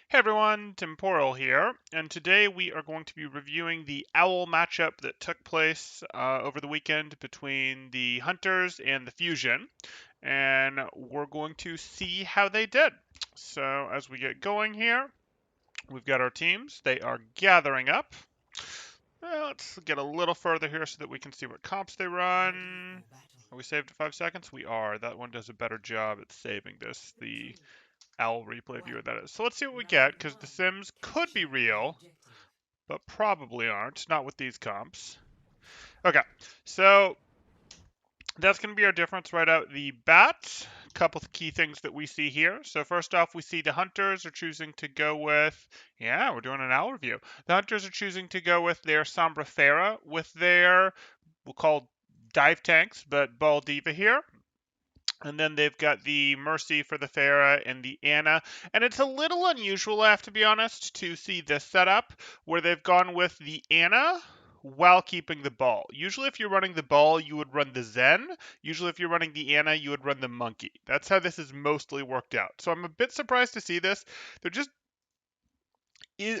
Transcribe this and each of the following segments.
Hey everyone, Temporal here, and today we are going to be reviewing the Owl matchup that took place over the weekend between the Hunters and the Fusion, and we're going to see how they did. So as we get going here, we've got our teams. They are gathering up. Let's get a little further here so that we can see what comps they run. Are we saved at 5 seconds? We are. That one does a better job at saving this. The Owl replay viewer, that is. So let's see what we get, because the Sims could be real, but probably aren't. Not with these comps. Okay, so that's going to be our difference right out the bat. A couple of key things that we see here. So first off, we see the Hunters are choosing to go with, yeah, we're doing an Owl review. The Hunters are choosing to go with their Sombra Farah, with their, we'll call dive tanks, but Ball Diva here. And then they've got the Mercy for the Farah and the Anna. And it's a little unusual, I have to be honest, to see this setup where they've gone with the Anna while keeping the ball. Usually if you're running the ball, you would run the Zen. Usually if you're running the Anna, you would run the Monkey. That's how this is mostly worked out. So I'm a bit surprised to see this. They're just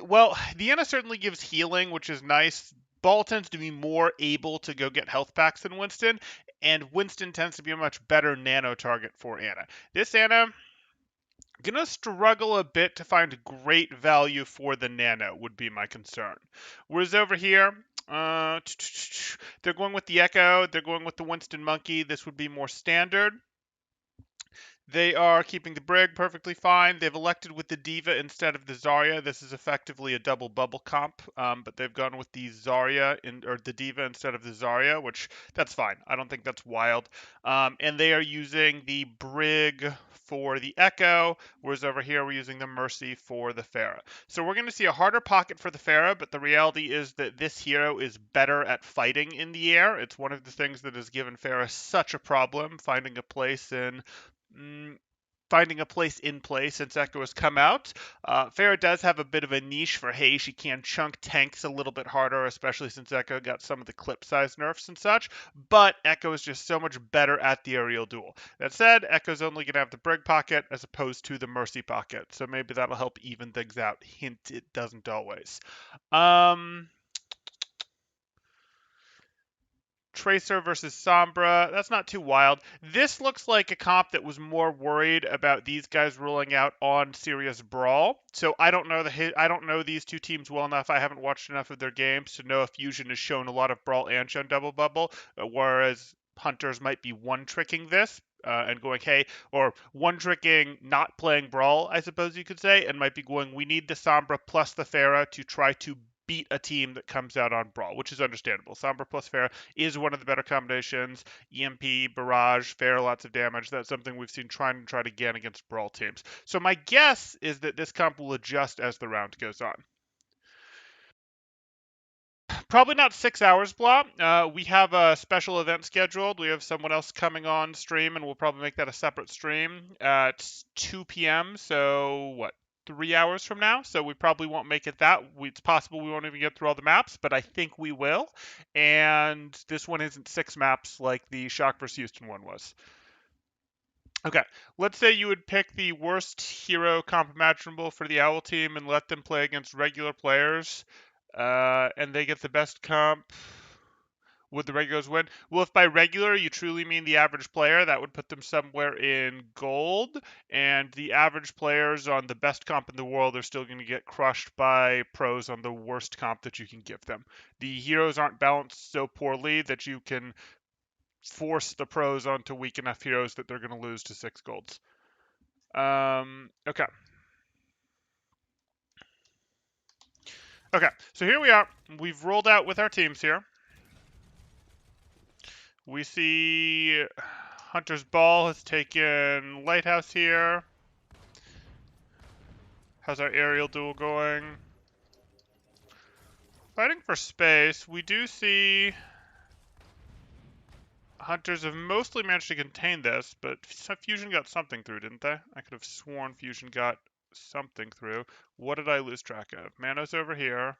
well, the Anna certainly gives healing, which is nice. Ball tends to be more able to go get health packs than Winston, and Winston tends to be a much better nano target for Anna. This Anna, gonna struggle a bit to find great value for the nano, would be my concern. Whereas over here, they're going with the Echo, they're going with the Winston Monkey. This would be more standard. They are keeping the Brig perfectly fine. They've elected with the Diva instead of the Zarya. This is effectively a double bubble comp, but they've gone with the or the Diva instead of the Zarya, which that's fine. I don't think that's wild. And they are using the Brig for the Echo, whereas over here we're using the Mercy for the Farah. So we're going to see a harder pocket for the Farah, but the reality is that this hero is better at fighting in the air. It's one of the things that has given Farah such a problem, Mm, finding a place in play since Echo has come out. Farah does have a bit of a niche for, hey, she can chunk tanks a little bit harder, especially since Echo got some of the clip size nerfs and such, but Echo is just so much better at the aerial duel. That said, Echo's only going to have the Brig pocket as opposed to the Mercy pocket, so maybe that'll help even things out. Hint, it doesn't always. Tracer versus Sombra. That's not too wild. This looks like a comp that was more worried about these guys rolling out on Serious Brawl. So I don't know I don't know these two teams well enough. I haven't watched enough of their games to know if Fusion has shown a lot of Brawl and shown Double Bubble, whereas Hunters might be one tricking this. And going, hey, or one tricking not playing Brawl, I suppose you could say, and might be going, we need the Sombra plus the Farah to try to beat a team that comes out on Brawl, which is understandable. Sombra plus Farah is one of the better combinations. EMP, Barrage, Farah, lots of damage. That's something we've seen trying to try to again against Brawl teams. So my guess is that this comp will adjust as the round goes on. Probably not 6 hours, blah. We have a special event scheduled. We have someone else coming on stream, and we'll probably make that a separate stream at 2 p.m. So, what, 3 hours from now? So we probably won't make it that. It's possible we won't even get through all the maps, but I think we will. And this one isn't 6 maps like the Shock vs. Houston one was. Okay, let's say you would pick the worst hero comp imaginable for the Owl team and let them play against regular players, and they get the best comp. Would the regulars win? Well, if by regular you truly mean the average player, that would put them somewhere in gold, and the average players on the best comp in the world are still going to get crushed by pros on the worst comp that you can give them. The heroes aren't balanced so poorly that you can force the pros onto weak enough heroes that they're going to lose to 6 golds. Okay. Okay, so here we are. We've rolled out with our teams here. We see Hunter's Ball has taken Lighthouse here. How's our aerial duel going? Fighting for space. We do see Hunters have mostly managed to contain this, but Fusion got something through, didn't they? I could have sworn Fusion got something through. What did I lose track of? Mano's over here.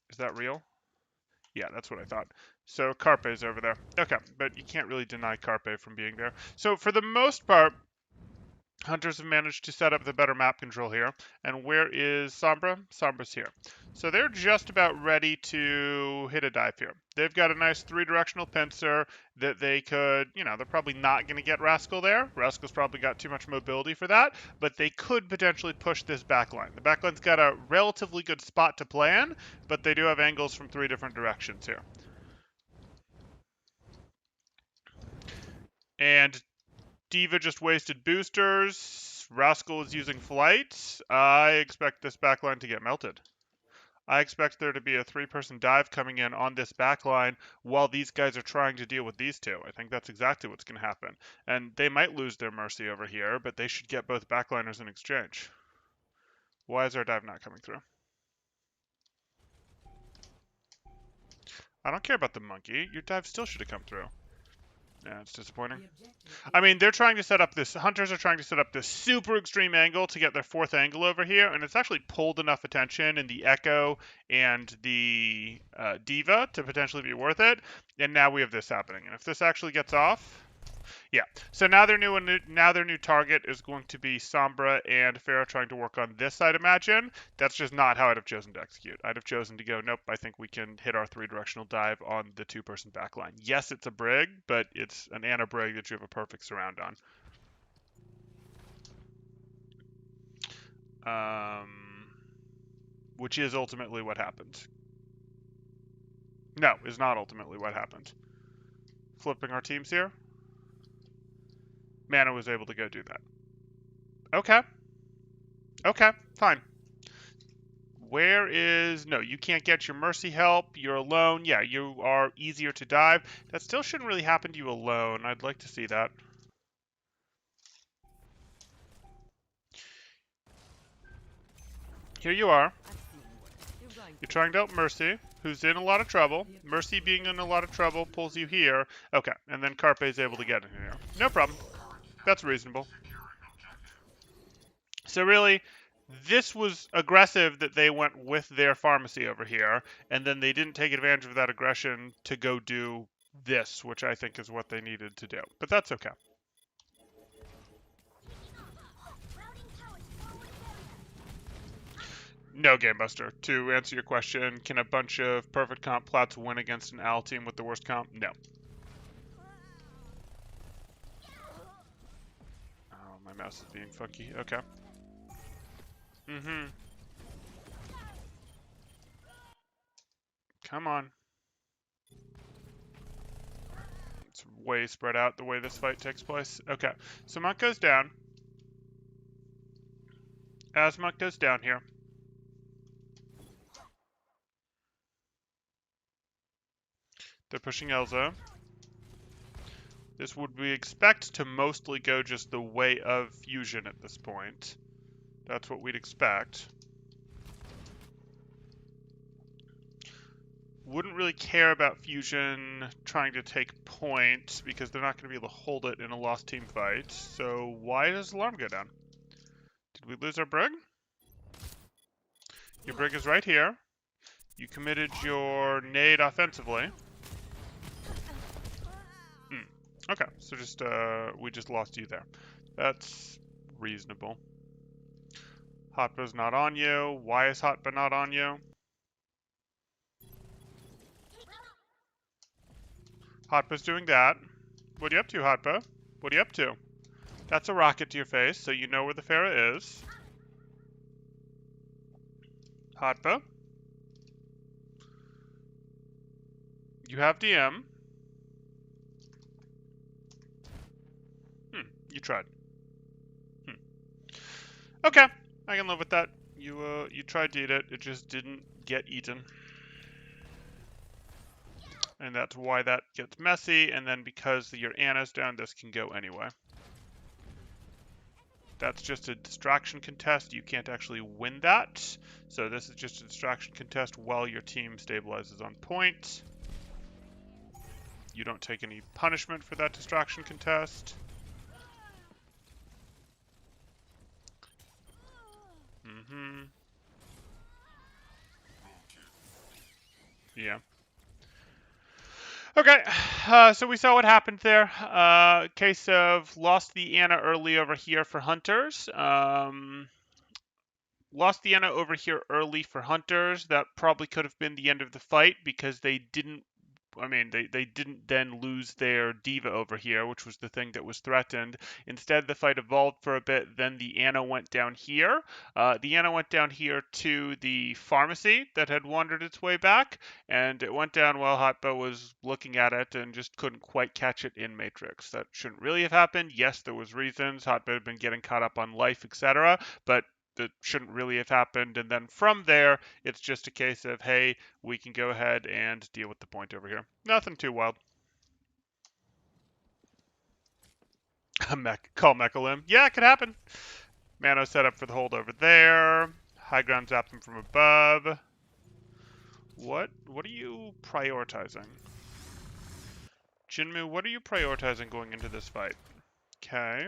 Is that real? Yeah, that's what I thought. So Carpe's over there. Okay, but you can't really deny Carpe from being there. So for the most part, Hunters have managed to set up the better map control here. And where is Sombra? Sombra's here. So they're just about ready to hit a dive here. They've got a nice 3-directional pincer that they could, they're probably not going to get Rascal there. Rascal's probably got too much mobility for that, but they could potentially push this backline. The backline's got a relatively good spot to play in, but they do have angles from 3 different directions here. And Diva just wasted boosters. Rascal is using flight. I expect this backline to get melted. I expect there to be a 3-person dive coming in on this backline while these guys are trying to deal with these two. I think that's exactly what's going to happen. And they might lose their Mercy over here, but they should get both backliners in exchange. Why is our dive not coming through? I don't care about the monkey. Your dive still should have come through. Yeah, it's disappointing. I mean, they're trying to set up this, Hunters are trying to set up this super extreme angle to get their 4th angle over here, and it's actually pulled enough attention in the Echo and the Diva to potentially be worth it, and now we have this happening. And if this actually gets off, yeah. So now their new target is going to be Sombra and Pharaoh trying to work on this, I'd imagine. That's just not how I'd have chosen to execute. I'd have chosen to go, nope, I think we can hit our 3-directional dive on the 2-person backline. Yes, it's a brig, but it's an Ana brig that you have a perfect surround on. Which is ultimately what happened. No, is not ultimately what happened. Flipping our teams here. Mana was able to go do that. Okay. Okay, fine. Where is... No, you can't get your Mercy help. You're alone. Yeah, you are easier to dive. That still shouldn't really happen to you alone. I'd like to see that. Here you are. You're trying to help Mercy, who's in a lot of trouble. Mercy being in a lot of trouble pulls you here. Okay, and then Carpe is able to get in here. No problem. That's reasonable. So really, this was aggressive that they went with their pharmacy over here, and then they didn't take advantage of that aggression to go do this, which I think is what they needed to do. But that's okay. No, Game Buster. To answer your question, can a bunch of perfect comp plots win against an OWL team with the worst comp? No. Oh, my mouse is being funky. Okay. Come on. It's way spread out the way this fight takes place. Okay, so Monk goes down. As Monk goes down here. They're pushing Elza. This would we expect to mostly go just the way of fusion at this point. That's what we'd expect. Wouldn't really care about fusion trying to take point because they're not going to be able to hold it in a lost team fight. So why does alarm go down? Did we lose our brig? Your brig is right here. You committed your nade offensively. Okay, so just we just lost you there. That's reasonable. Hotba's not on you. Why is Hotba not on you? Hotba's doing that. What are you up to, Hotba? What are you up to? That's a rocket to your face, so you know where the Pharah is. Hotba. You have DM. You tried. Okay, I can live with that. You tried to eat it. It just didn't get eaten. And that's why that gets messy, and then because your Ana's down, this can go anyway. That's just a distraction contest. You can't actually win that. So this is just a distraction contest while your team stabilizes on point. You don't take any punishment for that distraction contest. Yeah. Okay, so we saw what happened there. Case of lost the Anna early over here for hunters. Lost the Anna over here early for hunters. That probably could have been the end of the fight because they didn't. I mean, they didn't then lose their diva over here, which was the thing that was threatened. Instead, the fight evolved for a bit. Then the Anna went down here. The Anna went down here to the pharmacy that had wandered its way back, and it went down while Hotba was looking at it and just couldn't quite catch it in Matrix. That shouldn't really have happened. Yes, there was reasons. Hotba had been getting caught up on life, etc., but that shouldn't really have happened. And then from there, it's just a case of, hey, we can go ahead and deal with the point over here. Nothing too wild. Call Mechalim. Yeah, it could happen. Mano set up for the hold over there. High ground zap them from above. What are you prioritizing? Jinmu, what are you prioritizing going into this fight? Okay.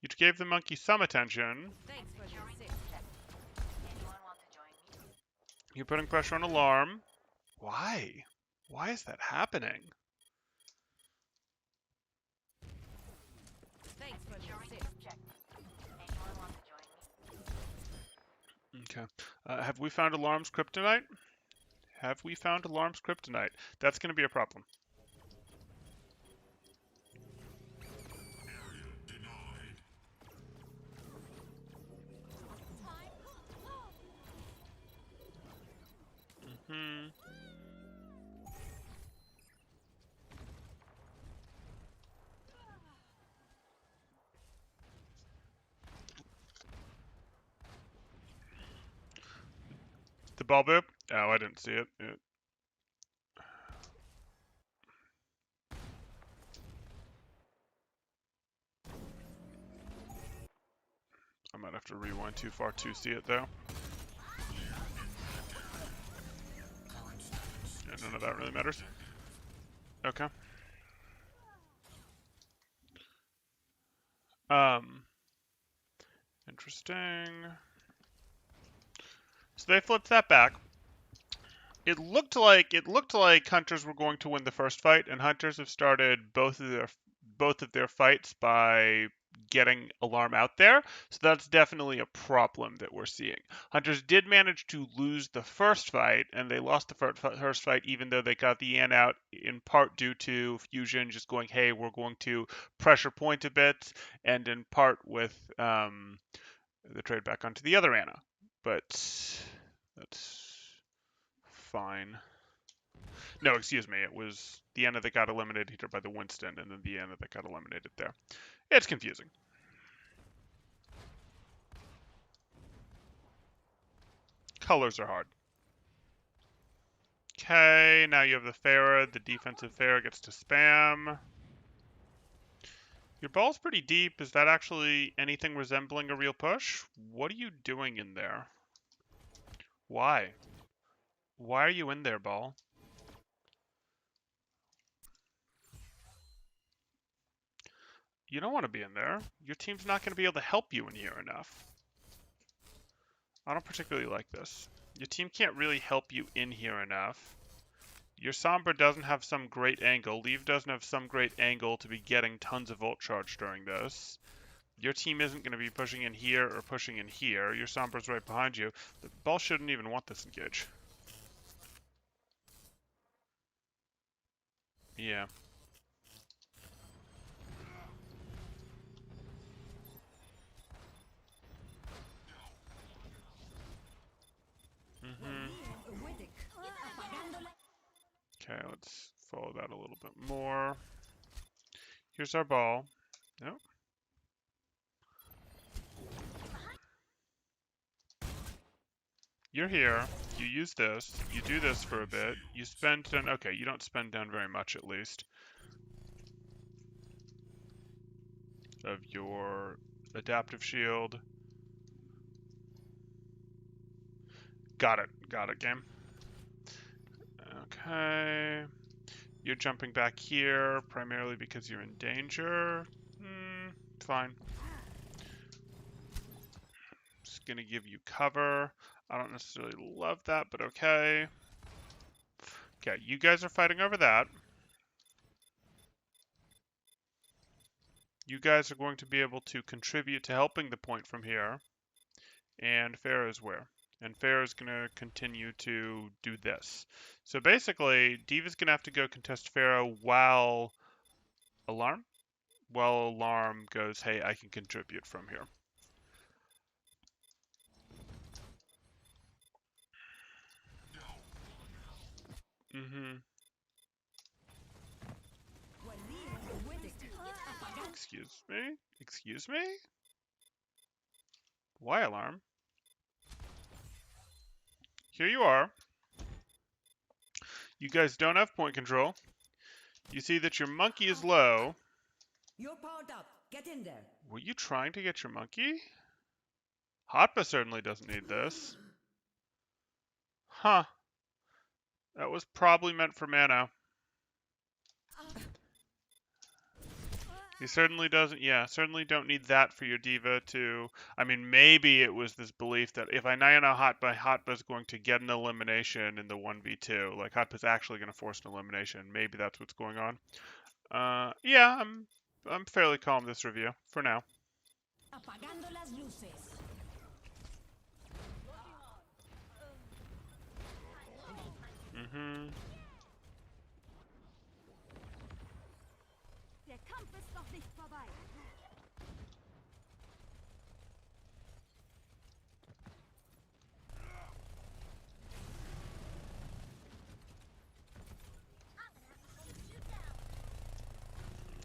You gave the monkey some attention. You're putting pressure on alarm. Why? Why is that happening? Okay. Have we found Alarm's kryptonite? Have we found Alarm's kryptonite? That's going to be a problem. Mm-hmm. The ball boop? Oh, I didn't see it. I might have to rewind too far to see it, though. Yeah, none of that really matters. Okay. Interesting. So they flipped that back. It looked like Hunters were going to win the first fight, and Hunters have started both of their fights by getting Alarm out there. So that's definitely a problem that we're seeing. Hunters did manage to lose the first fight, and they lost the first fight even though they got the An out in part due to Fusion just going, hey, we're going to pressure point a bit, and in part with the trade back onto the other Anna. But that's fine. No, excuse me. It was the Anna that got eliminated here by the Winston, and then the Anna that got eliminated there. It's confusing. Colors are hard. Okay, now you have the Farah. The defensive Farah gets to spam. Your ball's pretty deep. Is that actually anything resembling a real push? What are you doing in there? Why? Why are you in there, ball? You don't want to be in there. Your team's not going to be able to help you in here enough. I don't particularly like this. Your team can't really help you in here enough. Your Sombra doesn't have some great angle. Leave doesn't have some great angle to be getting tons of ult charge during this. Your team isn't going to be pushing in here or pushing in here. Your Sombra's right behind you. The ball shouldn't even want this engage. Yeah. Okay, let's follow that a little bit more. Here's our ball. Nope. You're here. You use this. You do this for a bit. You spend down. Okay, you don't spend down very much at least. Of your adaptive shield. Got it, game. Okay. You're jumping back here primarily because you're in danger. Fine. Just gonna give you cover. I don't necessarily love that, but okay. Okay, you guys are fighting over that. You guys are going to be able to contribute to helping the point from here. And Pharaoh's where? And Pharaoh's going to continue to do this. So basically, Diva's going to have to go contest Pharaoh while Alarm? While Alarm goes, hey, I can contribute from here. Excuse me? Excuse me? Why Alarm? Here you are. You guys don't have point control. You see that your monkey is low. You're powered up. Get in there. Were you trying to get your monkey? Hotba certainly doesn't need this. Huh. That was probably meant for mana. He certainly doesn't, yeah, certainly don't need that for your diva to, I mean, maybe it was this belief that if I nine out Hotba, Hotba's going to get an elimination in the 1v2. Like, Hotba's actually going to force an elimination. Maybe that's what's going on. Yeah, I'm fairly calm this review, for now. Apagando las luces. Der Kampf ist noch nicht vorbei.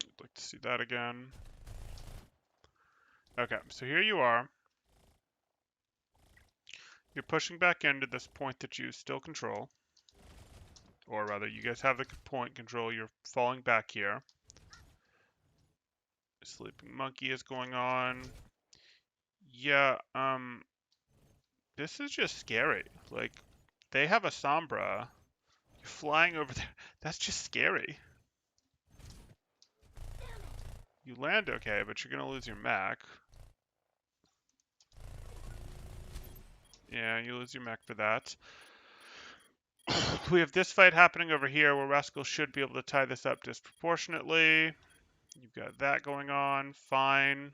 I'd like to see that again. Okay, so here you are. You're pushing back into this point that you still control. Or rather, you guys have the point control. You're falling back here. Sleeping Monkey is going on. Yeah, this is just scary. Like, they have a Sombra. You're flying over there. That's just scary. You land okay, but you're gonna lose your mech. Yeah, you lose your mech for that. We have this fight happening over here where Rascal should be able to tie this up disproportionately. You've got that going on. Fine.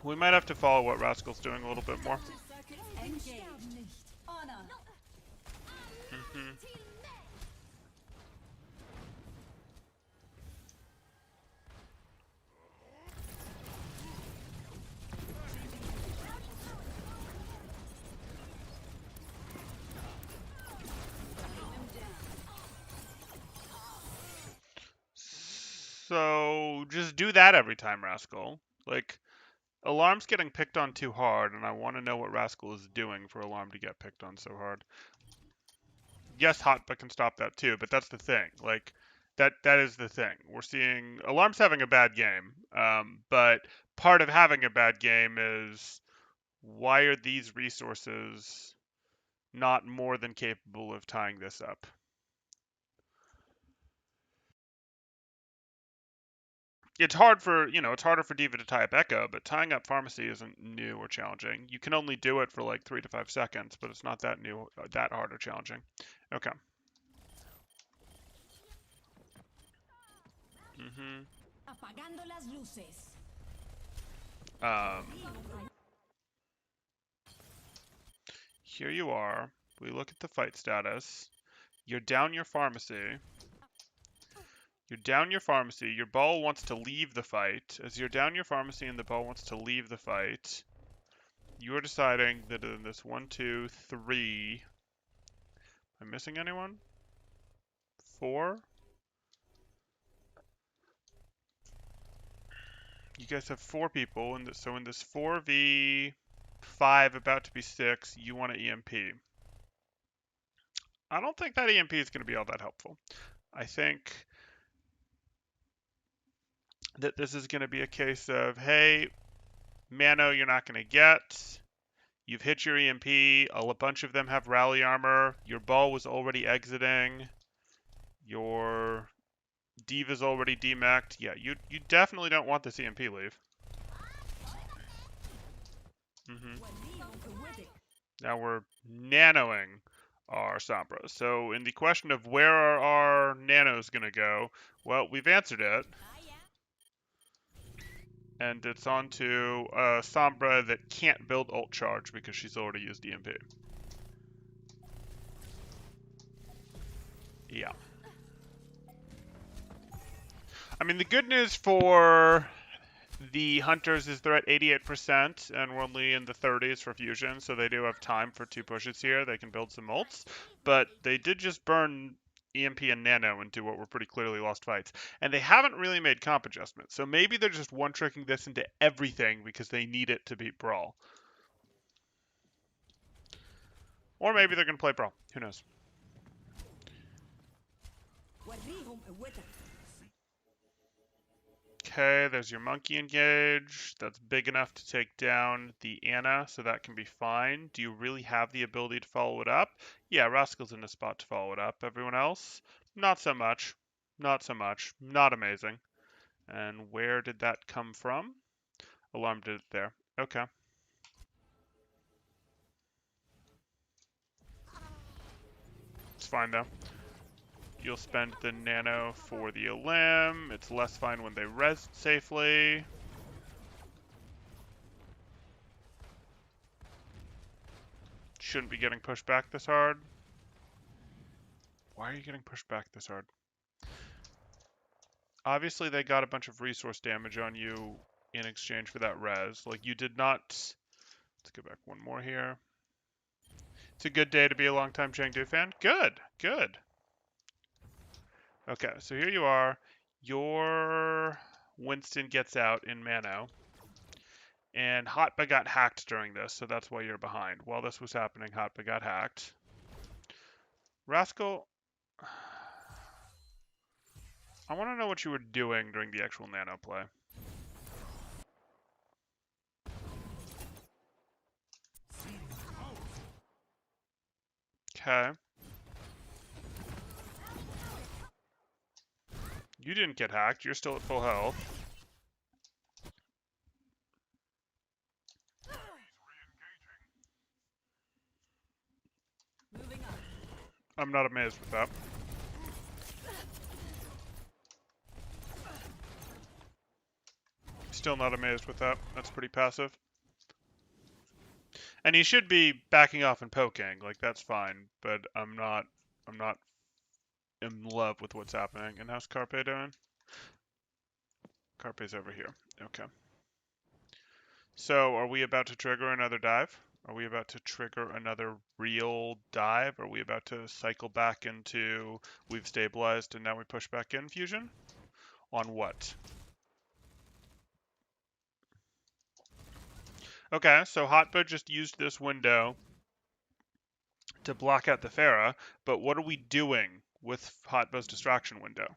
We might have to follow what Rascal's doing a little bit more. So just do that every time, Rascal. Like, Alarm's getting picked on too hard, and I want to know what Rascal is doing for Alarm to get picked on so hard. Yes, Hotba can stop that too, but that's the thing. Like, that is the thing. We're seeing Alarm's having a bad game, but part of having a bad game is why are these resources not more than capable of tying this up? It's hard for, it's harder for Diva to tie up Echo, but tying up Pharmacy isn't new or challenging. You can only do it for like 3 to 5 seconds, but it's not that new, that hard or challenging. Okay. Apagando las luces. Here you are. We look at the fight status. You're down your Pharmacy. You're down your Pharmacy. Your ball wants to leave the fight. As you're down your Pharmacy and the ball wants to leave the fight, you are deciding that in this 1, 2, 3... Am I missing anyone? 4? You guys have 4 people, and so in this 4v5 about to be 6, you want an EMP. I don't think that EMP is going to be all that helpful. I think that this is going to be a case of, hey, Mano, you're not going to get. You've hit your EMP. A bunch of them have rally armor. Your ball was already exiting. Your Diva's already demeched. Yeah, you definitely don't want this EMP leave. Now we're nanoing our Sombras. So in the question of where are our nanos going to go, well, we've answered it. And it's on to Sombra that can't build ult charge because she's already used EMP. Yeah. I mean, the good news for the Hunters is they're at 88%, and we're only in the 30s for Fusion, so they do have time for 2 pushes here. They can build some ults, but they did just burn EMP and Nano into what were pretty clearly lost fights. And they haven't really made comp adjustments, so maybe they're just one-tricking this into everything because they need it to beat Brawl. Or maybe they're going to play Brawl. Who knows? Okay, there's your monkey engage. That's big enough to take down the Anna, so that can be fine. Do you really have the ability to follow it up? Yeah, Rascal's in a spot to follow it up. Everyone else? Not so much. Not so much. Not amazing. And where did that come from? Alarm did it there. Okay. It's fine though. You'll spend the nano for the Elim. It's less fine when they res safely. Shouldn't be getting pushed back this hard. Why are you getting pushed back this hard? Obviously, they got a bunch of resource damage on you in exchange for that res. Like, you did not... Let's go back one more here. It's a good day to be a longtime Chengdu fan. Good, good. Okay, so here you are. Your Winston gets out in Mano. And Hotba got hacked during this, so that's why you're behind. While this was happening, Hotba got hacked. Rascal... I want to know what you were doing during the actual nano play. Okay. You didn't get hacked. You're still at full health. I'm not amazed with that. Still not amazed with that. That's pretty passive. And he should be backing off and poking. Like, that's fine. But I'm not in love with what's happening. And how's Carpe doing? Carpe's over here. Okay. So, are we about to trigger another dive? Are we about to trigger another real dive? Are we about to cycle back into we've stabilized and now we push back in fusion? On what? Okay, so Hotba just used this window to block out the Pharah, but what are we doing with Hotba's distraction window?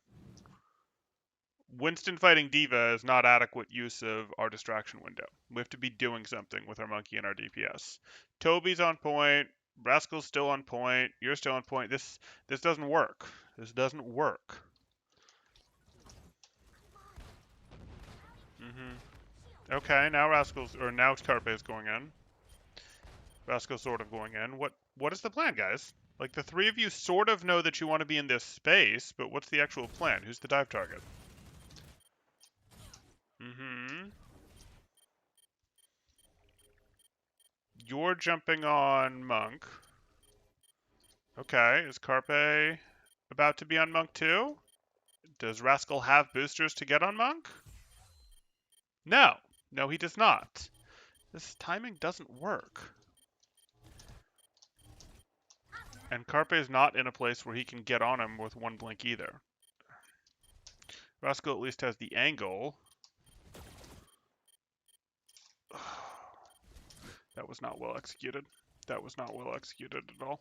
Winston fighting Diva is not adequate use of our distraction window. We have to be doing something with our monkey and our DPS. Toby's on point. Rascal's still on point. You're still on point. This doesn't work. This doesn't work. Okay, now now Carpe is going in. Rascal's sort of going in. What is the plan, guys? Like, the three of you sort of know that you want to be in this space, but what's the actual plan? Who's the dive target? You're jumping on Monk. Okay, is Carpe about to be on Monk too? Does Rascal have boosters to get on Monk? No. No, he does not. This timing doesn't work. And Carpe is not in a place where he can get on him with one blink either. Rascal at least has the angle. That was not well executed. That was not well executed at all.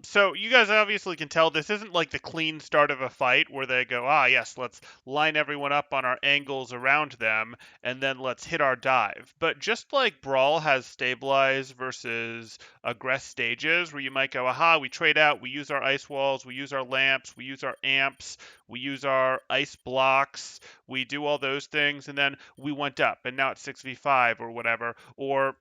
So you guys obviously can tell this isn't like the clean start of a fight where they go, yes, let's line everyone up on our angles around them, and then let's hit our dive. But just like Brawl has stabilize versus aggress stages, where you might go, we trade out, we use our ice walls, we use our lamps, we use our amps, we use our ice blocks, we do all those things, and then we went up, and now it's 6v5 or whatever, or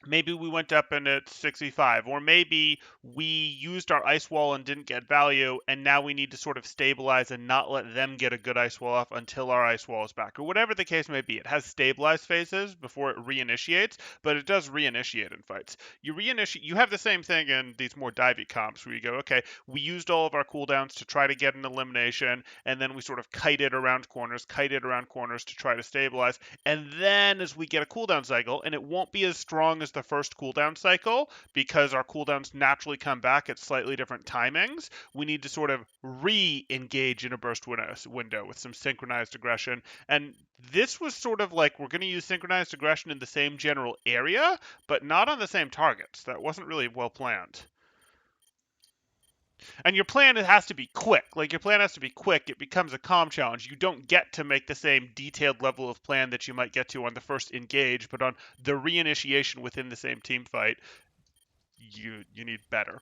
maybe we went up and it's 65, or maybe we used our ice wall and didn't get value, and now we need to sort of stabilize and not let them get a good ice wall off until our ice wall is back, or whatever the case may be. It has stabilized phases before it reinitiates, but it does reinitiate in fights. You have the same thing in these more divey comps where you go, okay, we used all of our cooldowns to try to get an elimination, and then we sort of kite it around corners to try to stabilize, and then as we get a cooldown cycle, and it won't be as strong as the first cooldown cycle because our cooldowns naturally come back at slightly different timings, we need to sort of re-engage in a burst window with some synchronized aggression. And this was sort of like, we're going to use synchronized aggression in the same general area, but not on the same targets. That wasn't really well planned. And your plan has to be quick. Like, your plan has to be quick. It becomes a calm challenge. You don't get to make the same detailed level of plan that you might get to on the first engage, but on the reinitiation within the same team fight, you need better.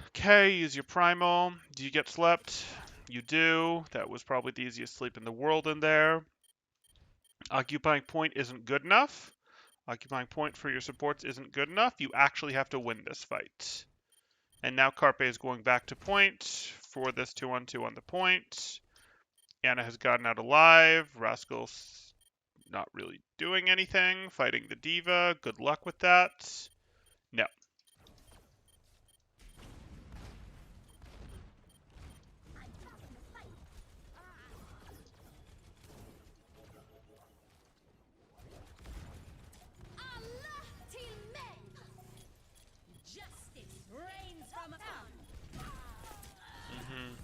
Okay, use your primal. Do you get slept? You do. That was probably the easiest sleep in the world in there. Occupying point isn't good enough. Occupying point for your supports isn't good enough. You actually have to win this fight. And now Carpe is going back to point for this 2-on-2 on the point. Anna has gotten out alive. Rascal's not really doing anything. Fighting the diva. Good luck with that. No. Allah till men. Justice reigns from above. Mm-hmm.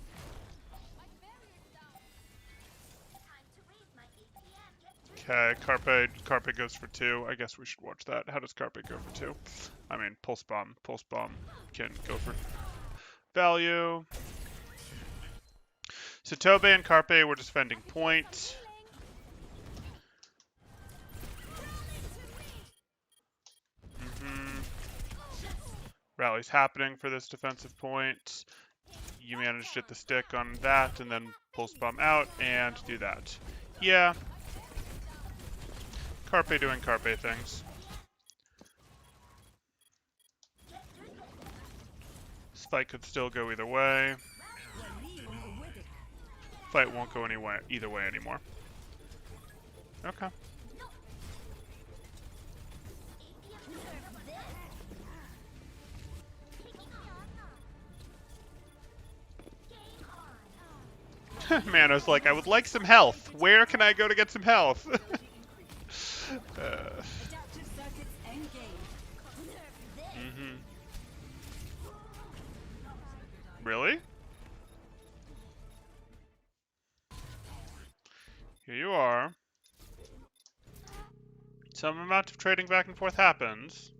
Okay, Carpe goes for 2. I guess we should watch that. How does Carpe go for 2? I mean, Pulse Bomb can go for value. So Tobe and Carpe were defending point. Rally's happening for this defensive point. You managed to hit the stick on that and then Pulse Bomb out and do that. Yeah. Carpe doing Carpe things. This fight could still go either way. Fight won't go either way anymore. Okay. Mano's like, I would like some health. Where can I go to get some health? Really? Here you are. Some amount of trading back and forth happens.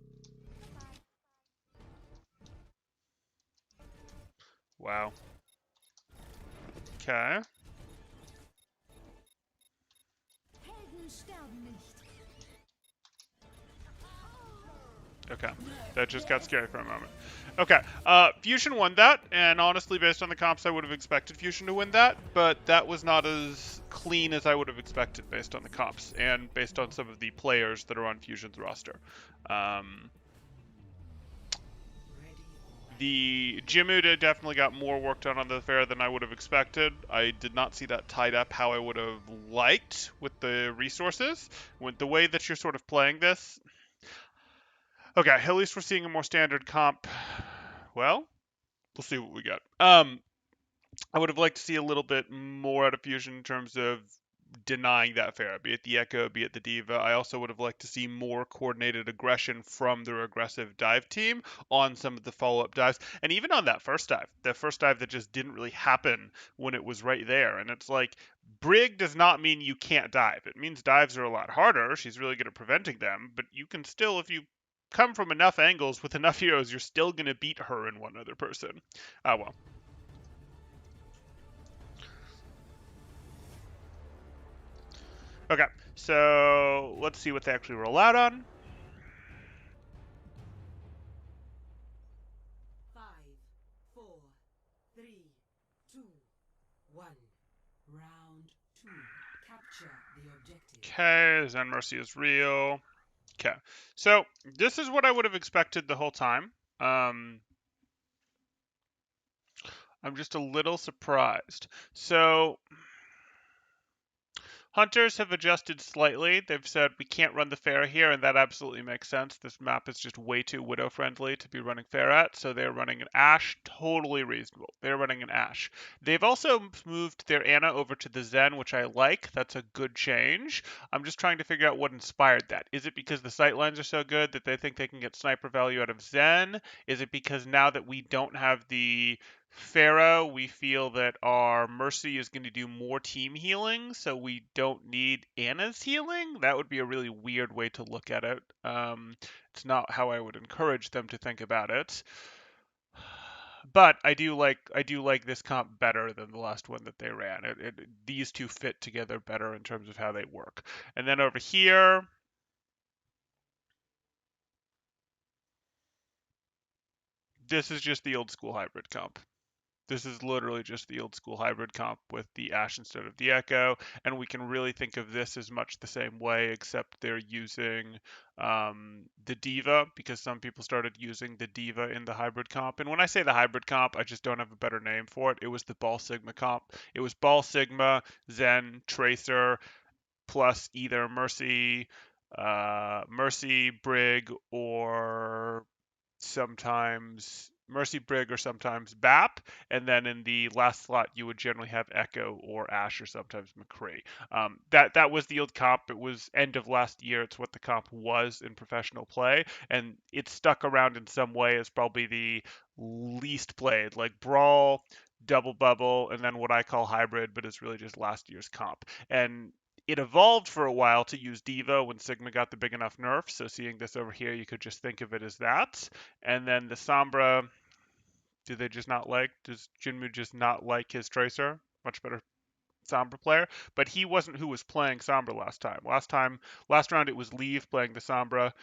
Wow. Okay. Okay. That just got scary for a moment. Okay. Fusion won that, and honestly, based on the comps, I would have expected Fusion to win that, but that was not as clean as I would have expected based on the comps, and based on some of the players that are on Fusion's roster. The Jimuda definitely got more work done on the fair than I would have expected. I did not see that tied up how I would have liked with the resources. With the way that you're sort of playing this. Okay, at least we're seeing a more standard comp. Well, we'll see what we got. I would have liked to see a little bit more out of Fusion in terms of denying that fair, be it the Echo, be it the Diva. I also would have liked to see more coordinated aggression from their aggressive dive team on some of the follow-up dives, and even on that first dive, the first dive that just didn't really happen when it was right there. And it's like, Brig does not mean you can't dive. It means dives are a lot harder. She's really good at preventing them, but you can still, if you come from enough angles with enough heroes, you're still going to beat her and one other person. Ah, well. Okay, so let's see what they actually roll out on. 5, 4, 3, 2, 1. Round 2. Capture the objective. Okay, Zen Mercy is real. Okay. So this is what I would have expected the whole time. Um, I'm just a little surprised. So hunters have adjusted slightly. They've said we can't run the fair here, and that absolutely makes sense. This map is just way too widow friendly to be running fair at, so they're running an Ash. Totally reasonable. They're running an Ash. They've also moved their Anna over to the Zen, which I like. That's a good change. I'm just trying to figure out what inspired that. Is it because the sightlines are so good that they think they can get sniper value out of Zen? Is it because now that we don't have the Pharaoh, we feel that our Mercy is going to do more team healing, so we don't need Anna's healing? That would be a really weird way to look at it. It's not how I would encourage them to think about it. But I do like this comp better than the last one that they ran. These two fit together better in terms of how they work. And then over here, this is just the old school hybrid comp. This is literally just the old school hybrid comp with the Ash instead of the Echo, and we can really think of this as much the same way, except they're using the Diva, because some people started using the Diva in the hybrid comp. And when I say the hybrid comp, I just don't have a better name for it. It was the Ball Sigma comp. It was Ball Sigma, Zen, Tracer, plus either Mercy, Brig, or sometimes Mercy Brig or sometimes BAP, and then in the last slot you would generally have Echo or Ash or sometimes McCree. That was the old comp. It was end of last year. It's what the comp was in professional play, and it stuck around in some way as probably the least played, like Brawl, Double Bubble, and then what I call hybrid, but it's really just last year's comp. And it evolved for a while to use Diva when Sigma got the big enough nerf. So seeing this over here, you could just think of it as that. And then the Sombra, do they just not like? Does Jinmu just not like his Tracer? Much better Sombra player. But he wasn't who was playing Sombra last time. Last round it was Leave playing the Sombra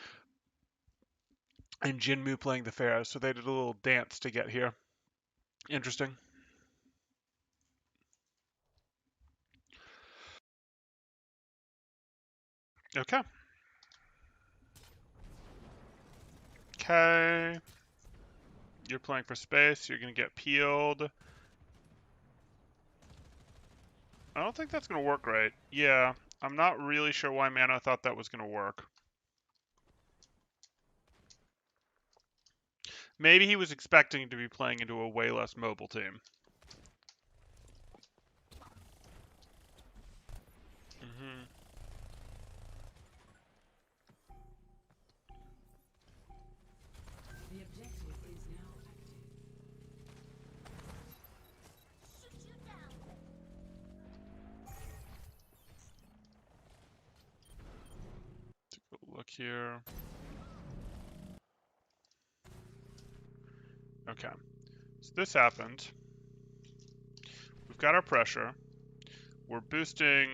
and Jinmu playing the Pharaoh. So they did a little dance to get here. Interesting. Okay. Okay. You're playing for space. You're going to get peeled. I don't think that's going to work right. Yeah, I'm not really sure why Mano thought that was going to work. Maybe he was expecting to be playing into a way less mobile team. Hmm. The objective is now active. Shoot you down. Look here. Okay, so this happened. We've got our pressure. We're boosting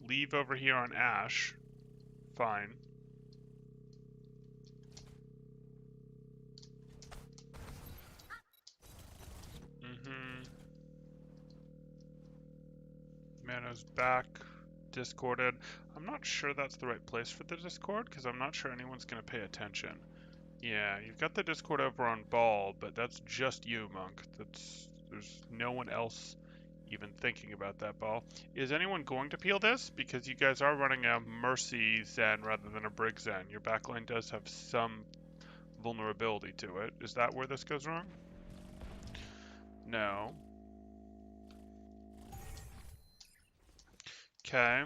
Leave over here on Ash. Fine. Hmm. Mano's back. Discorded. I'm not sure that's the right place for the Discord, because I'm not sure anyone's going to pay attention. Yeah, you've got the Discord over on Ball, but that's just you, Monk. There's no one else even thinking about that Ball. Is anyone going to peel this? Because you guys are running a Mercy Zen rather than a Brig Zen. Your backline does have some vulnerability to it. Is that where this goes wrong? No. Okay.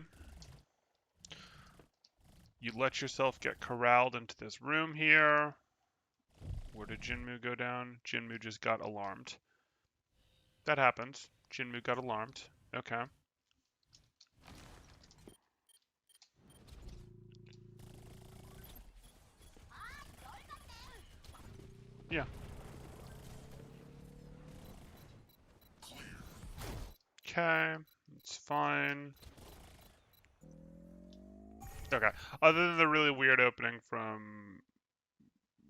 You let yourself get corralled into this room here. Where did Jinmu go down? Jinmu just got alarmed. That happens. Jinmu got alarmed. Okay. Yeah. Okay. It's fine. Okay. Other than the really weird opening from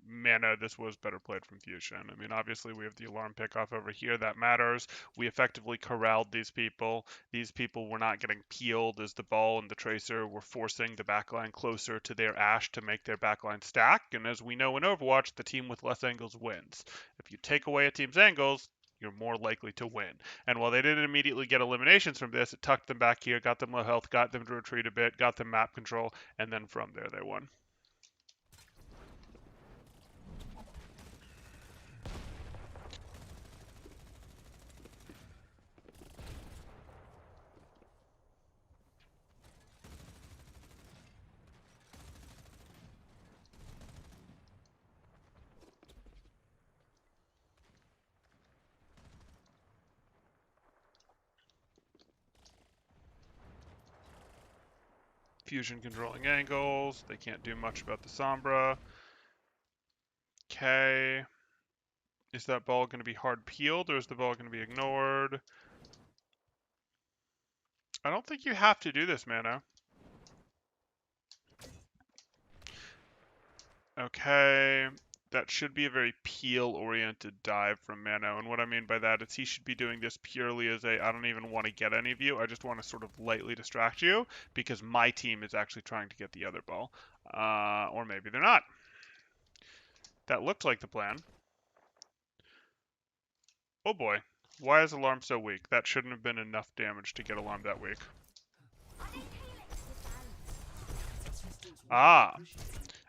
mana, this was better played from Fusion. I mean, obviously we have the alarm pickoff over here. That matters. We effectively corralled these people. These people were not getting peeled as the ball and the tracer were forcing the backline closer to their Ash to make their backline stack. And as we know in Overwatch, the team with less angles wins. If you take away a team's angles, you're more likely to win. And while they didn't immediately get eliminations from this, it tucked them back here, got them low health, got them to retreat a bit, got them map control, and then from there they won. Fusion controlling angles. They can't do much about the Sombra. Okay. Is that ball going to be hard peeled or is the ball going to be ignored? I don't think you have to do this, Mano. Okay. That should be a very peel-oriented dive from Mano. And what I mean by that is he should be doing this purely as a, I don't even want to get any of you. I just want to sort of lightly distract you because my team is actually trying to get the other ball. Or maybe they're not. That looked like the plan. Oh boy. Why is Alarm so weak? That shouldn't have been enough damage to get Alarm that weak. Ah.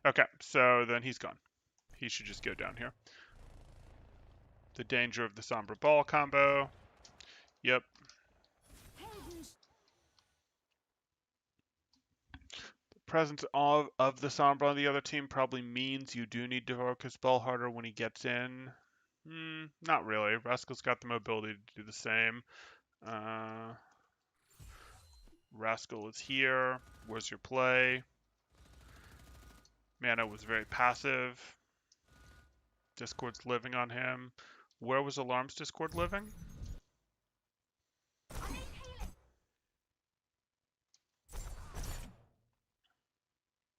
Okay, so then he's gone. He should just go down here. The danger of the Sombra Ball combo. Yep. The presence of the Sombra on the other team probably means you do need to focus Ball harder when he gets in. Not really. Rascal's got the mobility to do the same. Rascal is here. Where's your play? Mana was very passive. Discord's living on him. Where was Alarm's Discord living?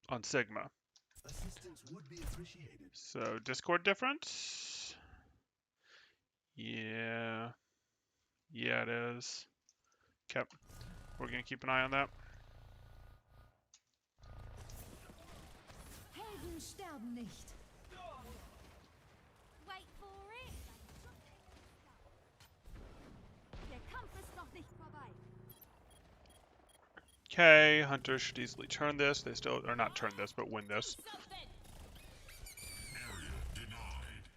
On Sigma. Assistance would be appreciated. So Discord difference? Yeah. Yeah, it is. Okay. We're gonna keep an eye on that. Helden sterben nicht. Wait for it. Der Kampf ist noch nicht vorbei. Okay, Hunter should easily turn this. They still, or not turn this, but win this. Something. Area denied.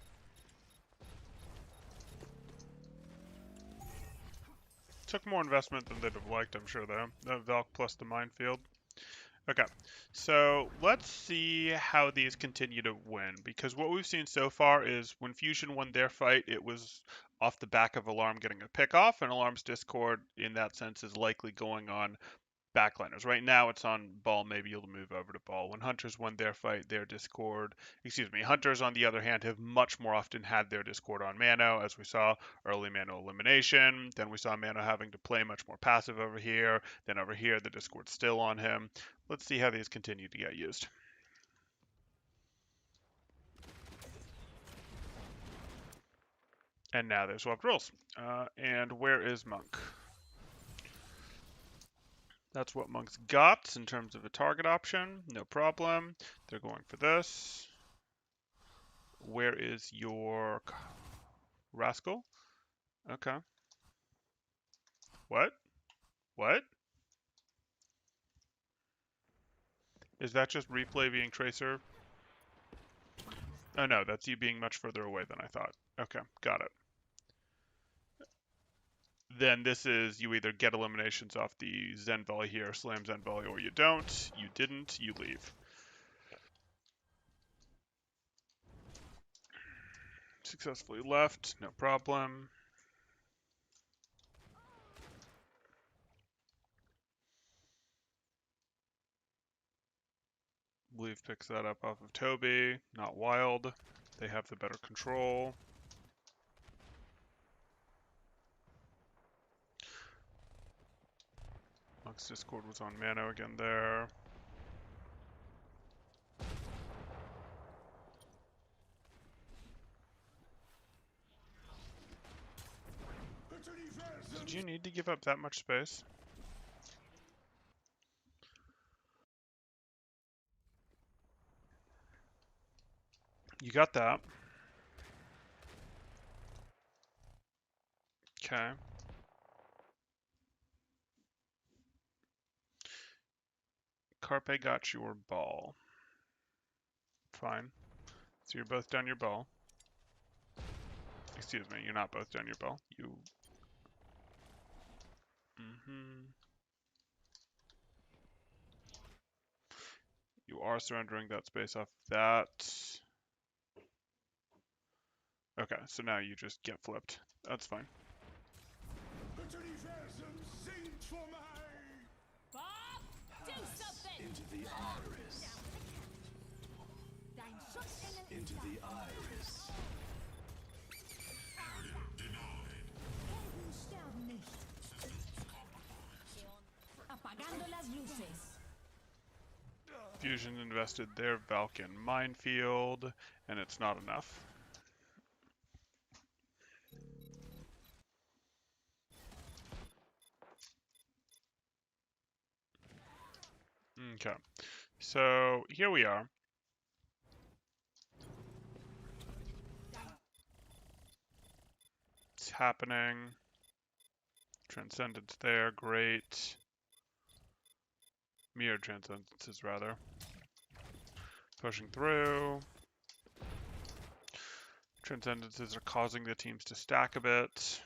Took more investment than they'd have liked, I'm sure, though. The Valk plus the minefield. Okay, so let's see how these continue to win, because what we've seen so far is when Fusion won their fight, it was off the back of Alarm getting a pick off, and Alarm's Discord, in that sense, is likely going on backliners. Right now it's on Ball, maybe you'll move over to Ball. When Hunters won their fight, their Discord, Hunters on the other hand have much more often had their Discord on Mano, as we saw early Mano elimination. Then we saw Mano having to play much more passive over here. Then over here the Discord's still on him. Let's see how these continue to get used. And now there's swapped roles. And where is Monk? That's what Monk's got in terms of a target option. No problem. They're going for this. Where is your Rascal? Okay. What? What? Is that just replay being Tracer? Oh no, that's you being much further away than I thought. Okay, got it. Then this is you either get eliminations off the Zen Volley here, Slam Zen Volley, or you don't. You didn't, you leave. Successfully left, no problem. Believe picks that up off of Toby, not Wild. They have the better control. Monk's Discord was on Mano again there. give up that much space. You got that. Okay. Carpe got your ball. Fine. So you're both down your ball. Excuse me, you're not both down your ball. You... You are surrendering that space off that. Okay, so now you just get flipped. That's fine. Bob, do something! Into the iris. Dein Schutzengel Into ist the iris. Area denied. Helden sterben nicht. apagando las luces. Fusion invested their Valk in Minefield, and it's not enough. Okay, so here we are. It's happening. Transcendence there, great. Mirror transcendences, rather. Pushing through. Transcendences are causing the teams to stack a bit.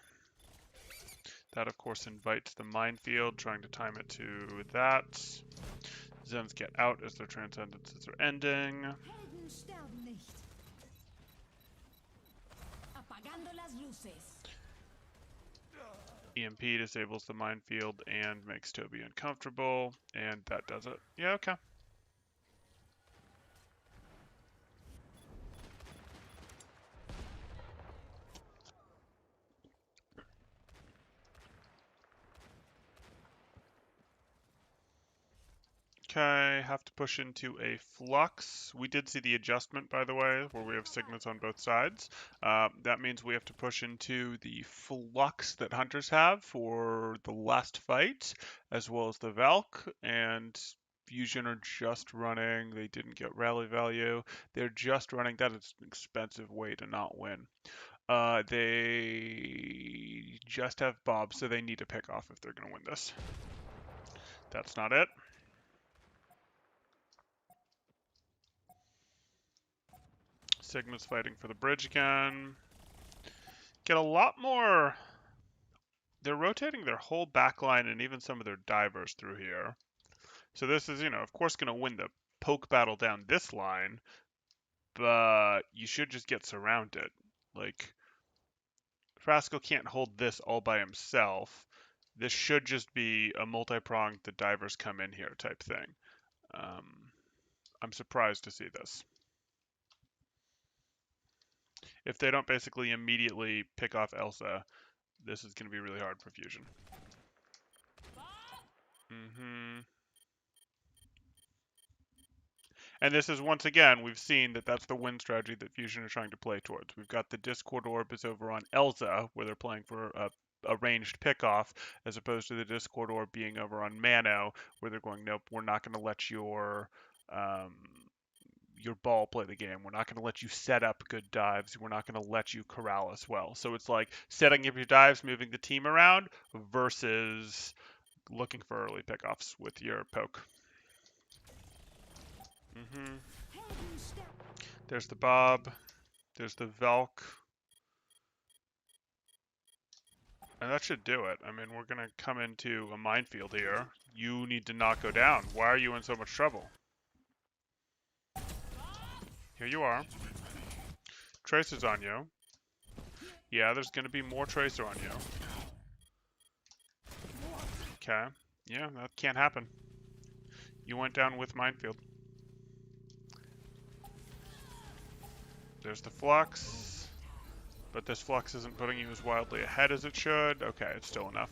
That, of course, invites the minefield, trying to time it to that. Zens get out as their transcendences are ending. Helden sterben nicht. Apagando las luces. EMP disables the minefield and makes Toby uncomfortable, and that does it. Yeah, okay. Okay, have to push into a flux. We did see the adjustment, by the way, where we have signets on both sides. That means we have to push into the flux that hunters have for the last fight, as well as the Valk, and Fusion are just running. They didn't get rally value. They're just running. That is an expensive way to not win. They just have Bob, so they need to pick off if they're going to win this. That's not it. Sigma's fighting for the bridge again. Get a lot more... They're rotating their whole back line and even some of their divers through here. So this is, of course going to win the poke battle down this line, but you should just get surrounded. Like, Frasco can't hold this all by himself. This should just be a multi-pronged, the divers come in here type thing. I'm surprised to see this. If they don't basically immediately pick off Elsa, this is going to be really hard for Fusion. And this is, once again, we've seen that that's the win strategy that Fusion are trying to play towards. We've got the Discord Orb is over on Elsa, where they're playing for a ranged pickoff, as opposed to the Discord Orb being over on Mano, where they're going, nope, we're not going to let your ball play the game. We're not going to let you set up good dives. We're not going to let you corral as well. So it's like setting up your dives, moving the team around, versus looking for early pickoffs with your poke. There's the Bob. There's the Valk. And that should do it. I mean, we're going to come into a minefield here. You need to not go down. Why are you in so much trouble? Here you are. Tracer's on you. Yeah, there's going to be more Tracer on you. Okay. Yeah, that can't happen. You went down with minefield. There's the flux. But this flux isn't putting you as wildly ahead as it should. Okay, it's still enough.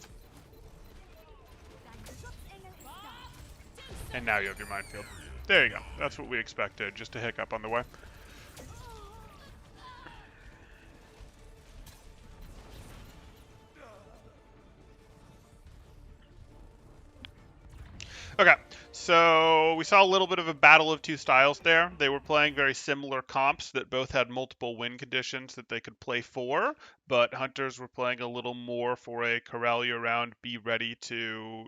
And now you have your minefield. There you go. That's what we expected. Just a hiccup on the way. Okay, so we saw a little bit of a battle of two styles there. They were playing very similar comps that both had multiple win conditions that they could play for, but Hunters were playing a little more for a corral you around, be ready to,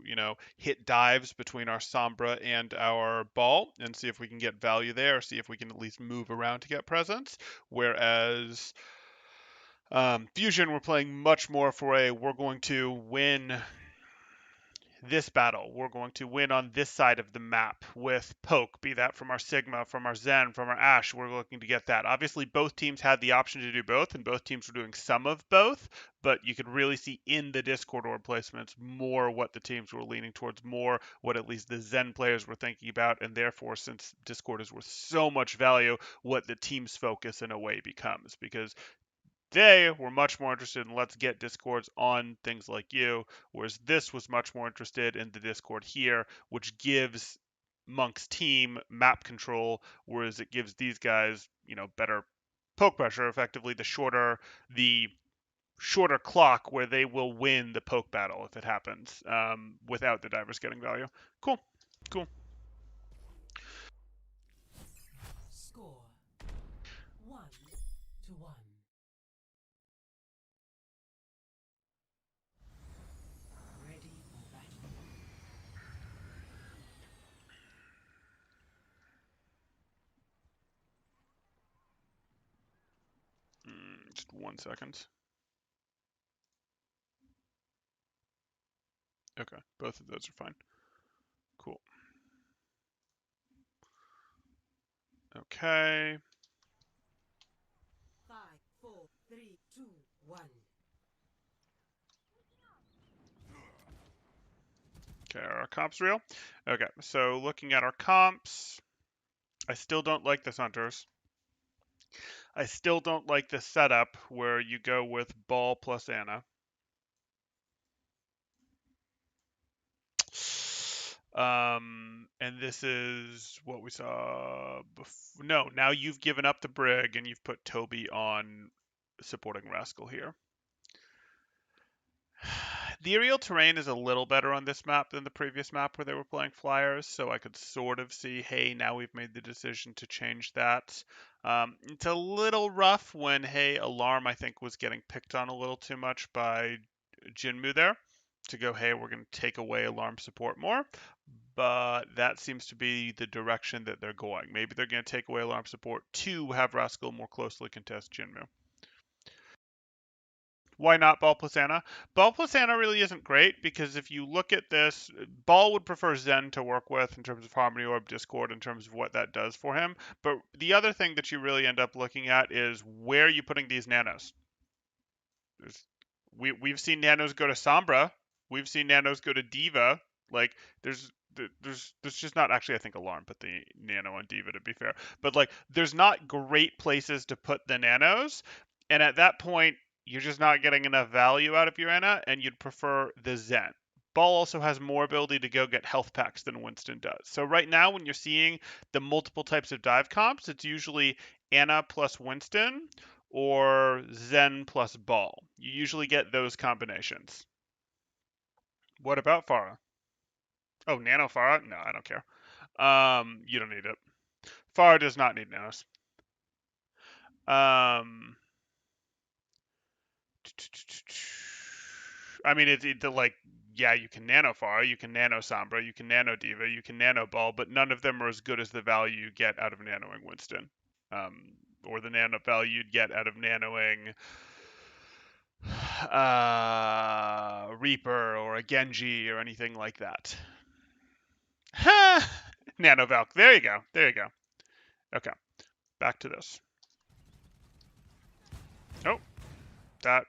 hit dives between our Sombra and our Ball and see if we can get value there, see if we can at least move around to get presence. Whereas Fusion were playing much more for a we're going to win this battle. We're going to win on this side of the map with Poke, be that from our Sigma, from our Zen, from our Ash. We're looking to get that. Obviously, both teams had the option to do both, and both teams were doing some of both, but you could really see in the Discord orb placements more what the teams were leaning towards, more what at least the Zen players were thinking about, and therefore, since Discord is worth so much value, what the team's focus in a way becomes. Because they were much more interested in let's get discords on things like you, whereas this was much more interested in the discord here, which gives Monk's team map control, whereas it gives these guys, better poke pressure, effectively the shorter clock where they will win the poke battle if it happens, without the divers getting value. Cool, cool. Score 1-1. Ready for battle. Just 1 second. Okay, both of those are fine. Cool. Okay. 5, 4, 3, 2, 1. Okay, are our comps real? Okay, so looking at our comps, I still don't like this Hunters. I still don't like the setup where you go with Ball plus Anna. And this is what we saw before. No, now you've given up the Brig and you've put Toby on supporting Rascal here. The aerial terrain is a little better on this map than the previous map where they were playing flyers, so I could sort of see, hey, now we've made the decision to change that. It's a little rough when, hey, Alarm, I think, was getting picked on a little too much by Jinmu there to go, hey, we're going to take away Alarm support more. But that seems to be the direction that they're going. Maybe they're going to take away Alarm support to have Rascal more closely contest Jinmu. Why not Ball plus Anna? Ball plus Anna really isn't great because if you look at this, Ball would prefer Zen to work with in terms of Harmony Orb Discord, in terms of what that does for him. But the other thing that you really end up looking at is where are you putting these nanos? There's, we've seen nanos go to Sombra. We've seen nanos go to Diva. Like there's just not actually I think Alarm put the nano on Diva to be fair. But like there's not great places to put the nanos. And at that point, you're just not getting enough value out of your Anna, and you'd prefer the Zen. Ball also has more ability to go get health packs than Winston does. So right now, when you're seeing the multiple types of dive comps, it's usually Anna plus Winston or Zen plus Ball. You usually get those combinations. What about Farah? Oh, Nano Farah? No, I don't care. You don't need it. Farah does not need nanos. Um, I mean, it's like, yeah, you can nano Farah, you can nano Sombra, you can nano Diva, you can nano Ball, but none of them are as good as the value you get out of nanoing Winston, or the nano value you'd get out of nanoing Reaper or a Genji or anything like that. Nano Valk. There you go. There you go. Okay, back to this. Oh, that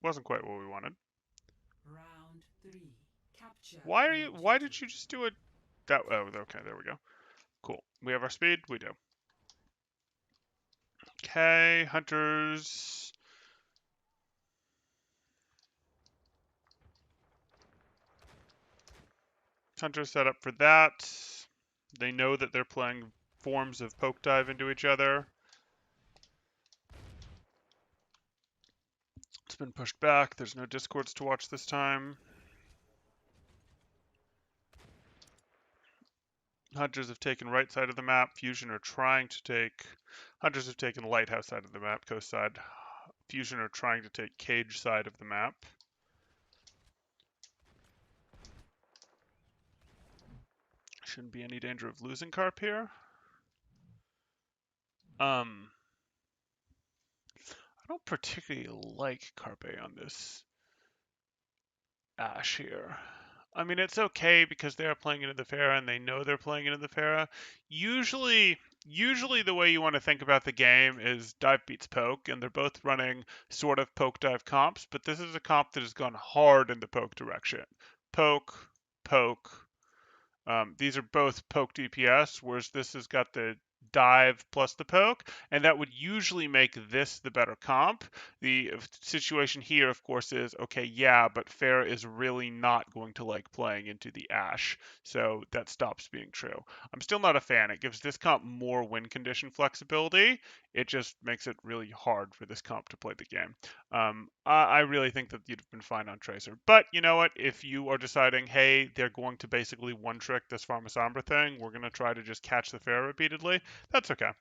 wasn't quite what we wanted. Round 3. Capture. Why are the you? Why did objective. you just do it? That. Oh, okay. There we go. Cool. We have our speed. We do. Okay, hunters. Hunters set up for that. They know that they're playing forms of poke dive into each other. It's been pushed back. There's no discords to watch this time. Hunters have taken right side of the map. Fusion are trying to take. Hunters have taken lighthouse side of the map, coast side. Fusion are trying to take cage side of the map. Shouldn't be any danger of losing Carp here. I don't particularly like Carpe on this Ash here. I mean, it's okay because they are playing into the Pharah and they know they're playing into the Pharah. Usually the way you want to think about the game is dive beats poke, and they're both running sort of poke dive comps, but this is a comp that has gone hard in the poke direction. Poke, poke, these are both poke DPS, whereas this has got the dive plus the poke, and that would usually make this the better comp. The situation here, of course, is okay, yeah, but Fair is really not going to like playing into the Ash, so that stops being true. I'm still not a fan. It gives this comp more win condition flexibility. It just makes it really hard for this comp to play the game. I really think that you'd have been fine on Tracer. But you know what? If you are deciding, hey, they're going to basically one trick this Pharmasombra thing, we're going to try to just catch the Pharaoh repeatedly, that's okay.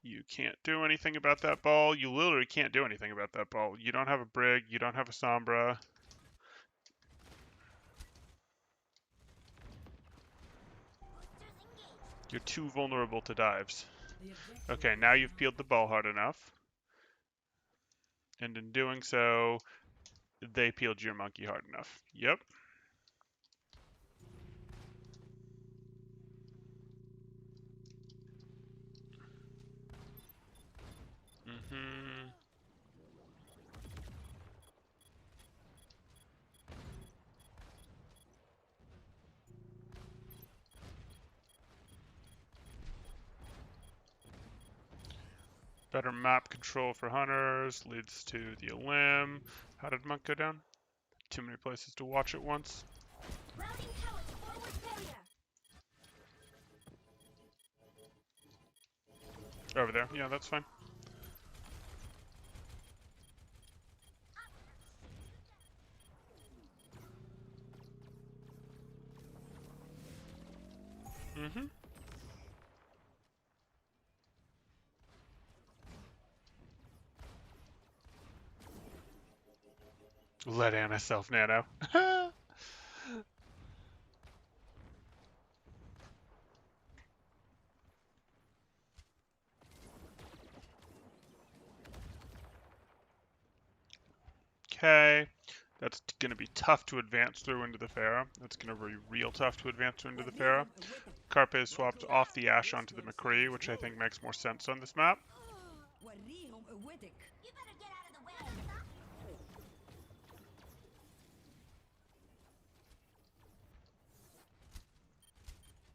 You can't do anything about that ball. You literally can't do anything about that ball. You don't have a Brig. You don't have a Sombra. You're too vulnerable to dives. The objective Okay, now you've peeled the ball hard enough. And in doing so, they peeled your monkey hard enough. Yep. Mm-hmm. Better map control for hunters leads to the Elim. How did Monk go down? Too many places to watch at once. Routing pellets forward barrier. Over there. Yeah, that's fine. Mm-hmm. Let Anna self nano. Okay. That's going to be tough to advance through into the Pharah. That's going to be real tough to advance through into the Pharah. Carpe swapped off the Ash onto the McCree, which I think makes more sense on this map. وريهم قوتك. You better get out of the way.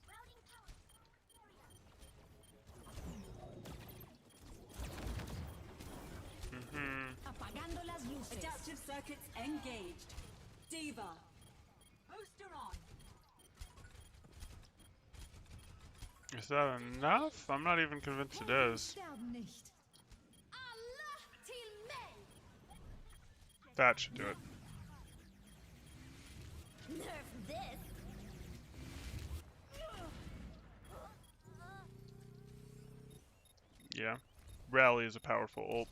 Routing pellets forward barrier. Mm-hmm. Apagando las luces. adaptive circuits engaged. Diva. Booster on. Is that enough? I'm not even convinced it is. Sterben nicht. Allah till May. That should do it. Nerf this. Yeah. Rally is a powerful ult.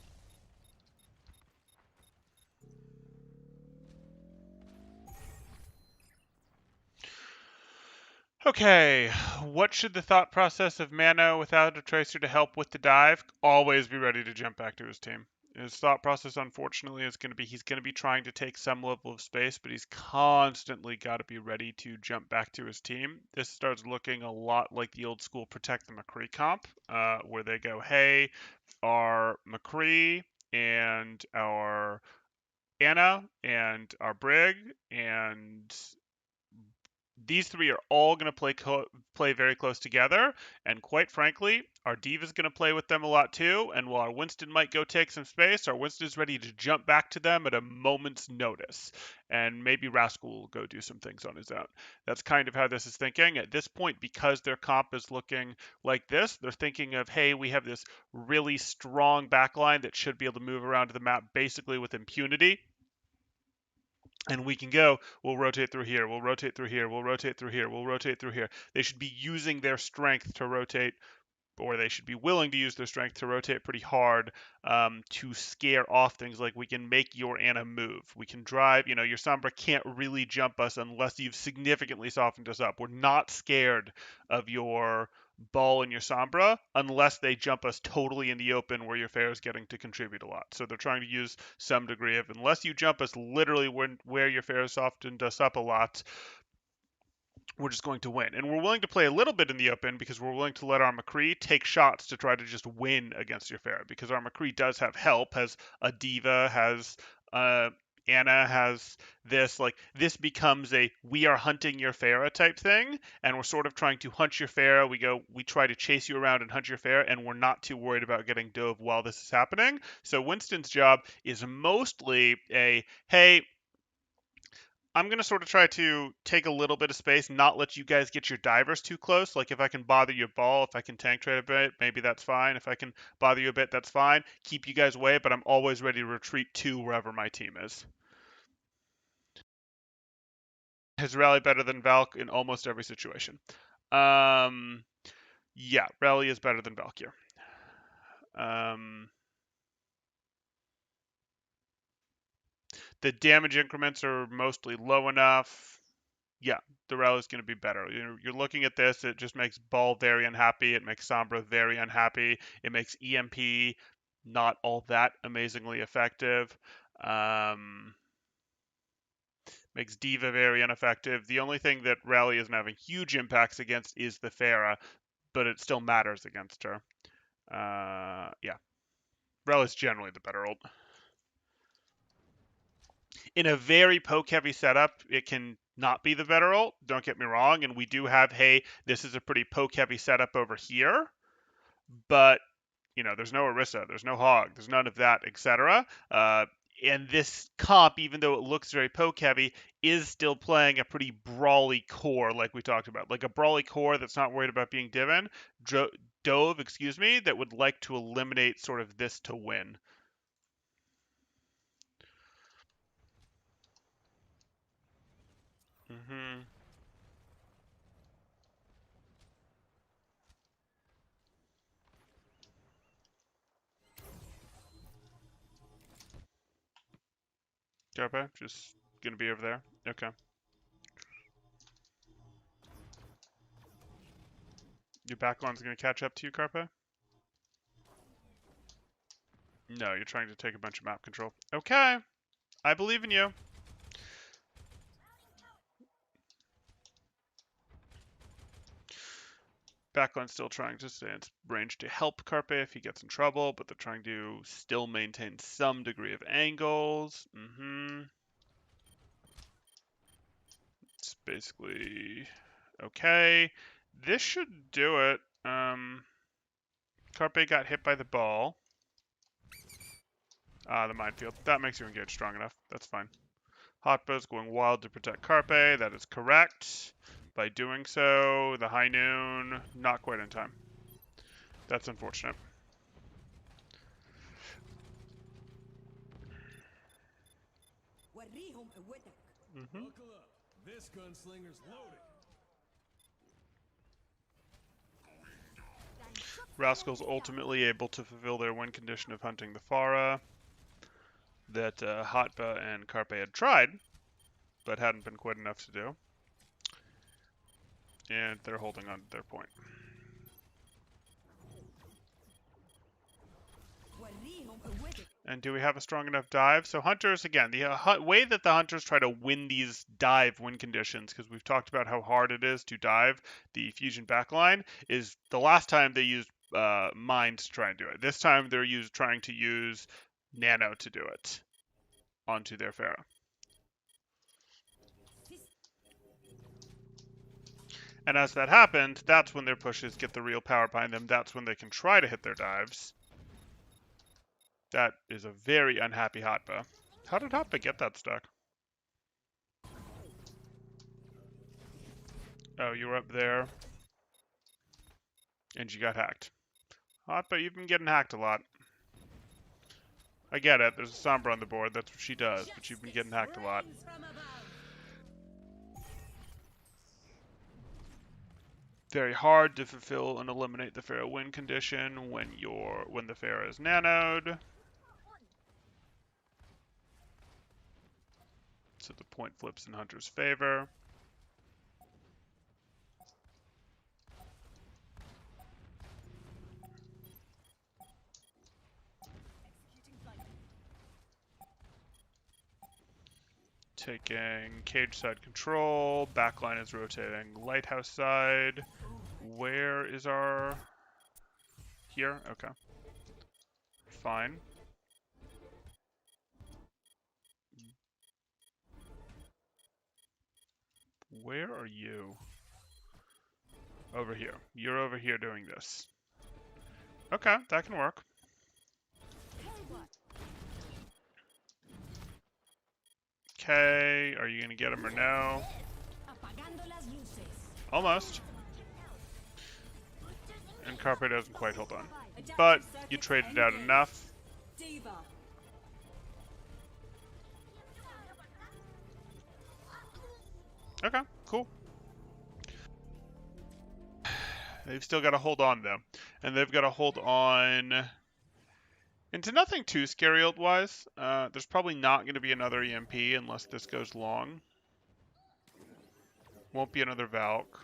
Okay, what should the thought process of Mano without a tracer to help with the dive? Always be ready to jump back to his team. His thought process, unfortunately, is going to be he's going to be trying to take some level of space, but he's constantly got to be ready to jump back to his team. This starts looking a lot like the old school Protect the McCree comp, where they go, hey, our McCree and our Anna and our Brig and these three are all going to play very close together, and quite frankly, our Diva is going to play with them a lot too. And while our Winston might go take some space, our Winston's ready to jump back to them at a moment's notice, and maybe Rascal will go do some things on his own. That's kind of how this is thinking at this point, because their comp is looking like this. They're thinking of, hey, we have this really strong backline that should be able to move around the map basically with impunity. And we can go, we'll rotate through here, we'll rotate through here, we'll rotate through here, we'll rotate through here. They should be using their strength to rotate, or they should be willing to use their strength to rotate pretty hard, to scare off things like we can make your Anna move. We can drive, your Sombra can't really jump us unless you've significantly softened us up. We're not scared of your ball and your Sombra unless they jump us totally in the open where your fair is getting to contribute a lot. So they're trying to use some degree of, unless you jump us literally where your fair has softened us up a lot, we're just going to win. And we're willing to play a little bit in the open because we're willing to let our McCree take shots to try to just win against your Pharah, because our McCree does have help, has a Diva, has Anna, has this. Like, this becomes a we are hunting your Pharah type thing, and we're sort of trying to hunt your Pharah. We try to chase you around and hunt your Pharah, and we're not too worried about getting dove while this is happening. So Winston's job is mostly a, hey, I'm going to sort of try to take a little bit of space, not let you guys get your divers too close. Like, if I can bother your ball, if I can tank trade a bit, maybe that's fine. If I can bother you a bit, that's fine. Keep you guys away, but I'm always ready to retreat to wherever my team is. His rally better than Valk in almost every situation. Yeah, rally is better than Valk here. The damage increments are mostly low enough. Yeah, the rally is going to be better. You're looking at this, it just makes Ball very unhappy. It makes Sombra very unhappy. It makes EMP not all that amazingly effective. Makes Diva very ineffective. The only thing that Rally isn't having huge impacts against is the Pharah, but it still matters against her. Yeah. Rally's generally the better ult. In a very poke heavy setup, it can not be the better ult. Don't get me wrong. And we do have, hey, this is a pretty poke heavy setup over here. But, there's no Orisa, there's no Hog, there's none of that, etc. And this comp, even though it looks very poke heavy, is still playing a pretty brawly core, like we talked about. Like a brawly core that's not worried about being dove, that would like to eliminate sort of this to win. Mm-hmm. Carpe, just gonna be over there. Okay. Your backline's gonna catch up to you, Carpe? No, you're trying to take a bunch of map control. Okay. I believe in you. Backline's still trying to stay in range to help Carpe if he gets in trouble, but they're trying to still maintain some degree of angles. It's basically okay. This should do it. Carpe got hit by the ball. The minefield. That makes you engage strong enough. That's fine. Hotba's going wild to protect Carpe. That is correct. By doing so, the high noon, not quite in time. That's unfortunate. Buckle up. This gunslinger's loaded. Rascal's ultimately able to fulfill their win condition of hunting the Pharah that Hotba and Carpe had tried, but hadn't been quite enough to do. And they're holding on to their point. And do we have a strong enough dive? So Hunters, again, the way that the Hunters try to win these dive win conditions, because we've talked about how hard it is to dive the Fusion backline, is the last time they used Mines to try and do it. This time they're trying to use Nano to do it onto their Pharah. And as that happened, that's when their pushes get the real power behind them. That's when they can try to hit their dives. That is a very unhappy Hotba. How did Hotba get that stuck? Oh, you were up there. And you got hacked. Hotba, you've been getting hacked a lot. I get it. There's a Sombra on the board. That's what she does, but you've been getting hacked a lot. Very hard to fulfill and eliminate the Pharaoh win condition when the Pharaoh is nanoed. So the point flips in Hunter's favor. Taking cage side control. Backline is rotating lighthouse side. Where is our... Here? Okay. Fine. Where are you? Over here. You're over here doing this. Okay, that can work. Okay, are you gonna get him or no? Almost. And Carpe doesn't quite hold on. But you traded out enough. Diva. Okay, cool. They've still got to hold on, though. And they've got to hold on into nothing too scary ult-wise. There's probably not going to be another EMP unless this goes long. Won't be another Valk.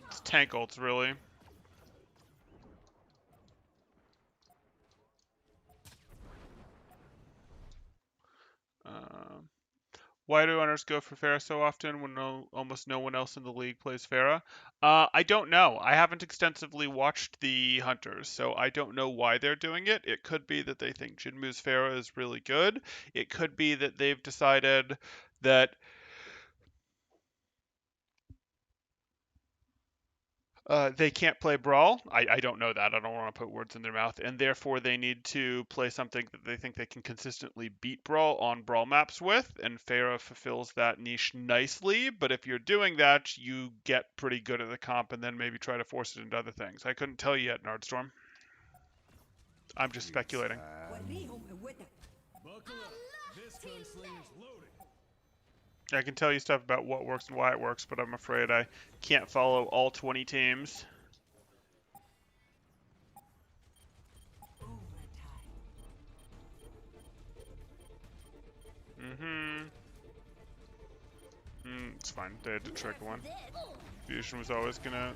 It's tank ults, really. Why do owners go for Pharah so often when almost no one else in the league plays Pharah? I don't know. I haven't extensively watched the Hunters, so I don't know why they're doing it. It could be that they think Jinmu's Pharah is really good. It could be that they've decided that they can't play Brawl. I don't know that. I don't want to put words in their mouth. And therefore, they need to play something that they think they can consistently beat Brawl on Brawl maps with. And Pharah fulfills that niche nicely. But if you're doing that, you get pretty good at the comp and then maybe try to force it into other things. I couldn't tell you yet, Nardstorm. I'm just speculating. Buckle up. This gunslinger's loaded. I can tell you stuff about what works and why it works, but I'm afraid I can't follow all 20 teams. It's fine. They had to trick one. Fusion was always gonna...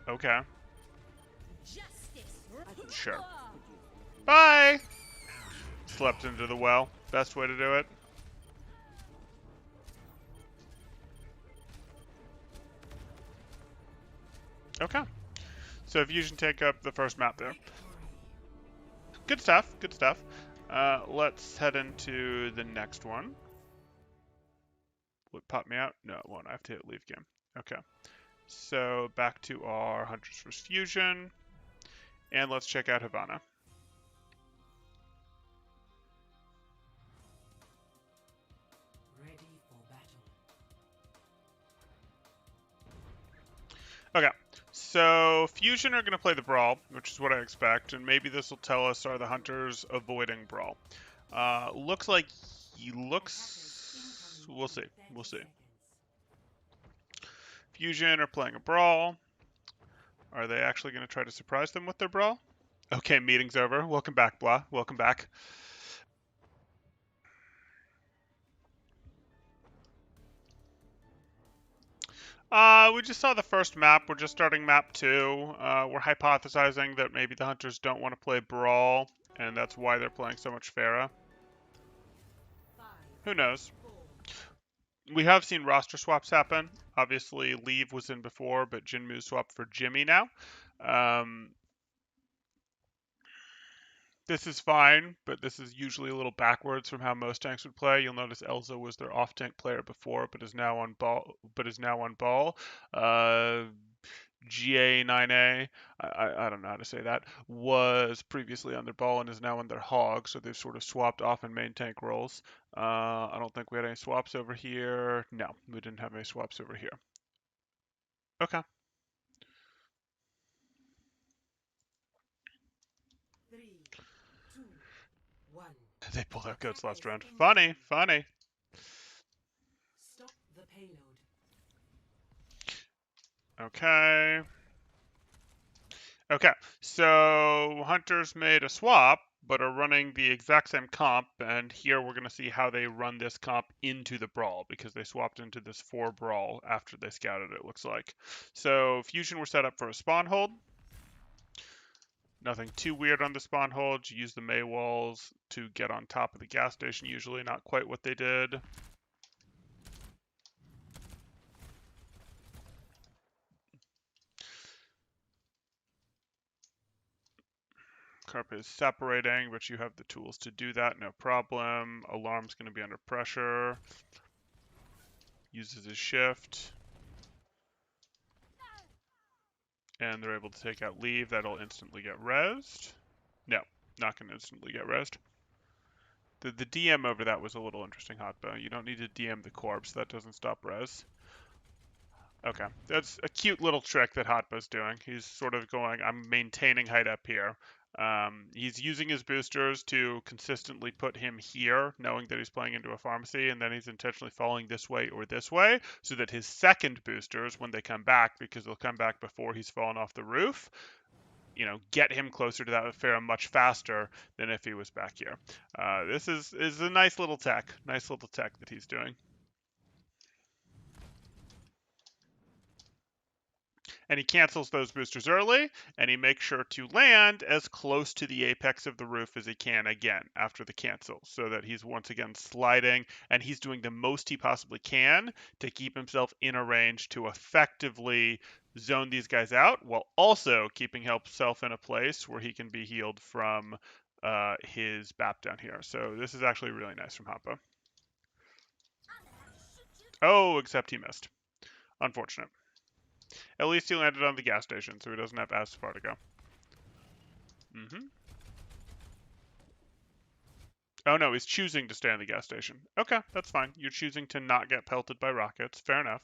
Okay. Sure. Bye! Slept into the well. Best way to do it. Okay. So Fusion take up the first map there. Good stuff. Good stuff. Let's head into the next one. Will it pop me out? No, it won't. I have to hit leave game. Okay. So back to our Hunters vs. Fusion. And let's check out Havana. Ready for battle. Okay. So Fusion are going to play the Brawl, which is what I expect. And maybe this will tell us are the Hunters avoiding Brawl. Looks like he looks... We'll see. We'll see. Fusion are playing a Brawl. Are they actually going to try to surprise them with their Brawl? Okay, meeting's over. Welcome back, Blah. Welcome back. We just saw the first map. We're just starting map 2. We're hypothesizing that maybe the Hunters don't want to play Brawl, and that's why they're playing so much Pharah. Who knows? We have seen roster swaps happen. Obviously, Leave was in before, but Jinmu swapped for Jimmy now. This is fine, but this is usually a little backwards from how most tanks would play. You'll notice Elza was their off-tank player before, but is now on ball. GA9A, I don't know how to say that, was previously on their ball and is now on their hog, so they've sort of swapped off and main tank roles. I don't think we had any swaps over here. No, we didn't have any swaps over here. Okay. They pulled out goats last round. Funny, funny. Stop the payload. Okay. Okay, so Hunters made a swap, but are running the exact same comp, and here we're going to see how they run this comp into the Brawl, because they swapped into this 4 Brawl after they scouted it, looks like. So Fusion were set up for a spawn hold. Nothing too weird on the spawn hold. You use the May walls to get on top of the gas station, usually not quite what they did. Carp is separating, but you have the tools to do that, no problem. Alarm's going to be under pressure. Uses his shift. And they're able to take out leave. That'll instantly get rezzed. No, not going to instantly get rezzed. The DM over that was a little interesting, Hotba. You don't need to DM the corpse. That doesn't stop res. Okay, that's a cute little trick that Hotba's doing. He's sort of going, I'm maintaining height up here. He's using his boosters to consistently put him here, knowing that he's playing into a pharmacy, and then he's intentionally falling this way or this way, so that his second boosters, when they come back, because they'll come back before he's fallen off the roof, you know, get him closer to that affair much faster than if he was back here. This is a nice little tech that he's doing. And he cancels those boosters early, and he makes sure to land as close to the apex of the roof as he can again after the cancel, so that he's once again sliding, and he's doing the most he possibly can to keep himself in a range to effectively zone these guys out, while also keeping himself in a place where he can be healed from his BAP down here. So this is actually really nice from Hoppa. Oh, except he missed. Unfortunate. At least he landed on the gas station, so he doesn't have as far to go. Oh no, he's choosing to stay on the gas station. Okay, that's fine. You're choosing to not get pelted by rockets. Fair enough.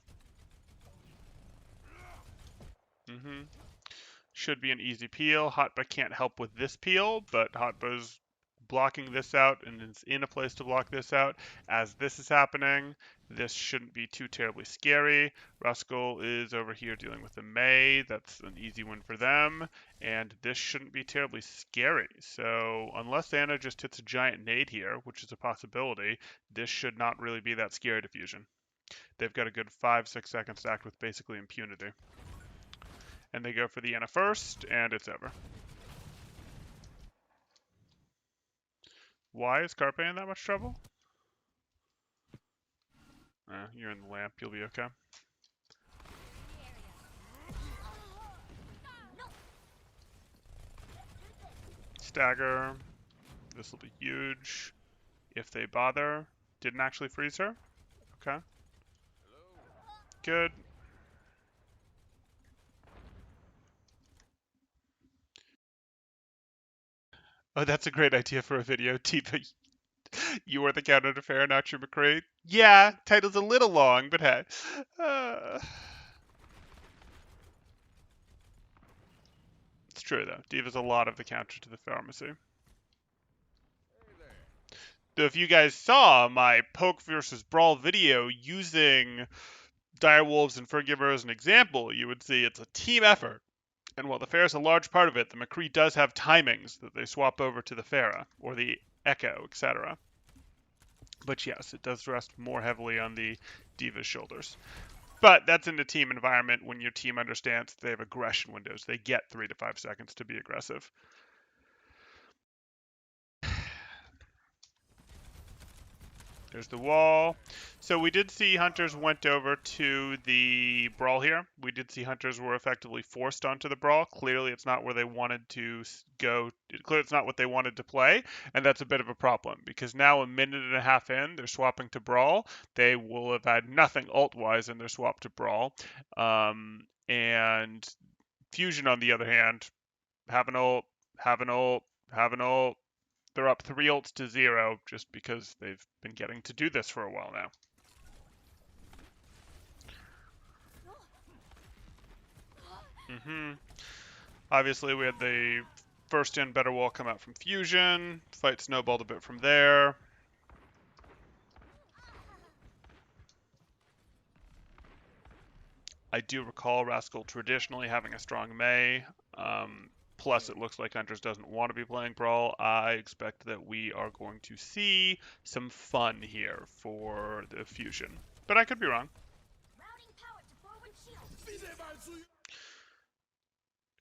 Should be an easy peel. Hotba can't help with this peel, but Hotba's blocking this out and is in a place to block this out. As this is happening, this shouldn't be too terribly scary. Ruskell is over here dealing with the May. That's an easy win for them. And this shouldn't be terribly scary. So unless Anna just hits a giant nade here, which is a possibility, this should not really be that scary to Fusion. They've got a good 5-6 seconds to act with basically impunity. And they go for the Anna first, and it's over. Why is Carpe in that much trouble? You're in the lamp, you'll be okay. Stagger. This will be huge. If they bother. Didn't actually freeze her. Okay. Good. Oh, that's a great idea for a video. Tifa, you are the counter to Farah, not your McCree. Yeah, title's a little long, but hey. It's true, though. Diva's a lot of the counter to the pharmacy. If you guys saw my Poke versus Brawl video using Direwolves and Forgiver as an example, you would see it's a team effort. And while the Pharah is a large part of it, the McCree does have timings that they swap over to the Pharah, or the Echo, etc. But yes, it does rest more heavily on the Diva's shoulders. But that's in the team environment when your team understands they have aggression windows. They get 3 to 5 seconds to be aggressive. There's the wall. So we did see Hunters went over to the Brawl here. We did see Hunters were effectively forced onto the Brawl. Clearly it's not where they wanted to go. Clearly it's not what they wanted to play, and that's a bit of a problem because now a minute and a half in, they're swapping to Brawl. They will have had nothing ult-wise in their swap to Brawl. And Fusion, on the other hand, have an ult, have an ult, have an ult. They're up 3 ults to 0 just because they've been getting to do this for a while now. Obviously, we had the first in, better wall come out from Fusion. Fight snowballed a bit from there. I do recall Rascal traditionally having a strong Mei. Plus, it looks like Hunters doesn't want to be playing Brawl. I expect that we are going to see some fun here for the Fusion. But I could be wrong. Routing power to forward shield.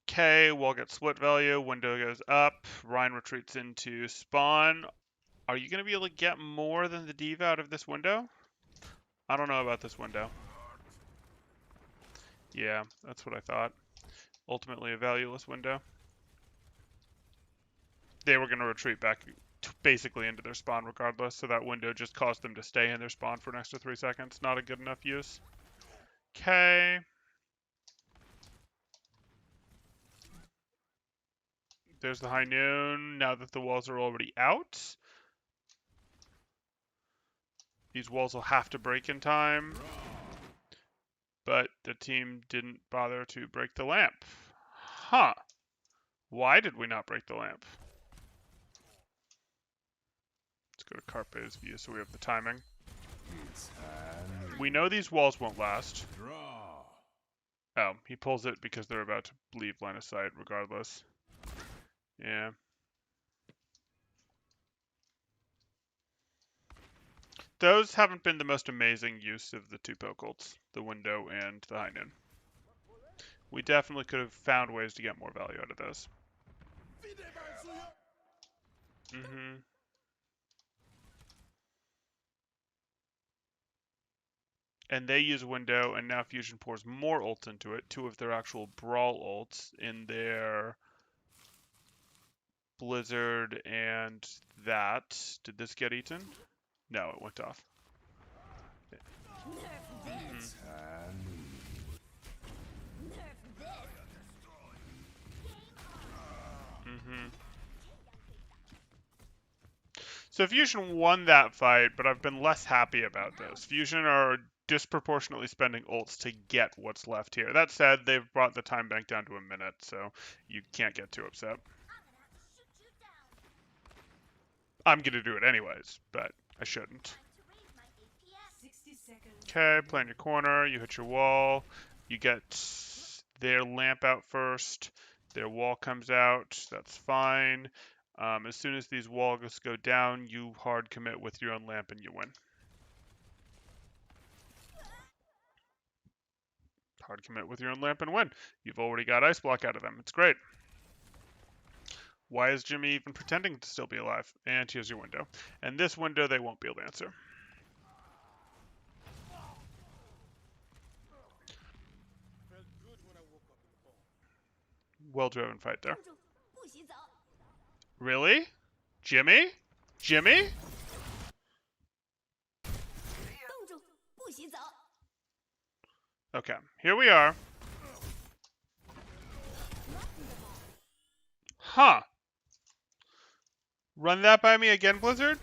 Okay, wall gets split value. Window goes up. Ryan retreats into spawn. Are you going to be able to get more than the diva out of this window? I don't know about this window. Yeah, that's what I thought. Ultimately a valueless window. They were going to retreat back basically into their spawn regardless, so that window just caused them to stay in their spawn for an extra 3 seconds. Not a good enough use. Okay. There's the high noon. Now that the walls are already out, these walls will have to break in time. But the team didn't bother to break the lamp. Huh. Why did we not break the lamp? Let's go to Carpe's view so we have the timing. We know these walls won't last. Oh, he pulls it because they're about to leave line of sight regardless. Yeah. Those haven't been the most amazing use of the two poke-ults, the window and the high noon. We definitely could have found ways to get more value out of those. And they use window, and now Fusion pours more ults into it. 2 of their actual brawl ults in their Blizzard and that. Did this get eaten? No, it went off. So Fusion won that fight, but I've been less happy about this. Fusion are disproportionately spending ults to get what's left here. That said, they've brought the time bank down to a minute, so you can't get too upset. I'm going to do it anyways, but I shouldn't. 60 seconds. Okay, play in your corner, you hit your wall, you get their lamp out first, their wall comes out, that's fine. As soon as these walls go down, you hard commit with your own lamp and you win. Hard commit with your own lamp and win. You've already got ice block out of them. It's great. Why is Jimmy even pretending to still be alive? And here's your window. And this window they won't be able to answer. Well-driven fight there. Really? Jimmy? Jimmy? Okay, here we are. Huh. Run that by me again, Blizzard?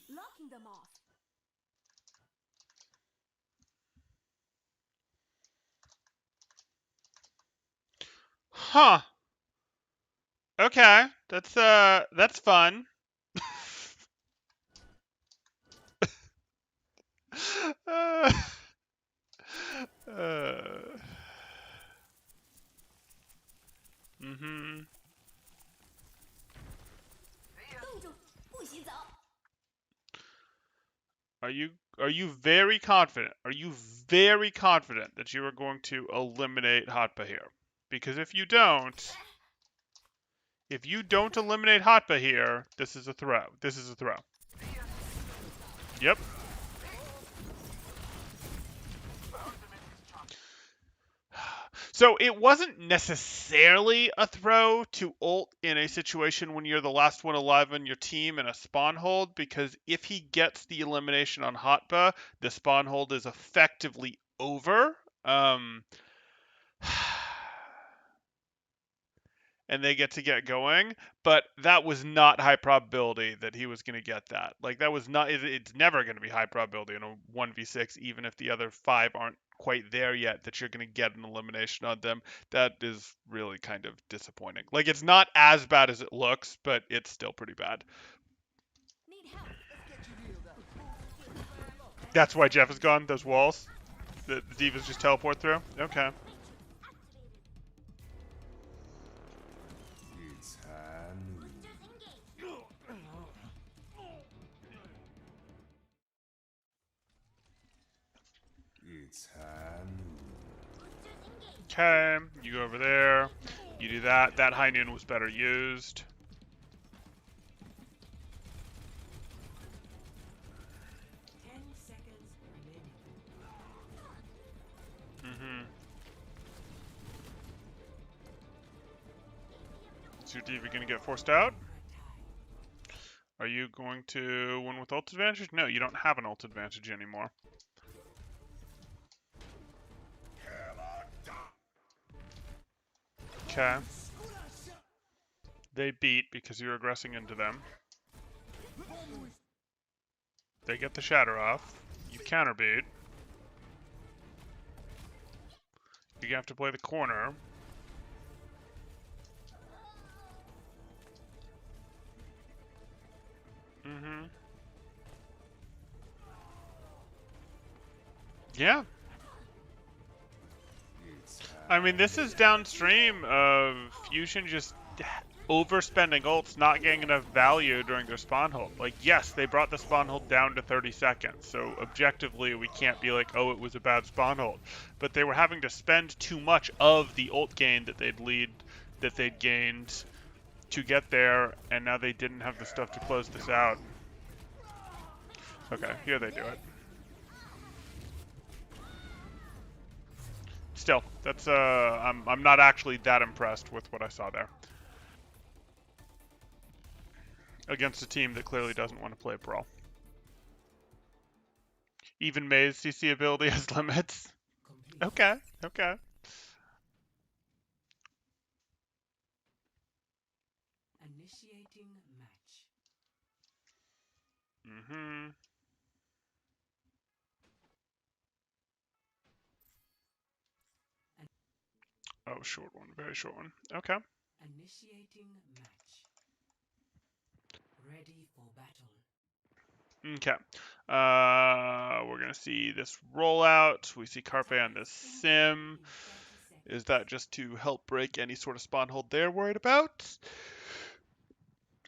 Locking them off. Huh. Okay, that's fun. uh, mm-hmm. Are you very confident? Are you very confident that you are going to eliminate Hotba here? Because if you don't eliminate Hotba here, this is a throw. This is a throw. Yep. So it wasn't necessarily a throw to ult in a situation when you're the last one alive on your team in a spawn hold, because if he gets the elimination on Hotba, the spawn hold is effectively over. and they get to get going, but that was not high probability that he was going to get that. Like that was not it's never going to be high probability in a 1v6 even if the other 5 aren't quite there yet that you're going to get an elimination on them. That is really kind of disappointing. Like it's not as bad as it looks, but it's still pretty bad. Need help. That's why Jeff is gone, those walls. The divas just teleport through? Okay. It's hand. It's hand. Okay, you go over there. You do that. That high noon was better used. 10 seconds remaining. Is your diva gonna get forced out? Are you going to win with ult advantage? No, you don't have an ult advantage anymore. Okay. They beat because you're aggressing into them. They get the shatter off. You counter beat. You have to play the corner. Yeah. I mean, this is downstream of Fusion just overspending ults, not getting enough value during their spawn hold. Like, yes, they brought the spawn hold down to 30 seconds, so objectively we can't be like, oh, it was a bad spawn hold. But they were having to spend too much of the ult gain that they'd gained to get there, and now they didn't have the stuff to close this out. Okay, here they do it. Still, that's I'm not actually that impressed with what I saw there. Against a team that clearly doesn't want to play Brawl. Even May's CC ability has limits. Okay, okay. Initiating match. Oh, short one, very short one. Okay. Initiating match. Ready for battle. Okay. We're gonna see this rollout. We see Carpe on this sim. Is that just to help break any sort of spawn hold they're worried about?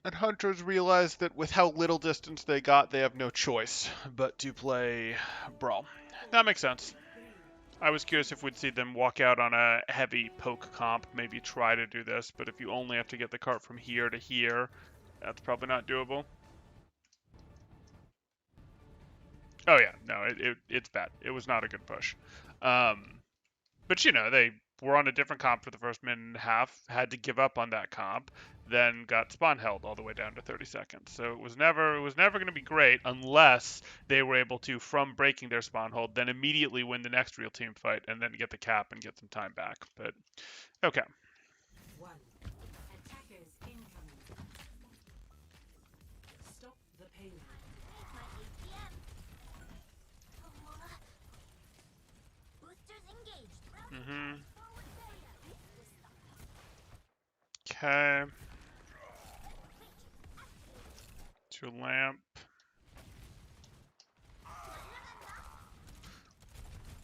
And Hunters realize that with how little distance they got, they have no choice but to play Brawl. That makes sense. I was curious if we'd see them walk out on a heavy poke comp, maybe try to do this, but if you only have to get the cart from here to here, that's probably not doable. Oh yeah, no, it's bad. It was not a good push. But you know, they were on a different comp for the first minute and a half, had to give up on that comp, then got spawn held all the way down to 30 seconds. So it was never going to be great unless they were able to, from breaking their spawn hold, then immediately win the next real team fight and then get the cap and get some time back. But okay. One. Attackers incoming. Stop the payload. Okay. To lamp.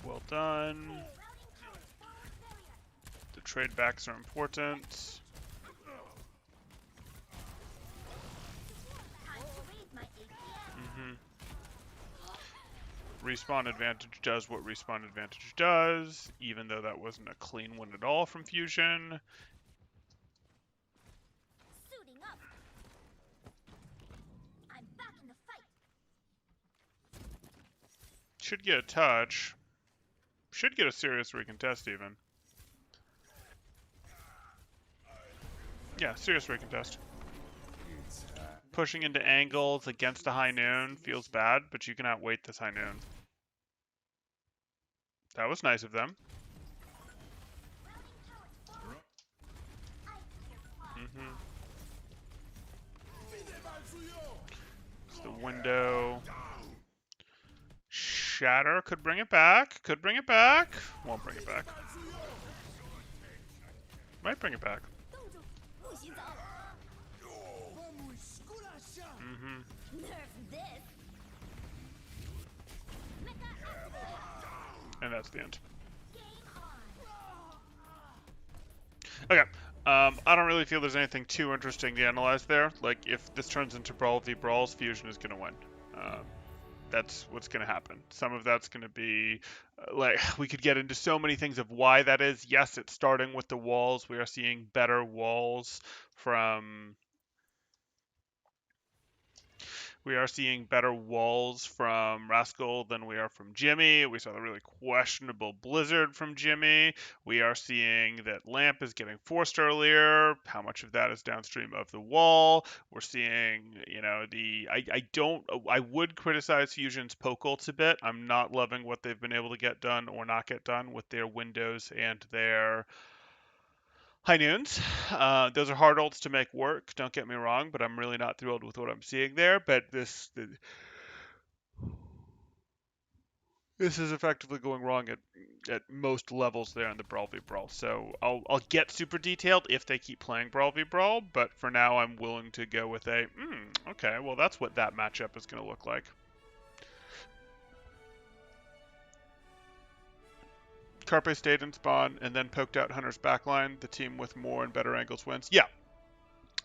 Well done. The trade backs are important. Respawn advantage does what respawn advantage does, even though that wasn't a clean win at all from Fusion. Suiting up. I'm back in the fight. Should get a touch. Should get a serious recontest even. Yeah, serious recontest. Pushing into angles against a high noon feels bad, but you can outweight this high noon. That was nice of them. Shatter could bring it back. Could bring it back. Won't bring it back. Might bring it back. 冻住，不许走。Mm-hmm. Nerf this. And that's the end. Game on. Okay. I don't really feel there's anything too interesting to analyze there. Like, if this turns into Brawl v Brawls, Fusion is going to win. That's what's going to happen. Some of that's going to be, like, we could get into so many things of why that is. Yes, it's starting with the walls. We are seeing better walls from... We are seeing better walls from Rascal than we are from Jimmy. We saw the really questionable Blizzard from Jimmy. We are seeing that Lamp is getting forced earlier. How much of that is downstream of the wall? We're seeing, you know, I would criticize Fusion's poke ults a bit. I'm not loving what they've been able to get done or not get done with their windows and their high noons. Those are hard ults to make work, don't get me wrong, but I'm really not thrilled with what I'm seeing there. But this is effectively going wrong at most levels there in the Brawl v Brawl. So I'll get super detailed if they keep playing Brawl v Brawl, but for now I'm willing to go with a, okay, well that's what that matchup is going to look like. Carpe stayed in spawn and then poked out Hunter's backline. The team with more and better angles wins. Yeah,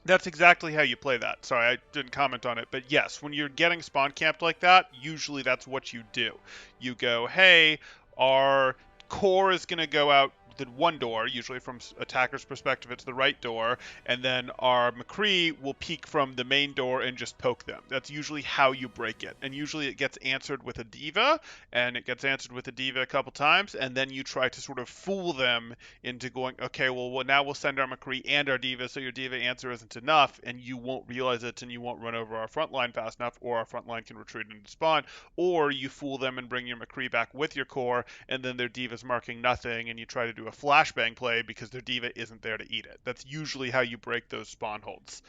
that's exactly how you play that. Sorry, I didn't comment on it, but yes, when you're getting spawn camped like that, usually that's what you do. You go, hey, our core is going to go out the one door, usually from attacker's perspective it's the right door, and then our McCree will peek from the main door and just poke them. That's usually how you break it, and usually it gets answered with a diva, and it gets answered with a diva a couple times, and then you try to sort of fool them into going, okay, well now we'll send our McCree and our diva, so your diva answer isn't enough, and you won't realize it, and you won't run over our front line fast enough, or our front line can retreat into spawn, or you fool them and bring your McCree back with your core, and then their diva's marking nothing, and you try to do a flashbang play because their diva isn't there to eat it. That's usually how you break those spawn holds.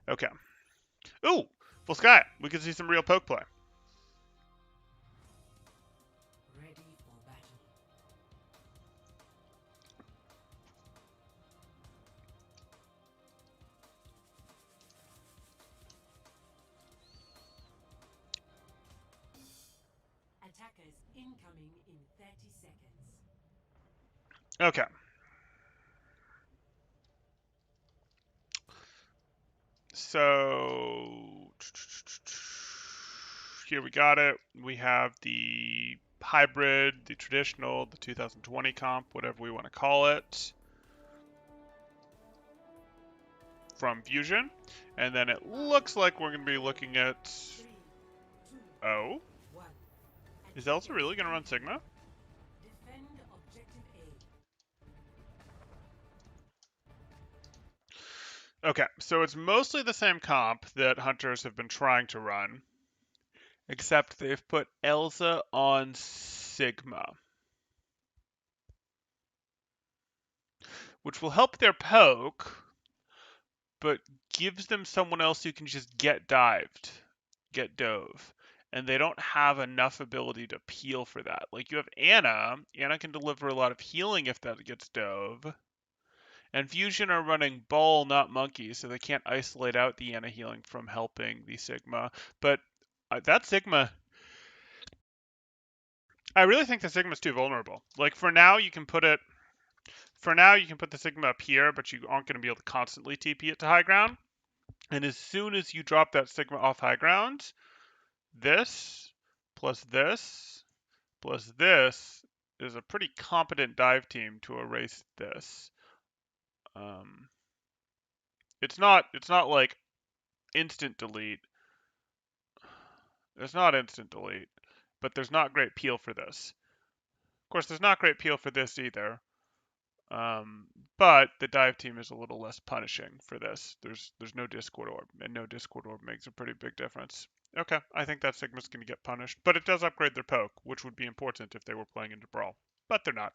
Okay. Ooh, Volskaya. We can see some real poke play. Ready for battle. Attackers incoming in 30 seconds. Okay. So here we got it. We have the hybrid, the traditional, the 2020 comp, whatever we want to call it, from Fusion. And then it looks like we're going to be looking at... 3, 2, Oh? 1. Is Elsa really going to run Sigma? Defend objective A. Okay, so it's mostly the same comp that hunters have been trying to run, except they've put Elsa on Sigma, which will help their poke, but gives them someone else who can just get dove. And they don't have enough ability to peel for that. Like, you have Anna. Anna can deliver a lot of healing if that gets dove. And Fusion are running Ball, not Monkey, so they can't isolate out the Anna healing from helping the Sigma. But that Sigma... I really think the Sigma's too vulnerable. Like, for now, you can put the Sigma up here, but you aren't going to be able to constantly TP it to high ground. And as soon as you drop that Sigma off high ground, this plus this plus this is a pretty competent dive team to erase this. It's not like instant delete. It's not instant delete, but there's not great peel for this. Of course, there's not great peel for this either. But the dive team is a little less punishing for this. There's no Discord Orb, and no Discord Orb makes a pretty big difference. Okay, I think that Sigma's going to get punished, but it does upgrade their poke, which would be important if they were playing into Brawl. But they're not.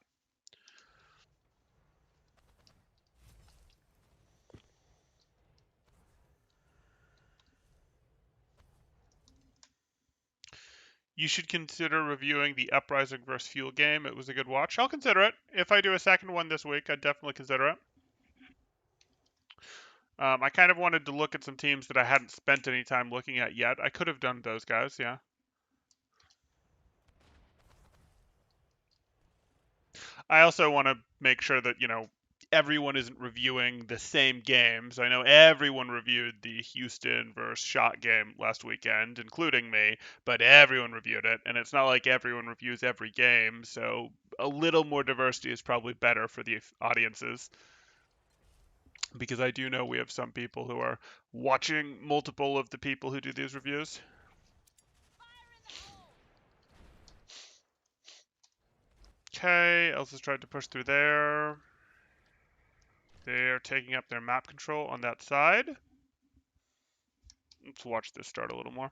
You should consider reviewing the Uprising vs. Fuel game. It was a good watch. I'll consider it. If I do a second one this week, I'd definitely consider it. I kind of wanted to look at some teams that I hadn't spent any time looking at yet. I could have done those guys, yeah. I also want to make sure that, everyone isn't reviewing the same games. I know everyone reviewed the Houston versus Shot game last weekend, including me, but everyone reviewed it, and it's not like everyone reviews every game, so a little more diversity is probably better for the audiences. Because I do know we have some people who are watching multiple of the people who do these reviews. Okay, Elsa's tried to push through there. They're taking up their map control on that side. Let's watch this start a little more.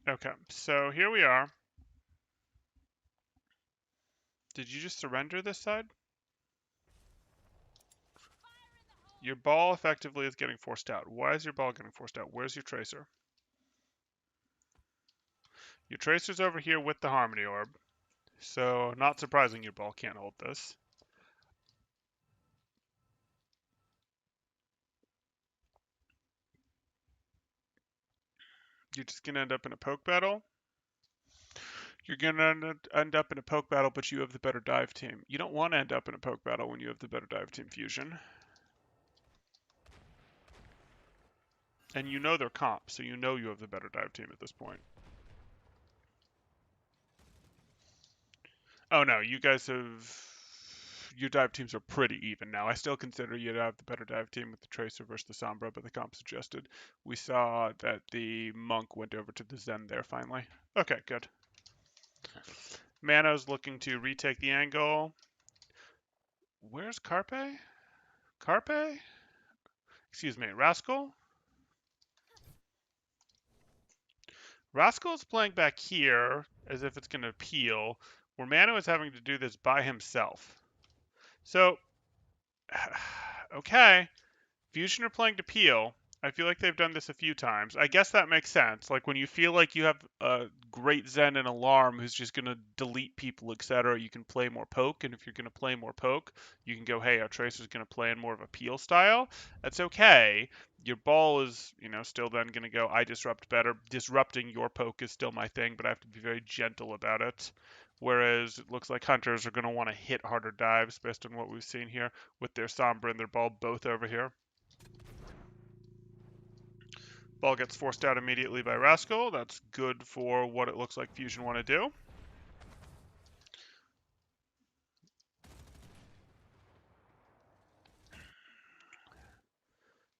Okay, so here we are. Did you just surrender this side? Your ball effectively is getting forced out. Why is your ball getting forced out? Where's your tracer? Your tracer's over here with the Harmony Orb. So, not surprising your ball can't hold this. You're just going to end up in a poke battle. You're going to end up in a poke battle, but you have the better dive team. You don't want to end up in a poke battle when you have the better dive team Fusion. And you know they're comp, so you know you have the better dive team at this point. Oh no, you guys have... Your dive teams are pretty even now. I still consider you to have the better dive team with the Tracer versus the Sombra, but the comp suggested. We saw that the Monk went over to the Zen there finally. Okay, good. Mano's looking to retake the angle. Where's Carpe? Carpe? Excuse me, Rascal? Rascal's playing back here as if it's going to peel, where Mano is having to do this by himself. So, okay. Fusion are playing to peel. I feel like they've done this a few times. I guess that makes sense. Like when you feel like you have a great Zen and Alarm who's just going to delete people, etc., you can play more poke. And if you're going to play more poke, you can go, hey, our Tracer's going to play in more of a peel style. That's okay. Your ball is, still then going to go, I disrupt better. Disrupting your poke is still my thing, but I have to be very gentle about it. Whereas it looks like Hunters are going to want to hit harder dives based on what we've seen here with their Sombra and their ball both over here. Ball gets forced out immediately by Rascal. That's good for what it looks like Fusion want to do.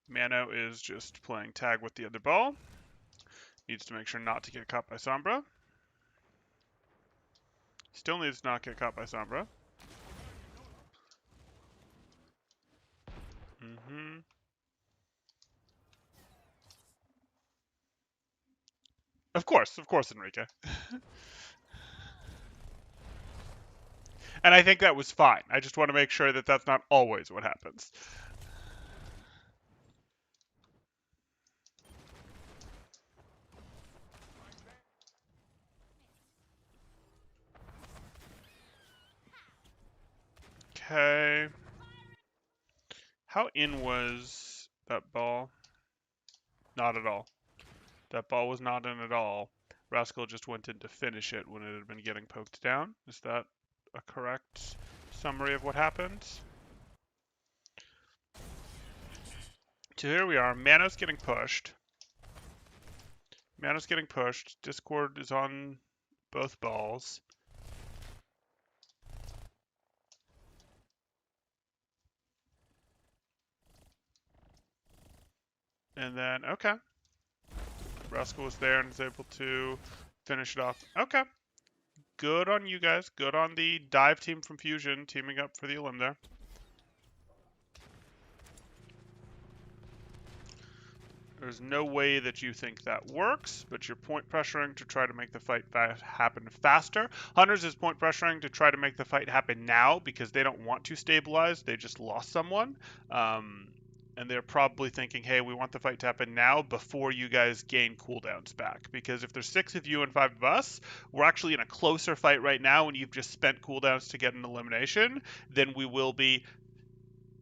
Mano is just playing tag with the other ball. Needs to make sure not to get caught by Sombra. Still needs to not get caught by Sombra. Of course, Enrique. And I think that was fine. I just want to make sure that that's not always what happens. Okay. How in was that ball? Not at all. That ball was not in at all. Rascal just went in to finish it when it had been getting poked down. Is that a correct summary of what happened? So here we are. Mano's getting pushed. Mano's getting pushed. Discord is on both balls. And then, okay. Rascal was there and is able to finish it off. Okay. Good on you guys. Good on the dive team from Fusion teaming up for the elim there. There's no way that you think that works, but you're point pressuring to try to make the fight happen faster. Hunters is point pressuring to try to make the fight happen now because they don't want to stabilize. They just lost someone. and they're probably thinking, hey, we want the fight to happen now before you guys gain cooldowns back. Because if there's 6 of you and 5 of us, we're actually in a closer fight right now and you've just spent cooldowns to get an elimination than we will be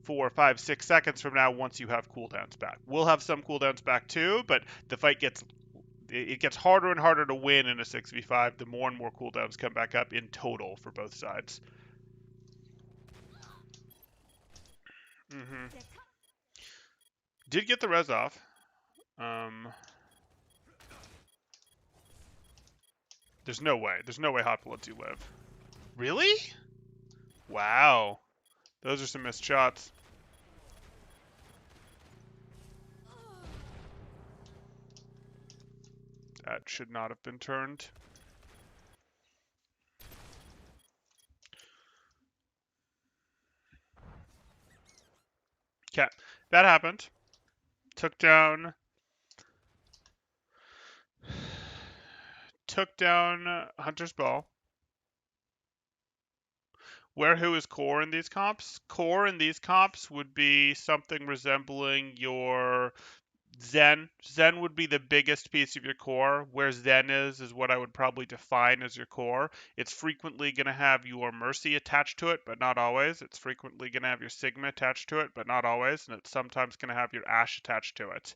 4, 5, 6 seconds from now once you have cooldowns back. We'll have some cooldowns back too, but the fight gets harder and harder to win in a 6v5 the more and more cooldowns come back up in total for both sides. Mm-hmm. Did get the res off. There's no way. There's no way Hot lets you live. Really? Wow. Those are some missed shots. That should not have been turned. Okay, that happened. Took down Hunter's Ball. Where who is core in these comps? Core in these comps would be something resembling your Zen. Zen would be the biggest piece of your core. Where Zen is what I would probably define as your core. It's frequently going to have your Mercy attached to it, but not always. It's frequently going to have your Sigma attached to it, but not always. And it's sometimes going to have your Ash attached to it.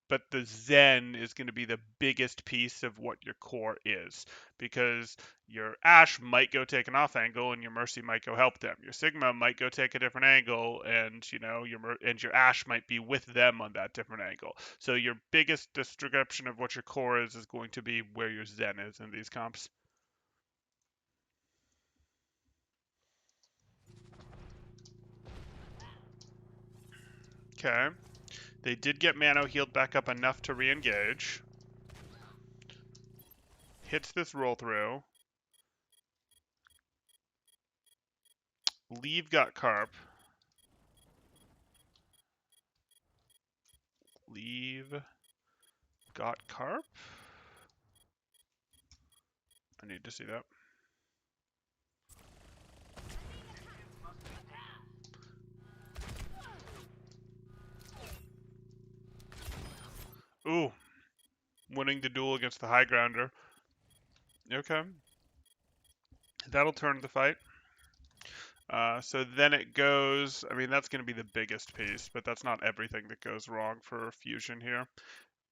But the Zen is going to be the biggest piece of what your core is, because your Ash might go take an off angle and your Mercy might go help them. Your Sigma might go take a different angle, and your Ash might be with them on that different angle. So your biggest description of what your core is going to be where your Zen is in these comps. Okay. They did get Mano healed back up enough to re-engage. Hits this roll through. Leave got Carp. Leave got Carp. I need to see that. Ooh. Winning the duel against the high grounder. Okay. That'll turn the fight. So then it goes, I mean, that's going to be the biggest piece, but that's not everything that goes wrong for Fusion here.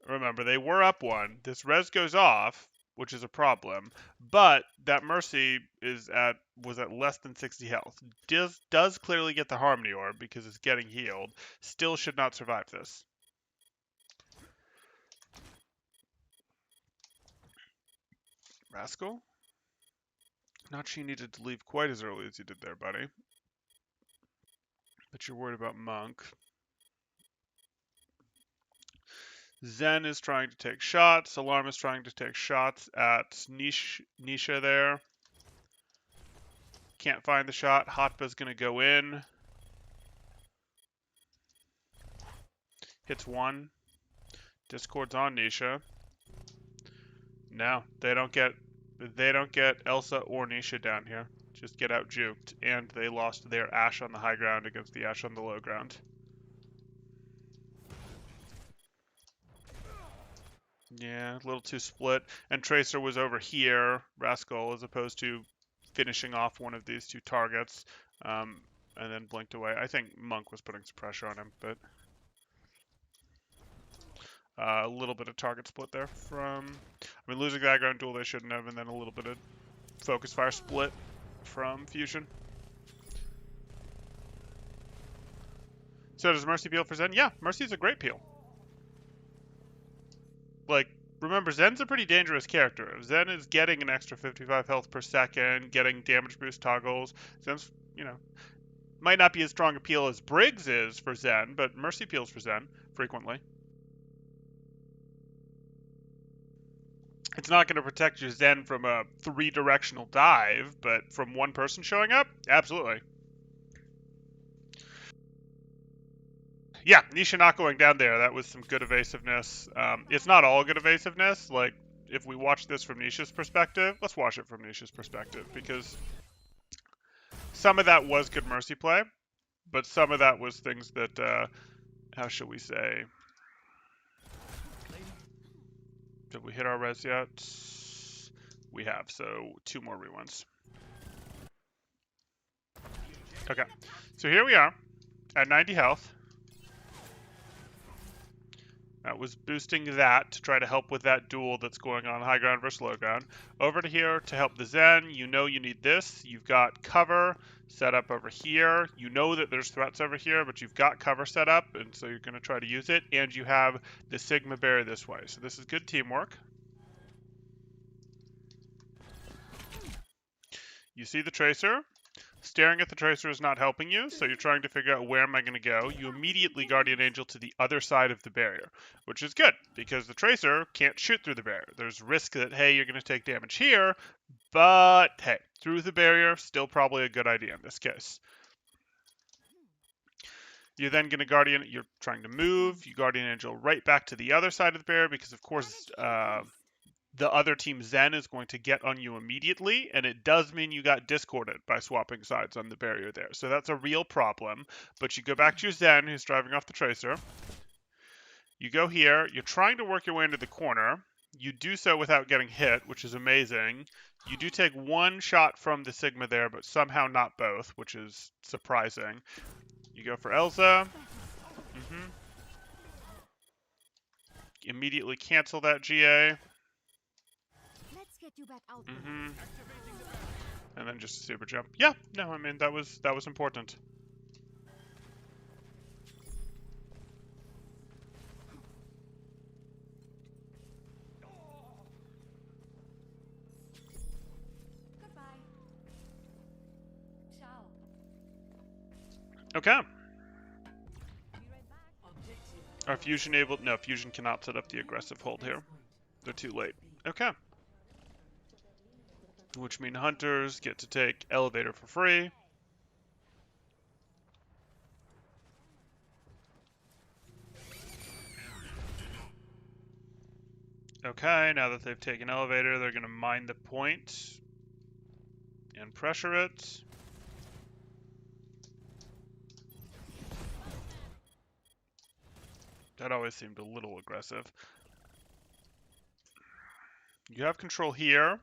Remember, they were up 1. This res goes off, which is a problem, but that Mercy was at less than 60 health. Does clearly get the Harmony Orb because it's getting healed. Still should not survive this. Rascal? Not sure you needed to leave quite as early as you did there, buddy. But you're worried about Monk. Zen is trying to take shots. Alarm is trying to take shots at Nisha there. Can't find the shot. Hotba's going to go in. Hits 1. Discord's on Nisha. No, they don't get Elsa or Nisha down here. Just get out juked. And they lost their Ashe on the high ground against the Ashe on the low ground. Yeah, a little too split. And Tracer was over here, Rascal, as opposed to finishing off one of these 2 targets, and then blinked away. I think Monk was putting some pressure on him, but a little bit of target split there from... I mean, losing that ground duel they shouldn't have, and then a little bit of focus fire split from Fusion. So does Mercy peel for Zen? Yeah, Mercy's a great peel. Like, remember, Zen's a pretty dangerous character. If Zen is getting an extra 55 health per second, getting damage boost toggles. Zen's, might not be as strong a peel as Briggs is for Zen, but Mercy peels for Zen frequently. It's not going to protect your Zen from a 3-directional dive, but from one person showing up, absolutely. Yeah, Nisha not going down there. That was some good evasiveness. It's not all good evasiveness. Like, if we watch this from Nisha's perspective, let's watch it from Nisha's perspective, because some of that was good Mercy play. but some of that was things that, how shall we say? Did we hit our res yet? We have, so 2 more rewinds. Okay, so here we are at 90 health. That was boosting that to try to help with that duel that's going on, high ground versus low ground. Over to here to help the Zen. You know you need this. You've got cover set up over here. You know that there's threats over here, but you've got cover set up, and so you're going to try to use it. And you have the Sigma Bear this way. So this is good teamwork. You see the Tracer. Staring at the Tracer is not helping you, so you're trying to figure out where am I going to go. You immediately Guardian Angel to the other side of the barrier, which is good, because the Tracer can't shoot through the barrier. There's risk that, hey, you're going to take damage here, but hey, through the barrier, still probably a good idea in this case. You're then going to Guardian, you're trying to move, you Guardian Angel right back to the other side of the barrier, because of course, the other team Zen is going to get on you immediately, and it does mean you got discorded by swapping sides on the barrier there. So that's a real problem, but you go back to your Zen, who's driving off the Tracer. You go here, you're trying to work your way into the corner. You do so without getting hit, which is amazing. You do take 1 shot from the Sigma there, but somehow not both, which is surprising. You go for Elsa. Immediately cancel that GA. Let's get you back out. And then just a super jump. Yeah, no, I mean that was important. Goodbye. Ciao. Okay. Objective. Are fusion able? No, fusion cannot set up the aggressive hold here. They're too late. Okay. Which means hunters get to take elevator for free. Okay, now that they've taken elevator, they're going to mine the point and pressure it. That always seemed a little aggressive. You have control here.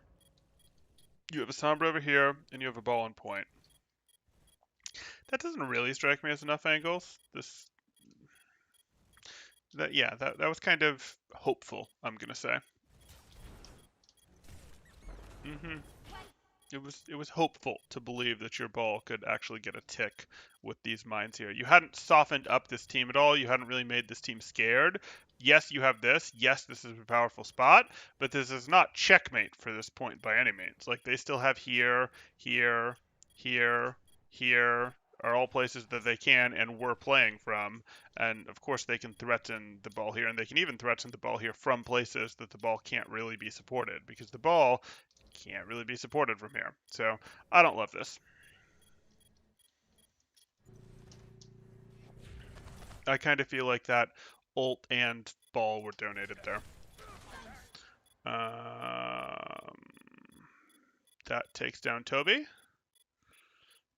You have a Sombra over here, and you have a ball on point. That doesn't really strike me as enough angles. That was kind of hopeful, I'm gonna say. It was hopeful to believe that your ball could actually get a tick with these mines here. You hadn't softened up this team at all. You hadn't really made this team scared. Yes, you have this. Yes, this is a powerful spot, but this is not checkmate for this point by any means. Like, they still have here, here, here, here, are all places that they can and were playing from. And of course they can threaten the ball here, and they can even threaten the ball here from places that the ball can't really be supported, because the ball can't really be supported from here. So I don't love this. I kind of feel like that ult and ball were donated there. That takes down Toby.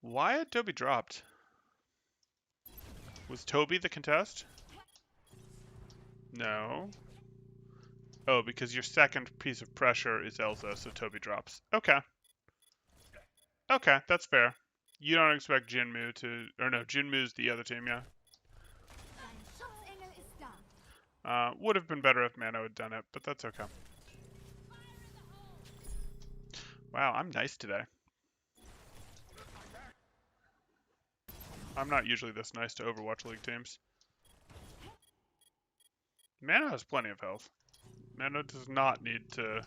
Why had Toby dropped? Was Toby the contest? No. Oh, because your second piece of pressure is Elsa, so Toby drops. Okay. Okay, that's fair. You don't expect Jinmu to... Or no, Jinmu's the other team, yeah. Dein Schutzengel ist da. Would have been better if Mano had done it, but that's okay. Wow, I'm nice today. I'm not usually this nice to Overwatch League teams. Mano has plenty of health. Mano does not need to...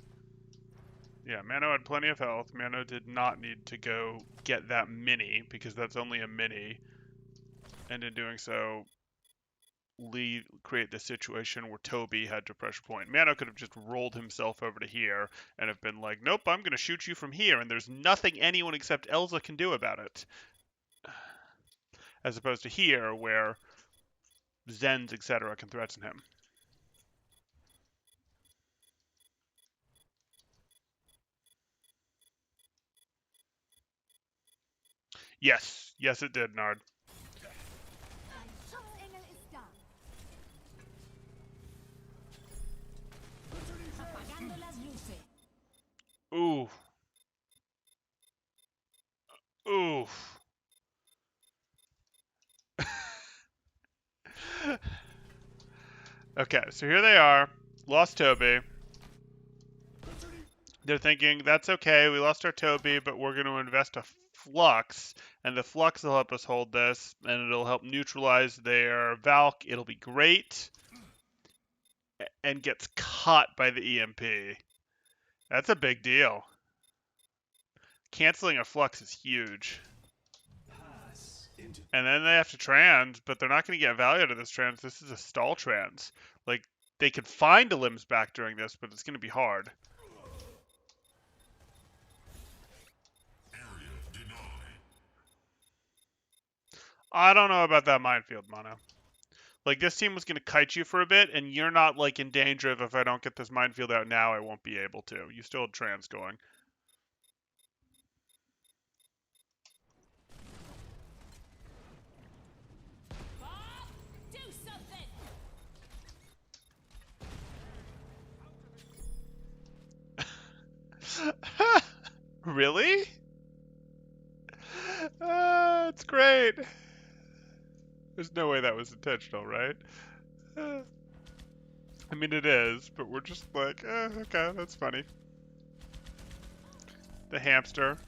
Yeah, Mano had plenty of health. Mano did not need to go get that mini, because that's only a mini. And in doing so, create the situation where Toby had to pressure point. Mano could have just rolled himself over to here and have been like, nope, I'm going to shoot you from here, and there's nothing anyone except Elsa can do about it. As opposed to here, where Zens, etc. can threaten him. Yes, yes it did, Nard. Okay, so here they are. Lost Toby. They're thinking, that's okay, we lost our Toby, but we're going to invest a Flux, and the Flux will help us hold this, and it'll help neutralize their Valk. It'll be great. And gets caught by the EMP. That's a big deal. Canceling a Flux is huge. And then they have to trans, but they're not going to get value out of this trans. This is a stall trans. Like, they could find a limbs back during this, but it's going to be hard. I don't know about that minefield, Mono. Like, this team was going to kite you for a bit, and you're not, like, in danger of if I don't get this minefield out now, I won't be able to. You still have trans going. Bob, do something! Really? It's great. There's no way that was intentional, right? I mean, it is, but we're just like, okay, that's funny. The hamster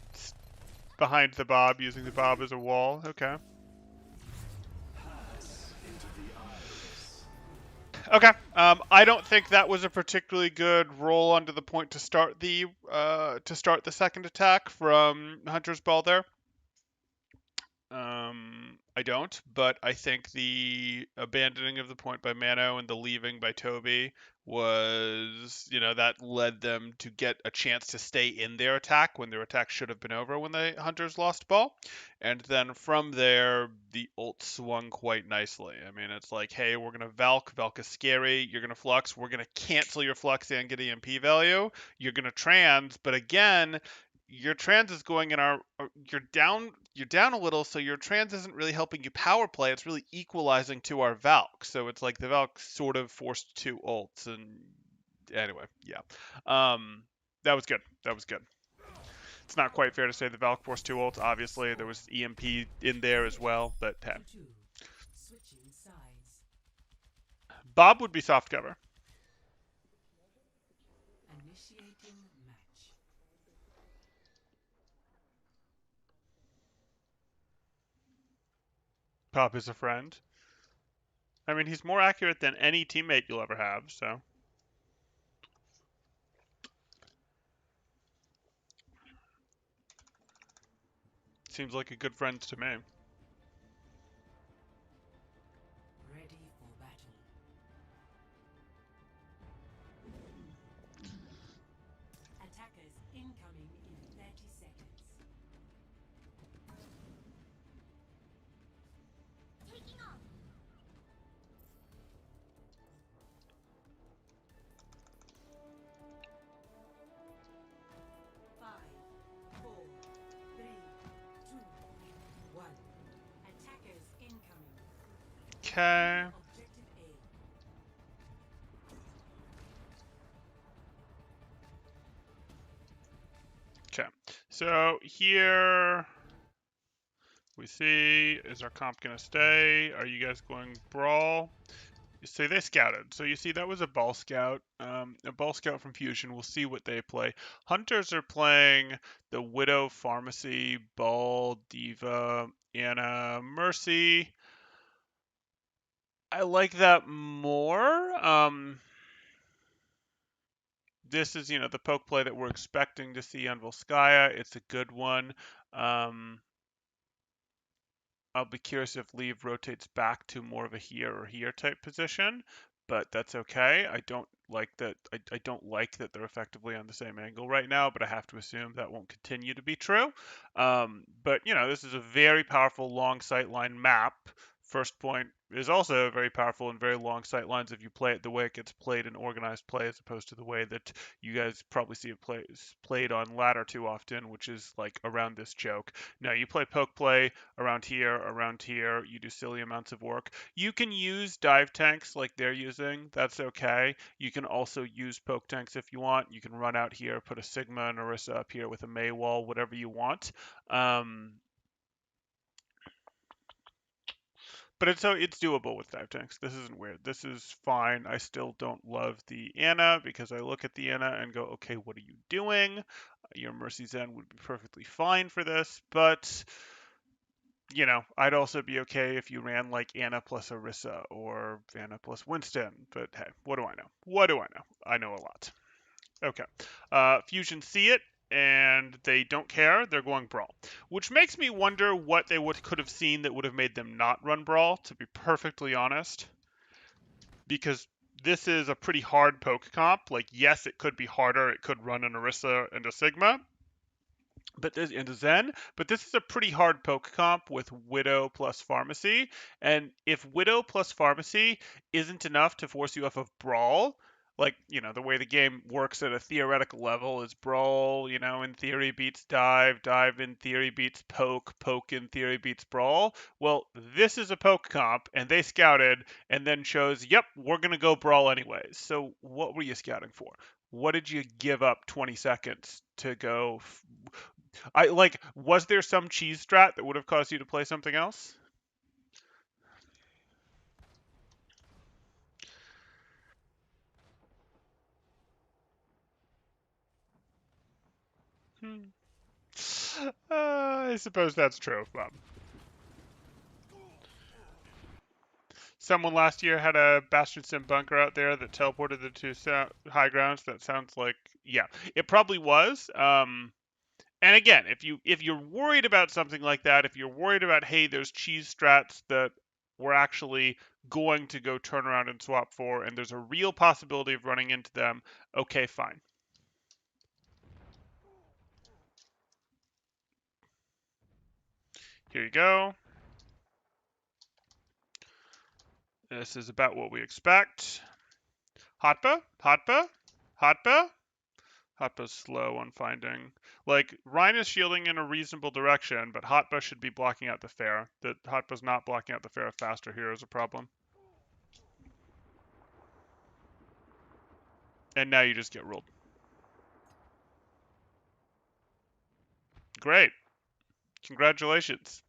behind the Bob, using the Bob as a wall. Okay. Okay. I don't think that was a particularly good roll onto the point to start the second attack from Hunter's Ball there. I don't, but I think the abandoning of the point by Mano and the leaving by Toby was, that led them to get a chance to stay in their attack when their attack should have been over when the Hunters lost ball. And then from there, the ult swung quite nicely. I mean, it's like, hey, we're going to Valk. Valk is scary. You're going to Flux. We're going to cancel your Flux and get EMP value. You're going to trans. But again, your trans is going in our you're down a little, so your trans isn't really helping you power play. It's really equalizing to our Valk. So it's like the Valk sort of forced two ults, and anyway, yeah. That was good. That was good. It's not quite fair to say the Valk forced two ults. Obviously, there was EMP in there as well, but hey. Switching sides. Bob would be soft cover. Initiating match. Bob is a friend. I mean, he's more accurate than any teammate you'll ever have, so. Seems like a good friend to me. Ready for battle. Attackers incoming in 30 seconds. Taking off! Five, four, three, two, one. Attackers incoming. Okay. Objective A. Okay. So here we see, is our comp going to stay? Are you guys going brawl? So they scouted. So you see that was a ball scout from Fusion. We'll see what they play. Hunters are playing the Widow Pharmacy, Ball, Diva, Anna, Mercy. I like that more. This is, the poke play that we're expecting to see on Volskaya. It's a good one. I'll be curious if Leave rotates back to more of a here or here type position, but that's okay. I don't like that. I don't like that they're effectively on the same angle right now, but I have to assume that won't continue to be true. But this is a very powerful long sightline map. First point is also very powerful and very long sight lines if you play it the way it gets played in organized play, as opposed to the way that you guys probably see it played on ladder too often, which is like around this choke. No, you play poke play around here, you do silly amounts of work. You can use dive tanks like they're using, that's okay. You can also use poke tanks if you want. You can run out here, put a Sigma and Orisa up here with a May wall, whatever you want. But it's doable with 5 tanks. This isn't weird. This is fine. I still don't love the Anna because I look at the Anna and go, okay, what are you doing? Your Mercy Zen would be perfectly fine for this, but I'd also be okay if you ran like Anna plus Orisa or Anna plus Winston. But hey, what do I know? What do I know? I know a lot. Okay. Fusion see it and they don't care. They're going Brawl, which makes me wonder what they could have seen that would have made them not run Brawl. To be perfectly honest, because this is a pretty hard poke comp. Like, yes, it could be harder. It could run an Orisa and a Sigma, but this into Zen, but this is a pretty hard poke comp with Widow plus Pharmacy, and if Widow plus Pharmacy isn't enough to force you off of Brawl, like the way the game works at a theoretical level is Brawl, in theory beats Dive, Dive in theory beats Poke, Poke in theory beats Brawl. Well, this is a poke comp, and they scouted and then chose, yep, we're gonna go Brawl anyways. So what were you scouting for? What did you give up 20 seconds to go was there some cheese strat that would have caused you to play something else? Hmm. I suppose that's true. Someone last year had a Bastard Sim bunker out there that teleported the two high grounds. That sounds like, yeah, it probably was. And again, if you're worried about something like that, if you're worried about, hey, there's cheese strats that we're actually going to go turn around and swap for, and there's a real possibility of running into them, okay, fine. Here you go. This is about what we expect. Hotba, Hotba, Hotba. Hotba's slow on finding. Like, Rhine is shielding in a reasonable direction, but Hotba should be blocking out the fair. That Hotba's not blocking out the fair faster here is a problem. And now you just get ruled. Great. Congratulations.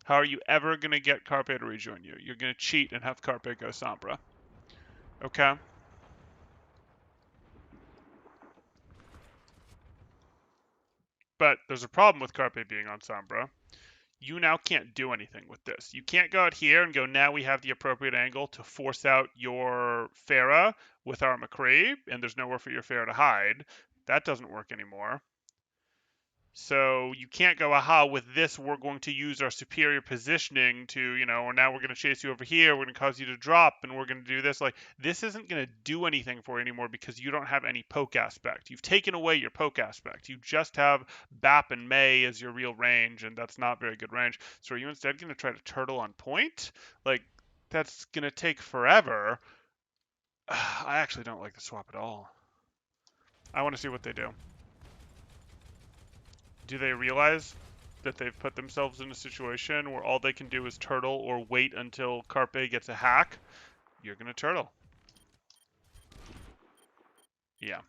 How are you ever going to get Carpe to rejoin you? You're going to cheat and have Carpe go Sombra. Okay. But there's a problem with Carpe being on Sombra. You now can't do anything with this. You can't go out here and go, now we have the appropriate angle to force out your Pharah with our McCree, and there's nowhere for your Pharah to hide. That doesn't work anymore. So you can't go, aha, with this, we're going to use our superior positioning to, or now we're going to chase you over here, we're going to cause you to drop, and we're going to do this. Like, this isn't going to do anything for you anymore because you don't have any poke aspect. You've taken away your poke aspect. You just have Bap and May as your real range, and that's not very good range. So are you instead going to try to turtle on point? Like, that's going to take forever. I actually don't like the swap at all. I want to see what they do. Do they realize that they've put themselves in a situation where all they can do is turtle or wait until Carpe gets a hack? You're going to turtle. Yeah.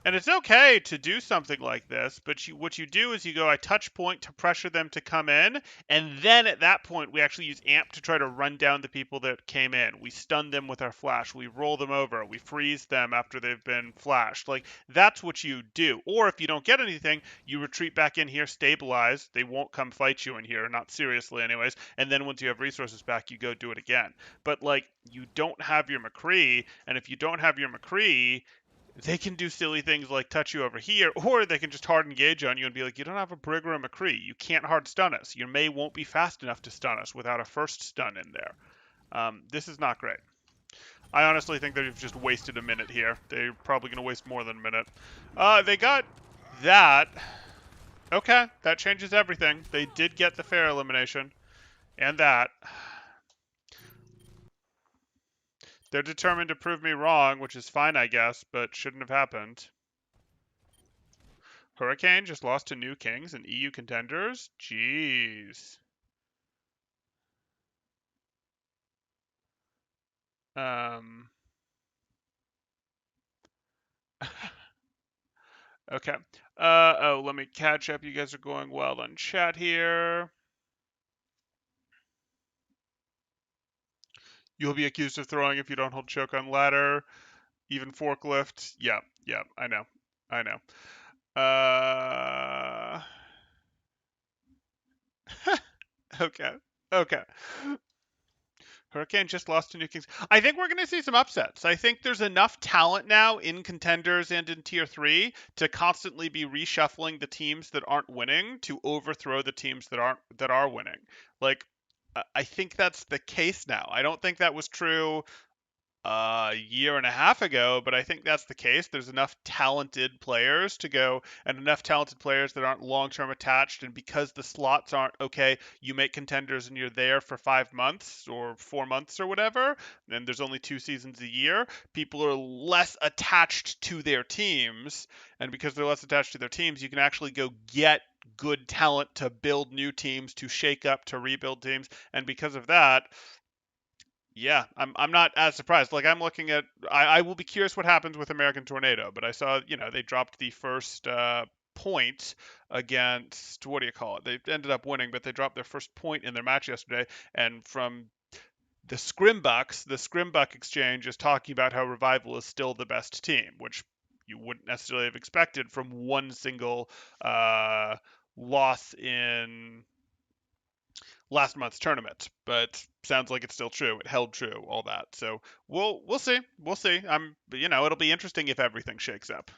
And it's okay to do something like this, but what you do is you go, I touch point to pressure them to come in, and then at that point we actually use amp to try to run down the people that came in. We stun them with our flash, we roll them over, we freeze them after they've been flashed. Like, that's what you do. Or if you don't get anything, you retreat back in here, stabilize. They won't come fight you in here, not seriously anyways. And then once you have resources back, you go do it again. But like, you don't have your McCree, and if you don't have your McCree, they can do silly things like touch you over here, or they can just hard engage on you and be like, you don't have a Brig or a McCree. You can't hard stun us. Your May won't be fast enough to stun us without a first stun in there. This is not great. I honestly think they've just wasted a minute here. They're probably going to waste more than a minute. They got that. Okay, that changes everything. They did get the fair elimination. And that. They're determined to prove me wrong, which is fine, I guess, but shouldn't have happened. Hurricane just lost to New Kings and EU contenders? Jeez. Um. Okay. Oh, let me catch up. You guys are going well on chat here. You'll be accused of throwing if you don't hold choke on ladder. Even forklift. Yeah, yeah, I know. I know. Okay. Okay. Hurricane just lost to New Kings. I think we're going to see some upsets. I think there's enough talent now in contenders and in tier 3 to constantly be reshuffling the teams that aren't winning to overthrow the teams that are winning. Like I think that's the case now. I don't think that was true a year and a half ago, but I think that's the case. There's enough talented players to go, and enough talented players that aren't long term attached. And because the slots aren't okay, you make contenders and you're there for 5 months or 4 months or whatever, and there's only 2 seasons a year, people are less attached to their teams. And because they're less attached to their teams, you can actually go get good talent to build new teams, to shake up, to rebuild teams. And because of that, yeah, I'm not as surprised. Like I'm looking at, I will be curious what happens with American Tornado, but I saw, they dropped the first point against, what do you call it? They ended up winning, but they dropped their first point in their match yesterday. And from the Scrimbuck exchange is talking about how Revival is still the best team, which you wouldn't necessarily have expected from one single loss in last month's tournament, but sounds like it's still true. It held true, all that. So we'll see. We'll see. It'll be interesting if everything shakes up.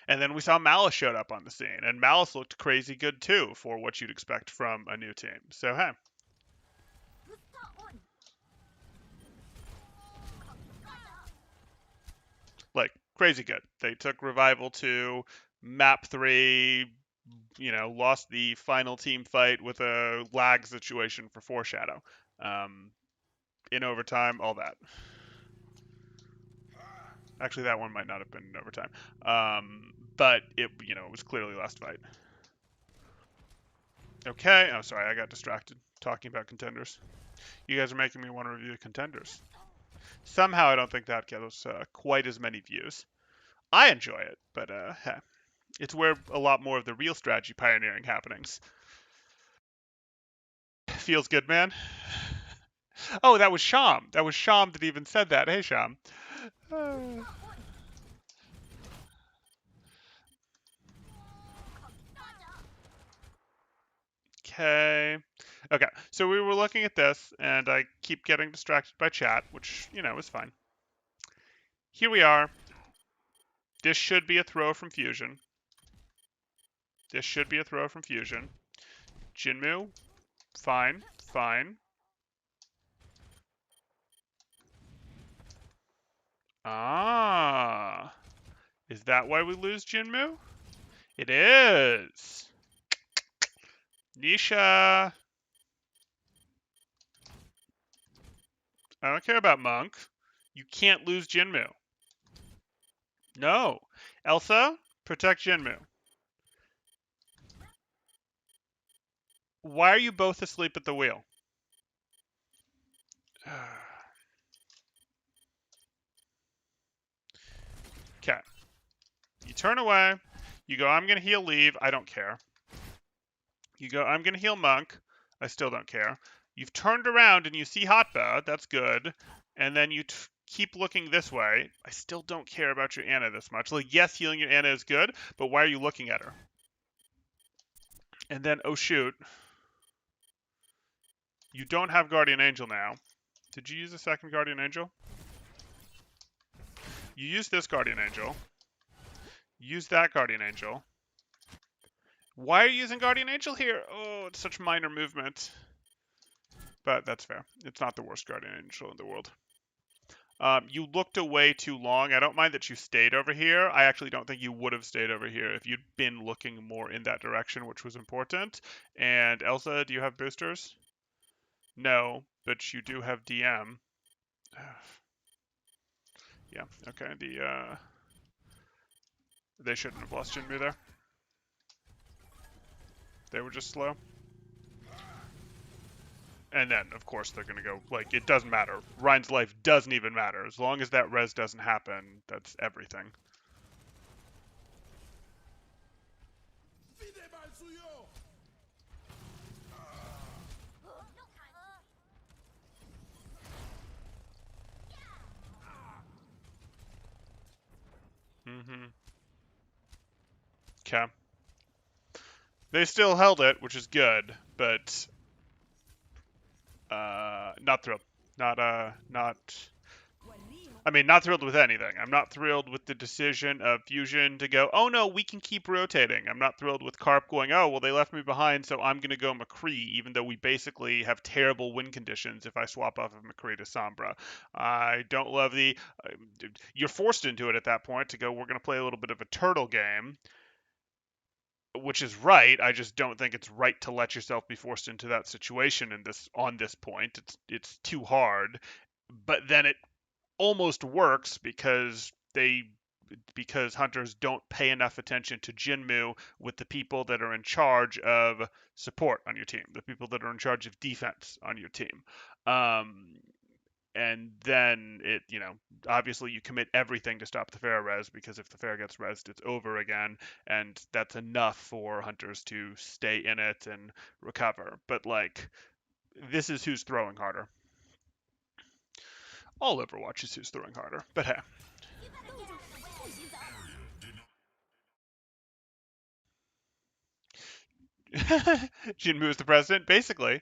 And then we saw Malice showed up on the scene, and Malice looked crazy good too for what you'd expect from a new team. So hey, like crazy good. They took Revival to map 3, lost the final team fight with a lag situation for Foreshadow. In overtime, all that. Actually, that one might not have been in overtime. But it was clearly last fight. Okay. Oh, sorry, I got distracted talking about contenders. You guys are making me want to review contenders. Somehow, I don't think that gets quite as many views. I enjoy it, but hey, it's where a lot more of the real strategy pioneering happenings. Feels good, man. Oh, that was Sham. That was Sham that even said that. Hey, Sham. Okay. Okay. So we were looking at this, and I keep getting distracted by chat, which, is fine. Here we are. This should be a throw from Fusion. This should be a throw from Fusion. Jinmu, fine, fine. Ah. Is that why we lose Jinmu? It is. Nisha. I don't care about Monk. You can't lose Jinmu. No. Elsa, protect Jinmu. Why are you both asleep at the wheel? Okay. You turn away. You go, I'm going to heal Leave. I don't care. You go, I'm going to heal Monk. I still don't care. You've turned around and you see Hotba. That's good. And then you keep looking this way. I still don't care about your Anna this much. Like, yes, healing your Anna is good, but why are you looking at her? And then, oh shoot. You don't have Guardian Angel now. Did you use a second Guardian Angel? You use this Guardian Angel. Use that Guardian Angel. Why are you using Guardian Angel here? Oh, it's such minor movement. But that's fair. It's not the worst Guardian Angel in the world. You looked away too long. I don't mind that you stayed over here. I actually don't think you would have stayed over here if you'd been looking more in that direction, which was important. And Elsa, do you have boosters? No, but you do have DM. Yeah, okay. They shouldn't have lost Jinmu there. They were just slow. And then, of course, they're going to go, like, it doesn't matter. Ryan's life doesn't even matter. As long as that res doesn't happen, that's everything. They still held it, which is good, but not thrilled. Not. I mean, not thrilled with anything. I'm not thrilled with the decision of Fusion to go, oh no, we can keep rotating. I'm not thrilled with Carp going, oh, well, they left me behind, so I'm going to go McCree, even though we basically have terrible win conditions if I swap off of McCree to Sombra. I don't love the. You're forced into it at that point to go, we're going to play a little bit of a turtle game, which is right. I just don't think it's right to let yourself be forced into that situation in this on this point. It's too hard. But then it almost works because hunters don't pay enough attention to Jinmu with the people that are in charge of support on your team, the people that are in charge of defense on your team. And then obviously you commit everything to stop the fair res, because if the fair gets rezzed, it's over again, and that's enough for hunters to stay in it and recover. But like, this is who's throwing harder. All Overwatch is who's throwing harder, but hey. Jinmu is the president, basically.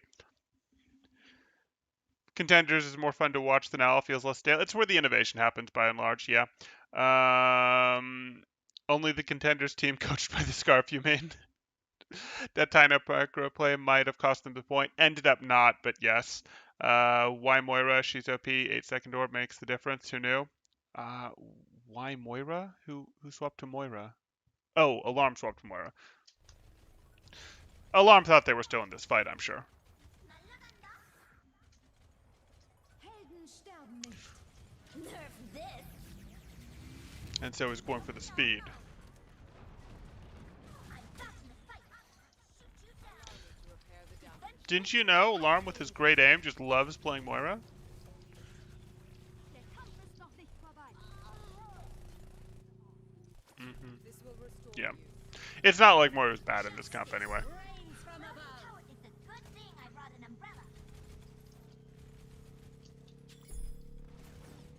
Contenders is more fun to watch than Owl. Feels less stale. It's where the innovation happens, by and large. Yeah. Only the Contenders team coached by the Scarf, you mean? That Tino Micro play might have cost them the point. Ended up not, but yes. Why Moira? She's OP. 8-second orb makes the difference. Who knew? Why Moira? Who swapped to Moira? Oh, Alarm swapped to Moira. Alarm thought they were still in this fight, I'm sure. Helden sterben nicht. Nerf this. And so he's going for the speed. Didn't you know Alarm with his great aim just loves playing Moira? Der Kampf ist noch nicht vorbei. Yeah. It's not like Moira's bad in this comp anyway. Rain from above. It's a good thing I brought an umbrella.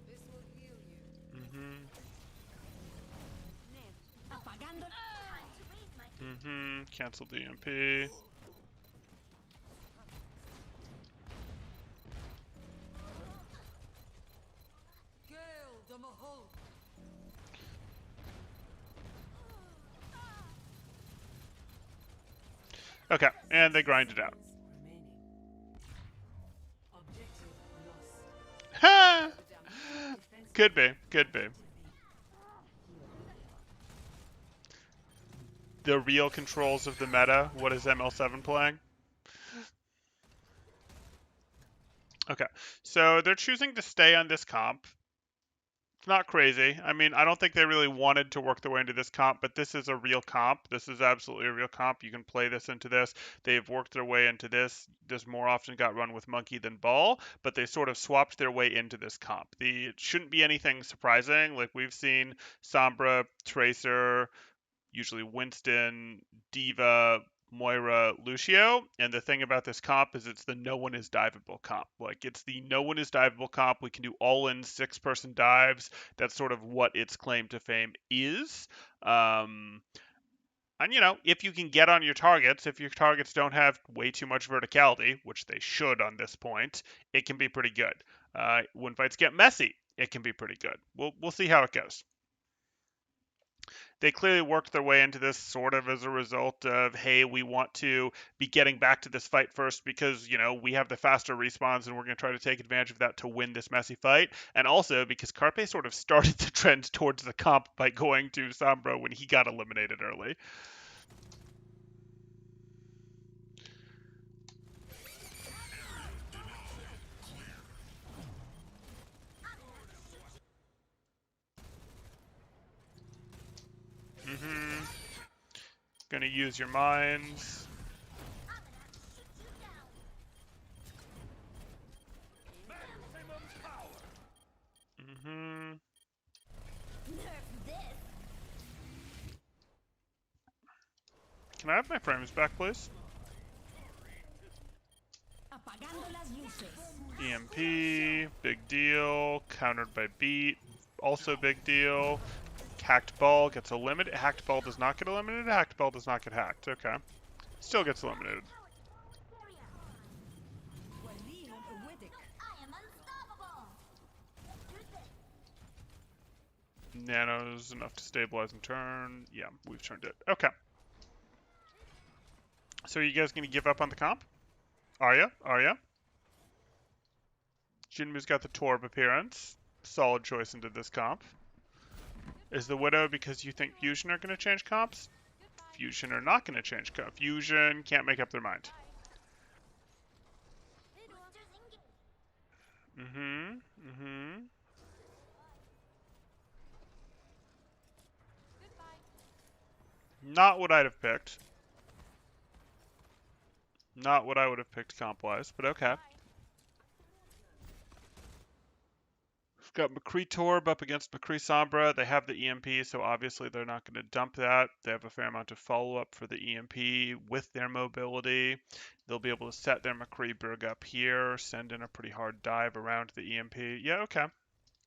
This will heal you. Apagando. Time to raise my Cancel DMP. Gale the Mahol. Okay, and they grind it out. Remaining. Objective lost. Ha! Could be, could be. The real controls of the meta. What is ML7 playing? Okay, so they're choosing to stay on this comp. It's not crazy. I mean, I don't think they really wanted to work their way into this comp, but this is a real comp. This is absolutely a real comp. You can play this into this. They've worked their way into this. This more often got run with Monkey than Ball, but they sort of swapped their way into this comp. It shouldn't be anything surprising. Like, we've seen Sombra, Tracer, usually Winston, D.Va, Moira, Lucio, and the thing about this comp is it's the no one is diveable comp. Like, it's the no one is diveable comp. We can do all-in 6-person dives. That's sort of what its claim to fame is. And, if you can get on your targets, if your targets don't have way too much verticality, which they should on this point, it can be pretty good. When fights get messy, it can be pretty good. We'll see how it goes. They clearly worked their way into this sort of as a result of, hey, we want to be getting back to this fight first because, we have the faster respawns and we're going to try to take advantage of that to win this messy fight. And also because Carpe sort of started the trend towards the comp by going to Sombra when he got eliminated early. Gonna use your mines. Can I have my frames back, please? EMP, big deal. Countered by beat, also big deal. Hacked ball gets eliminated. Hacked ball does not get eliminated. Hacked ball does not get hacked. Okay. Still gets eliminated. I am unstoppable. Nanos enough to stabilize and turn. Yeah, we've turned it. Okay. So are you guys gonna give up on the comp? Are ya? Are ya? Jinmu's got the Torb appearance. Solid choice into this comp. Is the Widow because you think Fusion are gonna change comps? Fusion are not gonna change comp. Fusion can't make up their mind. Mm-hmm. Mm-hmm. Not what I'd have picked. Not what I would have picked comp-wise, but okay. We've got McCree Torb up against McCree Sombra. They have the EMP, so obviously they're not going to dump that. They have a fair amount of follow-up for the EMP with their mobility. They'll be able to set their McCree Berg up here, send in a pretty hard dive around the EMP. Yeah, okay.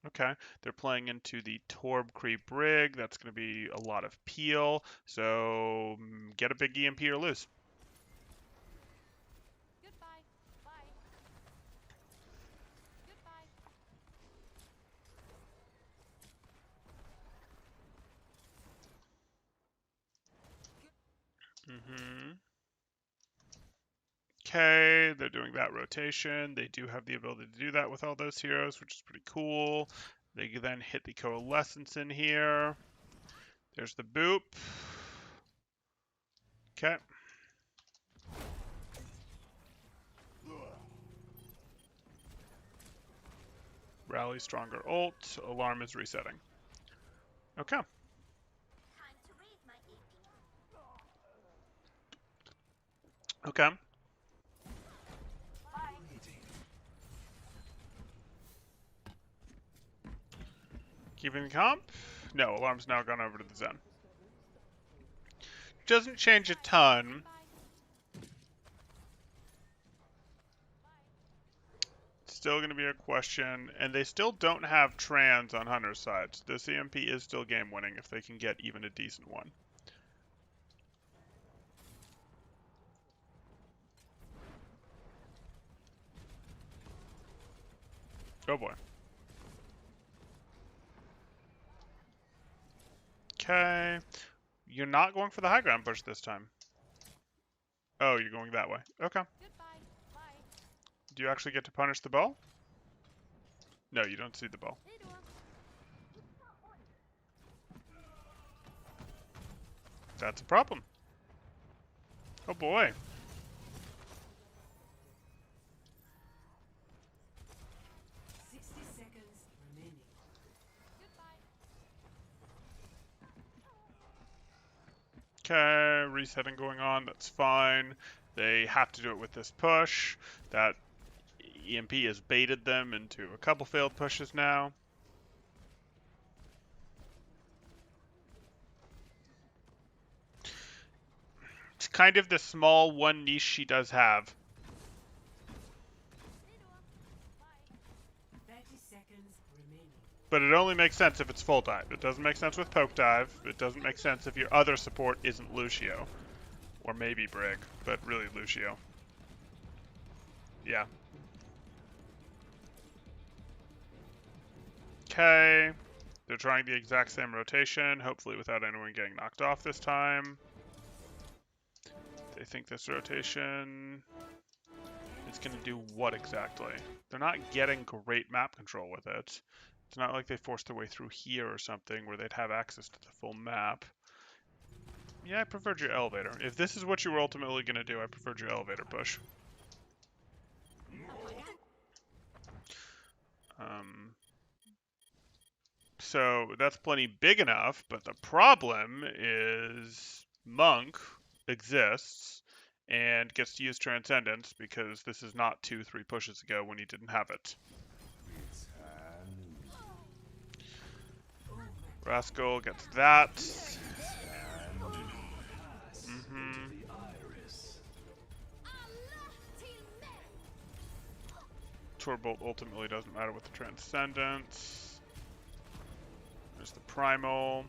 Okay, they're playing into the Torb Cree Brig. That's going to be a lot of peel. So get a big EMP or lose. Mm-hmm. Okay, they're doing that rotation. They do have the ability to do that with all those heroes, which is pretty cool. They then hit the coalescence in here. There's the boop. Okay. Rally stronger ult. Alarm is resetting. Okay. Time to raise my AP. Okay. Keeping the comp? No, alarm's now gone over to the Zen. Doesn't change a ton. Still going to be a question, and they still don't have trans on Hunter's side. So this EMP is still game winning if they can get even a decent one. Oh boy. Okay. You're not going for the high ground push this time. Oh, you're going that way. Okay. Do you actually get to punish the ball? No, you don't see the ball. That's a problem. Oh boy. 60 seconds remaining. Okay, resetting going on, that's fine. They have to do it with this push. That EMP has baited them into a couple failed pushes now. It's kind of the small one niche she does have. 30 seconds remaining. But it only makes sense if it's full dive. It doesn't make sense with poke dive. It doesn't make sense if your other support isn't Lucio. Or maybe Brig, but really Lucio. Yeah. Okay. They're trying the exact same rotation, hopefully without anyone getting knocked off this time. They think this rotation is going to do what exactly? They're not getting great map control with it. It's not like they forced their way through here or something where they'd have access to the full map. Yeah, I preferred your elevator. If this is what you were ultimately going to do, I preferred your elevator push. So that's plenty big enough, but the problem is Monk exists and gets to use Transcendence because this is not 2-3 pushes ago when he didn't have it. It's hand. Rascal gets that. Torbolt ultimately doesn't matter with the Transcendence. There's the Primal.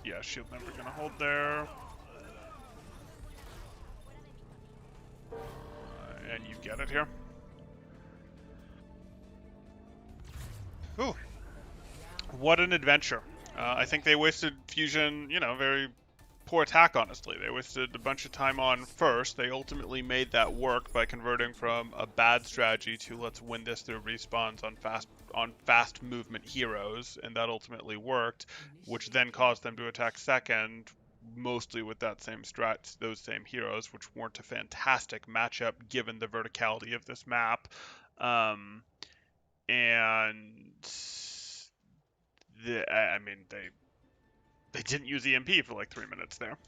Yeah, shield never gonna hold there. And you get it here. Ooh, what an adventure. I think they wasted Fusion, very poor attack, honestly. They wasted a bunch of time on first. They ultimately made that work by converting from a bad strategy to let's win this through respawns on fast movement heroes, and that ultimately worked, which then caused them to attack second, mostly with that same strat, those same heroes, which weren't a fantastic matchup given the verticality of this map. And I mean, they didn't use EMP for like 3 minutes there.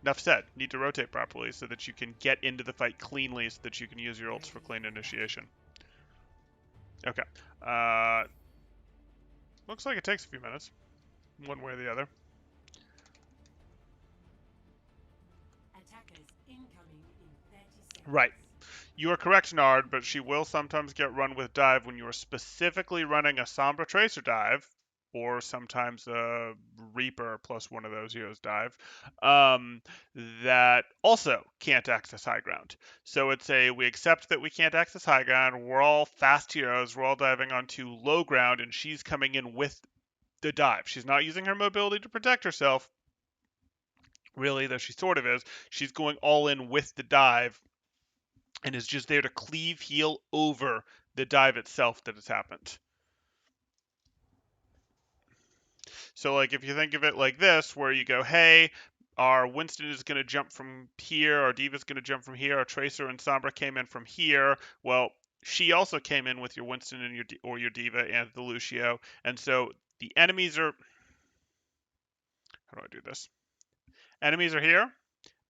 Enough said. Need to rotate properly so that you can get into the fight cleanly so that you can use your ults for clean initiation. Okay. Looks like it takes a few minutes, one way or the other. Attackers incoming in 30 seconds. Right. You are correct, Nard, but she will sometimes get run with dive when you are specifically running a Sombra Tracer dive, or sometimes a Reaper plus one of those heroes dive, that also can't access high ground. So we accept that we can't access high ground, we're all fast heroes, we're all diving onto low ground, and she's coming in with the dive. She's not using her mobility to protect herself, really, though she sort of is. She's going all in with the dive and is just there to cleave heal over the dive itself that has happened. So like if you think of it like this, where you go, hey, our Winston is going to jump from here, our Diva's going to jump from here, our Tracer and Sombra came in from here. Well, she also came in with your Winston and your Diva and the Lucio, and so the enemies are. How do I do this? Enemies are here.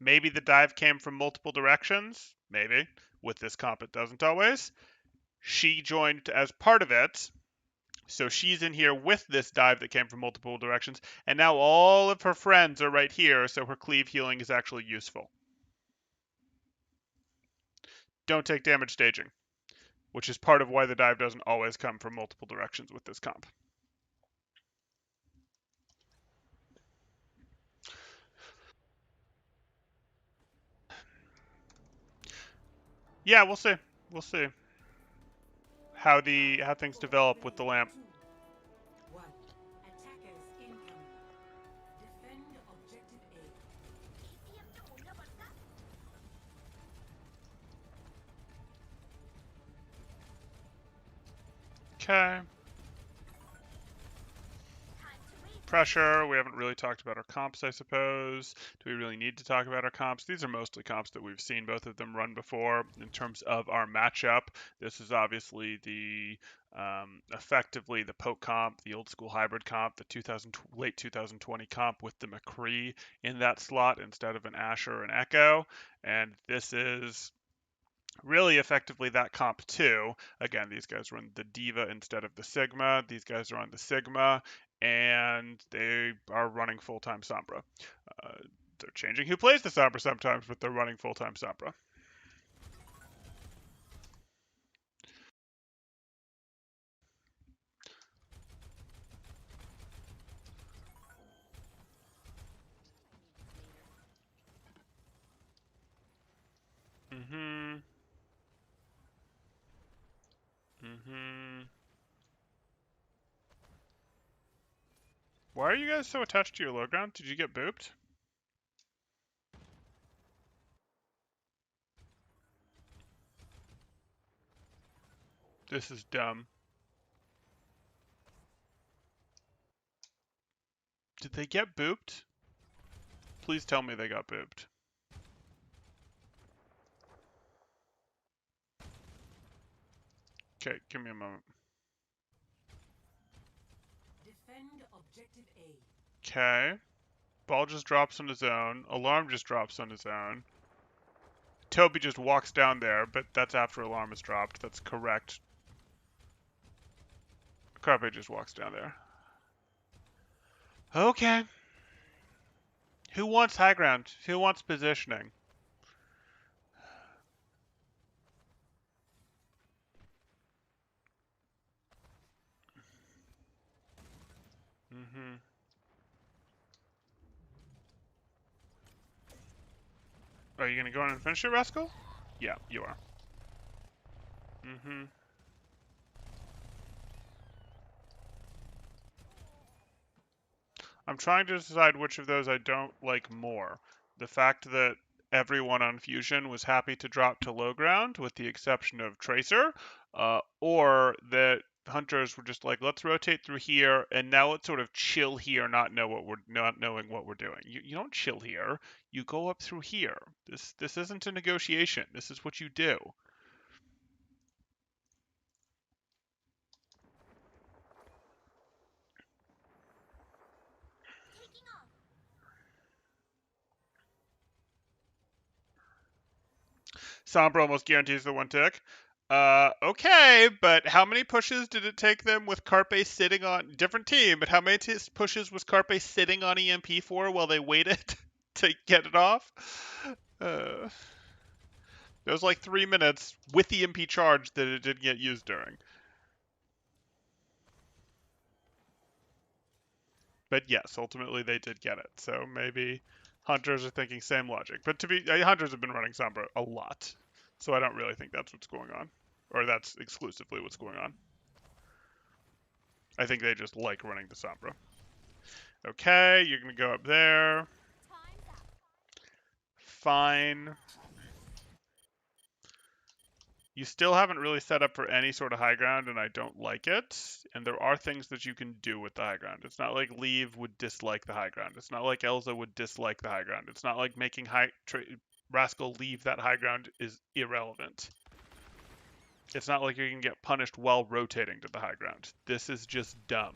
Maybe the dive came from multiple directions. Maybe. With this comp, it doesn't always. She joined as part of it. So she's in here with this dive that came from multiple directions. And now all of her friends are right here. So her cleave healing is actually useful. Don't take damage staging, which is part of why the dive doesn't always come from multiple directions with this comp. Yeah, we'll see. We'll see how things develop with the lamp. 1. Attackers incoming. Defend objective A. Okay. Pressure. We haven't really talked about our comps, I suppose. Do we really need to talk about our comps? These are mostly comps that we've seen both of them run before. In terms of our matchup, this is obviously the effectively the poke comp, the old school hybrid comp, the late 2020 comp with the McCree in that slot instead of an Asher or an Echo, and this is really effectively that comp too. Again, these guys run the Diva instead of the Sigma. These guys are on the Sigma, and they are running full-time Sombra. They're changing who plays the Sombra sometimes, but they're running full-time Sombra. Mm-hmm. Mm-hmm. Why are you guys so attached to your low ground? Did you get booped? This is dumb. Did they get booped? Please tell me they got booped. Okay, give me a moment. Defend objective A. Okay. Ball just drops on his own. Alarm just drops on his own. Toby just walks down there, but that's after alarm is dropped. That's correct. Carpe just walks down there. Okay. Who wants high ground? Who wants positioning? Mm-hmm. Are you gonna go on and finish it, Rascal? Yeah, you are. Mm-hmm. I'm trying to decide which of those I don't like more. The fact that everyone on Fusion was happy to drop to low ground, with the exception of Tracer, or that Hunters were just like, let's rotate through here, and now let's sort of chill here, not knowing what we're doing. You don't chill here. You go up through here. This isn't a negotiation. This is what you do. Taking off. Sombra almost guarantees the one tick. Okay, but how many pushes did it take them with Carpe sitting on different team? But how many pushes was Carpe sitting on EMP for while they waited to get it off? It was like 3 minutes with EMP charge that it didn't get used during. But yes, ultimately they did get it. So maybe Hunters are thinking same logic. But Hunters have been running Sombra a lot, so I don't really think that's what's going on, or that's exclusively what's going on. I think they just like running the Sombra. Okay, you're gonna go up there. Time's up. Fine. You still haven't really set up for any sort of high ground, and I don't like it. And there are things that you can do with the high ground. It's not like Leave would dislike the high ground. It's not like Elza would dislike the high ground. It's not like making Rascal leave that high ground is irrelevant. It's not like you can get punished while rotating to the high ground. This is just dumb.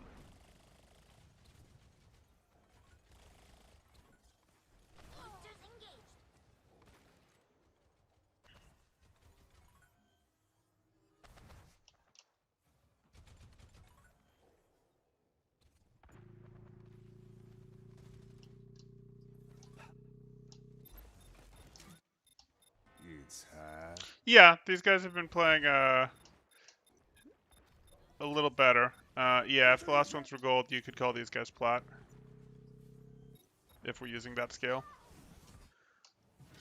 Boosters engaged. It's hard. Yeah, these guys have been playing a little better. Yeah, if the last ones were gold, you could call these guys plat. If we're using that scale.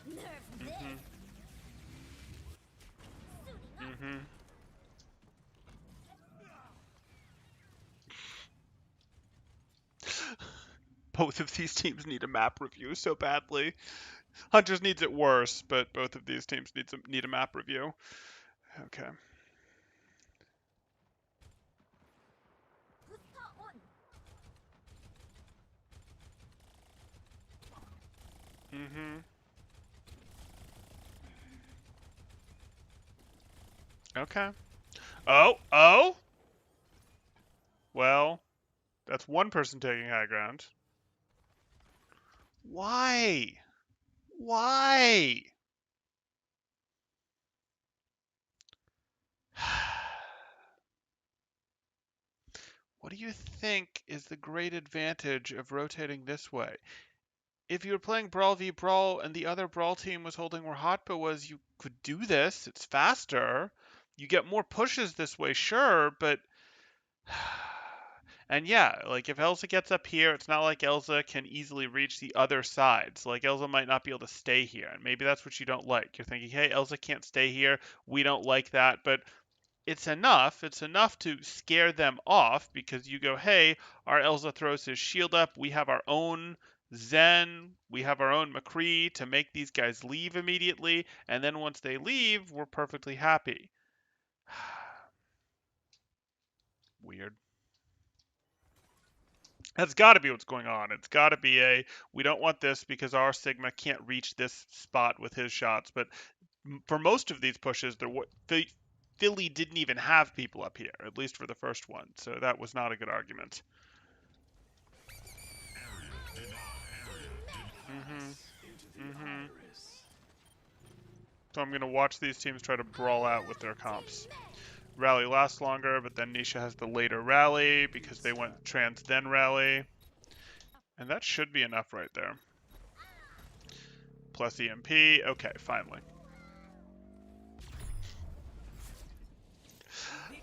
Nerf this. Mm-hmm. Suiting up. Mm-hmm. Both of these teams need a map review so badly. Hunters needs it worse, but both of these teams need a map review. Okay. Booster on. Mm-hmm. Okay. Oh! Well, that's one person taking high ground. Why? Why? What do you think is the great advantage of rotating this way? If you were playing Brawl v Brawl and the other Brawl team was holding where Hotba was, you could do this. It's faster. You get more pushes this way, sure, but and yeah, like if Elsa gets up here, it's not like Elsa can easily reach the other sides. Like Elsa might not be able to stay here, and maybe that's what you don't like. You're thinking, hey, Elsa can't stay here. We don't like that, but it's enough. It's enough to scare them off because you go, hey, our Elsa throws his shield up. We have our own Zen. We have our own McCree to make these guys leave immediately. And then once they leave, we're perfectly happy. Weird. That's got to be what's going on. It's got to be we don't want this because our Sigma can't reach this spot with his shots. But for most of these pushes, Philly didn't even have people up here, at least for the first one. So that was not a good argument. So I'm going to watch these teams try to brawl out with their comps. Rally lasts longer, but then Nisha has the later rally because they went trans then rally. And that should be enough right there. Plus EMP. Okay, finally.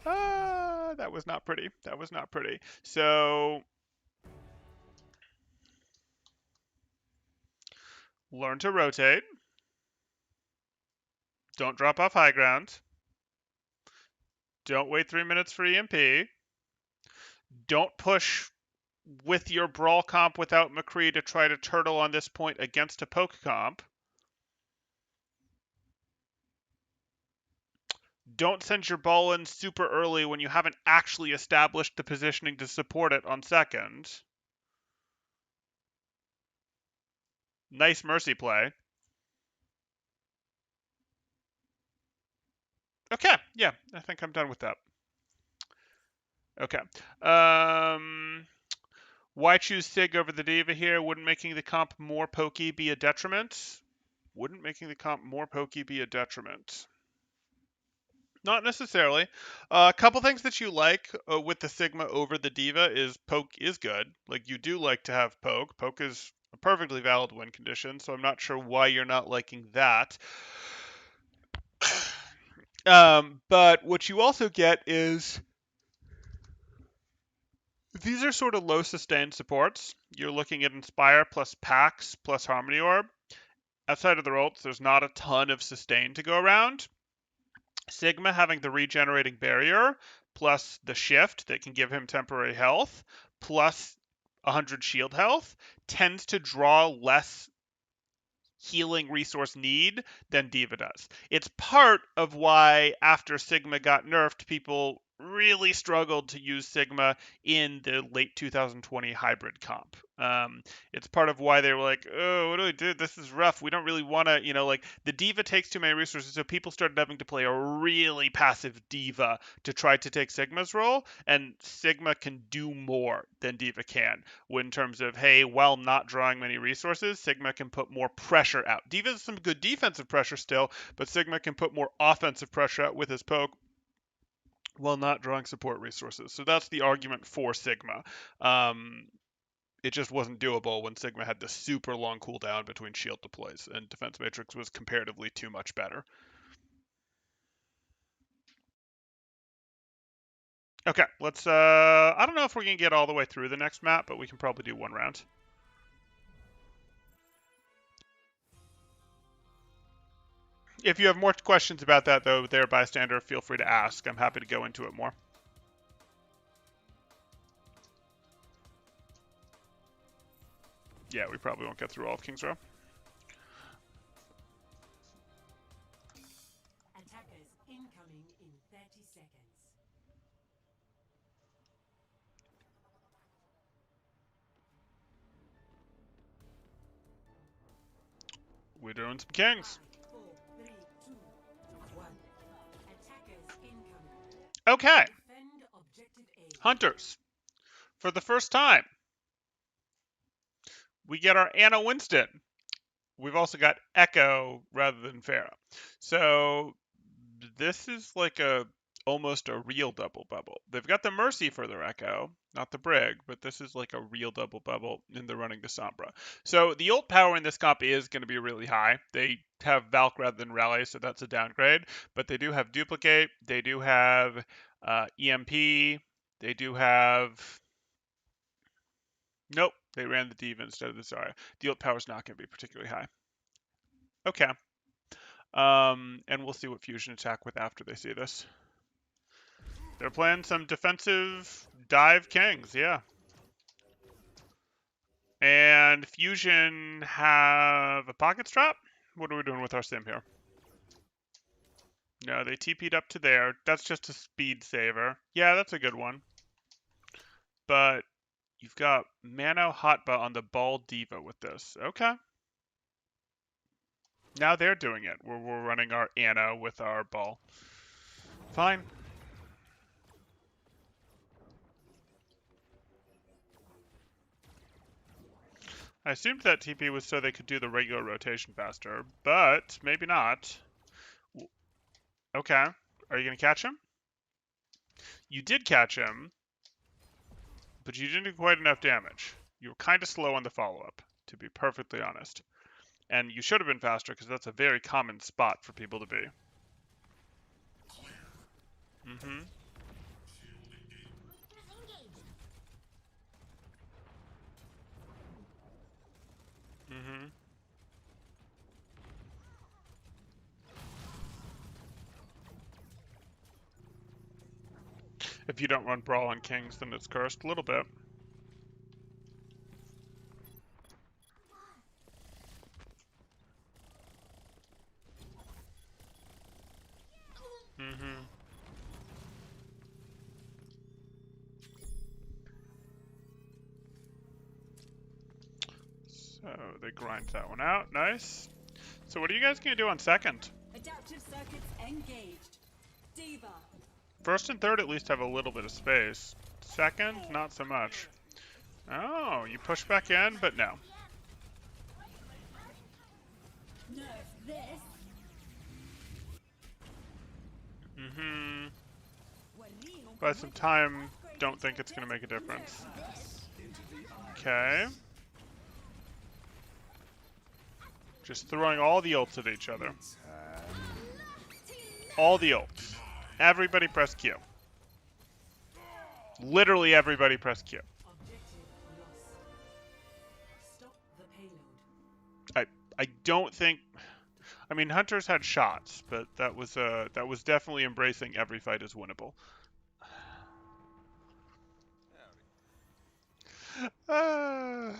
That was not pretty. That was not pretty. So learn to rotate. Don't drop off high ground. Don't wait 3 minutes for EMP. Don't push with your brawl comp without McCree to try to turtle on this point against a poke comp. Don't send your ball in super early when you haven't actually established the positioning to support it on second. Nice mercy play. Okay, yeah, I think I'm done with that. Okay. Why choose Sig over the Diva here? Wouldn't making the comp more pokey be a detriment? Wouldn't making the comp more pokey be a detriment? Not necessarily. A couple things that you like with the Sigma over the Diva is poke is good. Like, you do like to have poke. Poke is a perfectly valid win condition, so I'm not sure why you're not liking that. But what you also get is these are sort of low sustained supports. You're looking at Inspire plus Pax plus Harmony Orb. Outside of the ults, there's not a ton of sustain to go around. Sigma having the regenerating barrier, plus the shift that can give him temporary health, plus 100 shield health, tends to draw less healing resource need than Diva does. It's part of why after Sigma got nerfed, people really struggled to use Sigma in the late 2020 hybrid comp. It's part of why they were like, oh, what do we do? This is rough. We don't really want to, like the Diva takes too many resources, so people started having to play a really passive Diva to try to take Sigma's role, and Sigma can do more than Diva can in terms of, hey, while not drawing many resources, Sigma can put more pressure out. Diva has some good defensive pressure still, but Sigma can put more offensive pressure out with his poke while not drawing support resources. So that's the argument for Sigma. It just wasn't doable when Sigma had the super long cooldown between shield deploys, and Defense Matrix was comparatively too much better. Okay, let's, I don't know if we're going to get all the way through the next map, but we can probably do one round. If you have more questions about that, though, there, bystander, feel free to ask. I'm happy to go into it more. Yeah, we probably won't get through all of King's Row. Attackers incoming in 30 seconds. We're doing some Kings. 5, 4, 3, 2, 1. Attackers incoming. Okay, Defend objective A. Hunters. For the first time, we get our Anna Winston. We've also got Echo rather than Pharah. So this is like almost a real double bubble. They've got the Mercy for their Echo, not the Brig, but this is like a real double bubble in the running to Sombra. So the ult power in this comp is going to be really high. They have Valk rather than Rally, so that's a downgrade. But they do have Duplicate. They do have EMP. They do have... Nope, they ran the Diva instead of the Zarya. The ult power is not going to be particularly high. Okay. And we'll see what fusion attack with after they see this. They're playing some defensive dive Kings, yeah. And fusion have a pocket strap? What are we doing with our sim here? No, they TP'd up to there. That's just a speed saver. Yeah, that's a good one. But you've got Mano Hotba on the ball Diva with this. Okay. Now they're doing it. We're running our Anna with our ball. Fine. I assumed that TP was so they could do the regular rotation faster, but maybe not. Okay. Are you going to catch him? You did catch him, but you didn't do quite enough damage. You were kind of slow on the follow-up, to be perfectly honest. And you should have been faster, because that's a very common spot for people to be. Mm-hmm. Mm-hmm. If you don't run Brawl on Kings, then it's cursed a little bit. Mm-hmm. So they grind that one out. Nice. So what are you guys gonna do on second? Adaptive circuits engaged. Diva. First and third at least have a little bit of space. Second, not so much. Oh, you push back in, but no. Nerf this. Mm-hmm. By some time, don't think it's gonna make a difference. Okay. Just throwing all the ults at each other. It's had. All the ults. Everybody press Q. Literally everybody press Q. Objective lost. Stop the payload. I don't think. I mean, Hunters had shots, but that was definitely embracing every fight as winnable. Ah.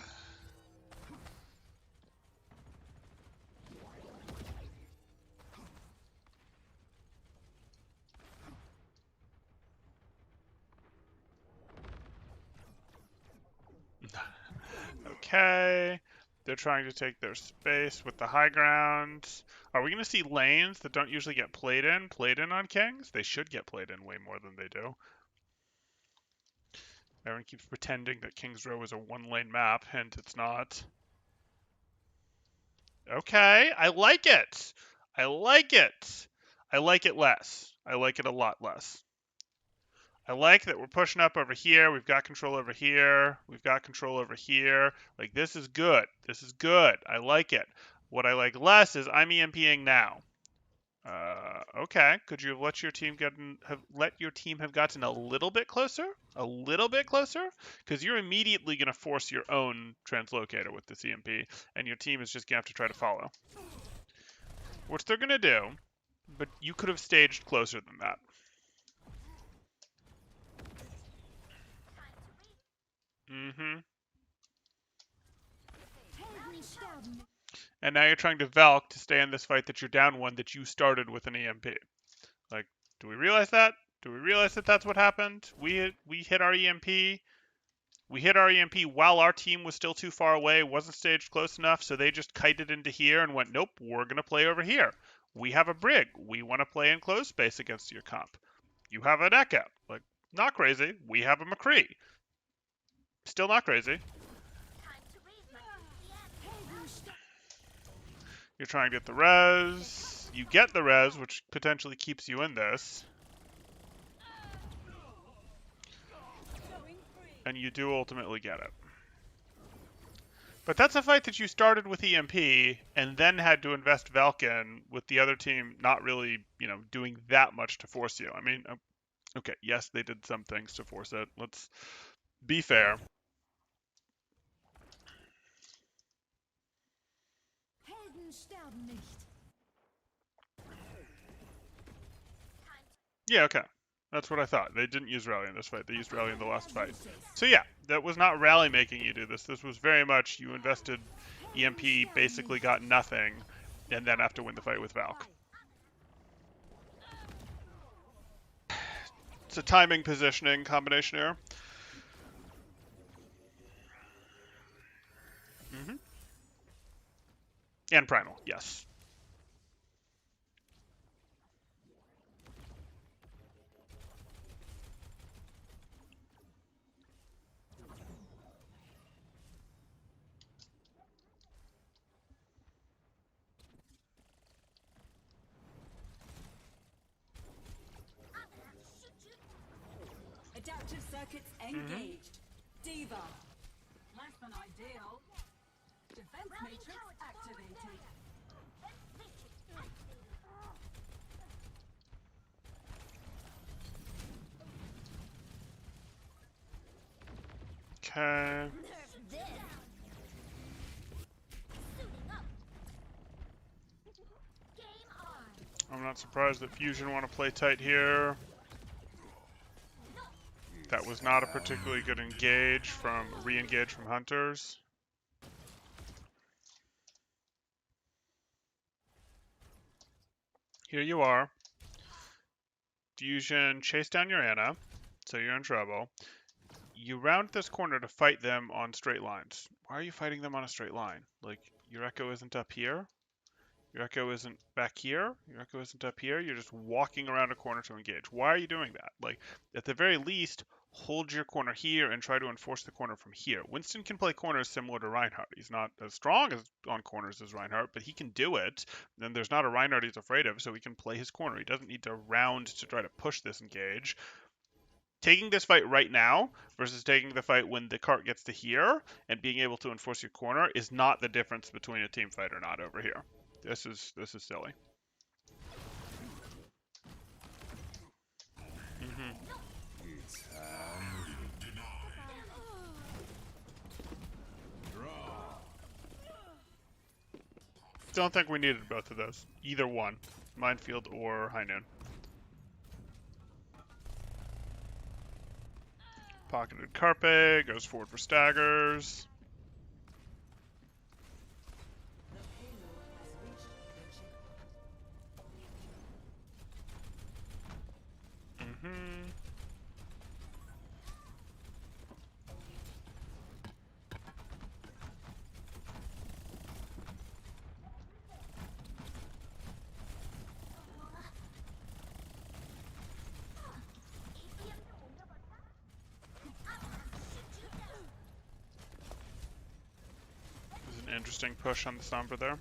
Okay. They're trying to take their space with the high ground. Are we going to see lanes that don't usually get played in on Kings? They should get played in way more than they do. Everyone keeps pretending that Kings Row is a one-lane map, and it's not. Okay, I like it. I like it. I like it less. I like it a lot less. I like that we're pushing up over here. We've got control over here. We've got control over here. Like, this is good. This is good. I like it. What I like less is I'm EMPing now. Okay. Could you have let your team have gotten a little bit closer? A little bit closer? Because you're immediately going to force your own translocator with this EMP, and your team is just going to have to try to follow. Which they're going to do, but you could have staged closer than that. Mm-hmm. Helden sterben. And now you're trying to Valk to stay in this fight that you're down one that you started with an EMP. Like, do we realize that? Do we realize that that's what happened? We hit our EMP. We hit our EMP while our team was still too far away, wasn't staged close enough, so they just kited into here and went, nope, we're going to play over here. We have a Brig. We want to play in close space against your comp. You have an Echo. Like, not crazy. We have a McCree. Still not crazy. Helden sterben. You're trying to get the res. You get the res, which potentially keeps you in this. And you do ultimately get it. But that's a fight that you started with EMP and then had to invest Valken with the other team not really, doing that much to force you. I mean, okay, yes, they did some things to force it. Let's be fair. Helden sterben nicht. Yeah, okay. That's what I thought. They didn't use Rally in this fight. They used Rally in the last fight. So yeah, that was not Rally making you do this. This was very much you invested EMP, basically got nothing, and then have to win the fight with Valk. It's a timing positioning combination error. Mm-hmm. And Primal, yes. Adaptive circuits engaged. Diva. Less than ideal. Defense matrix activated. Okay. Nerf this. Suiting up. Game on. I'm not surprised that Fusion want to play tight here. That was not a particularly good re-engage from hunters. Here you are. Fusion, chase down your Ana, so you're in trouble. You round this corner to fight them on straight lines. Why are you fighting them on a straight line? Like, your Echo isn't up here? Your Echo isn't back here? Your Echo isn't up here? You're just walking around a corner to engage. Why are you doing that? Like, at the very least, hold your corner here and try to enforce the corner from here. Winston can play corners similar to Reinhardt. He's not as strong on corners as Reinhardt, but he can do it. And there's not a Reinhardt he's afraid of, so he can play his corner. He doesn't need to round to try to push this engage. Taking this fight right now versus taking the fight when the cart gets to here and being able to enforce your corner is not the difference between a team fight or not over here. This is silly. It's hand. Don't think we needed both of those. Either one. Minefield or High Noon. Pocketed Carpe, goes forward for staggers. The payload has reached the checkpoint. This is an interesting push on the Sombra there.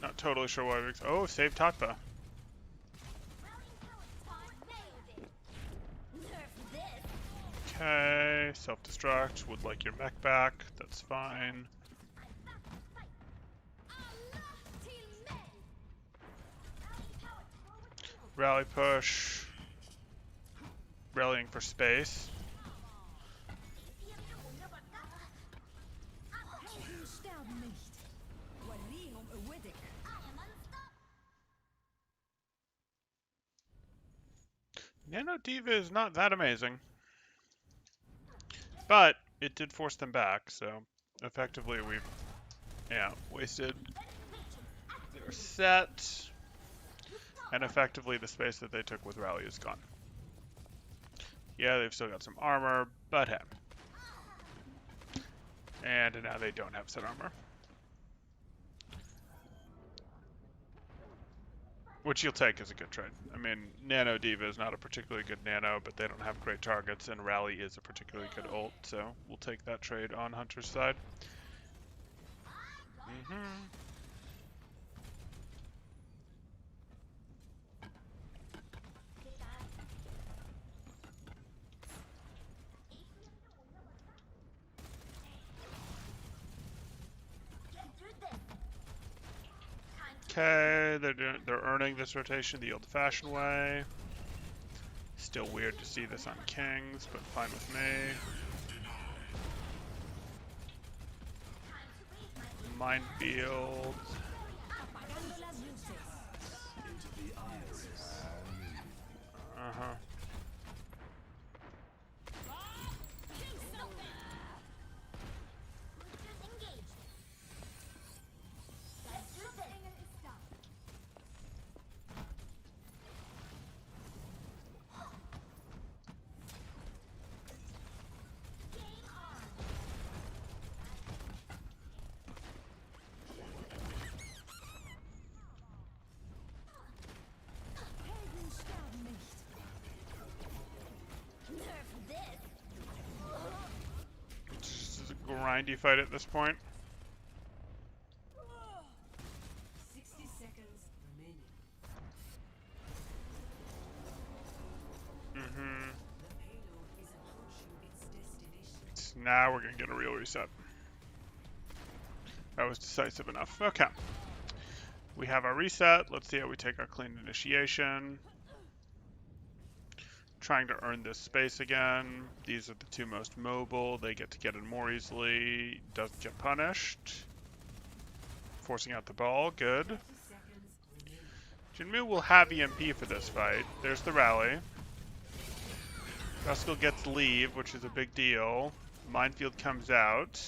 Not totally sure why we... Oh, save Tatpa. Okay, self-destruct, would like your mech back, that's fine. Rally push. Rallying for space. Helden sterben nicht. Nano Diva is not that amazing. But it did force them back, so effectively we've wasted their set. And effectively the space that they took with Rally is gone. Yeah, they've still got some armor, but hey. And now they don't have set armor. Which you'll take as a good trade. I mean, Nano Diva is not a particularly good nano, but they don't have great targets, and Rally is a particularly good ult, so we'll take that trade on Hunter's side. Okay, they're earning this rotation the old-fashioned way. Still weird to see this on Kings, but fine with me. Minefield. Helden sterben nicht. This is a grindy fight at this point. 60 seconds remaining. The payload is approaching its destination. So now we're gonna get a real reset. That was decisive enough. Okay. We have our reset. Let's see how we take our clean initiation. Trying to earn this space again. These are the two most mobile. They get to get in more easily. Doesn't get punished. Forcing out the ball. Good. 30 seconds remaining. Jinmu will have EMP for this fight. There's the rally. Rascal gets leave, which is a big deal. Minefield comes out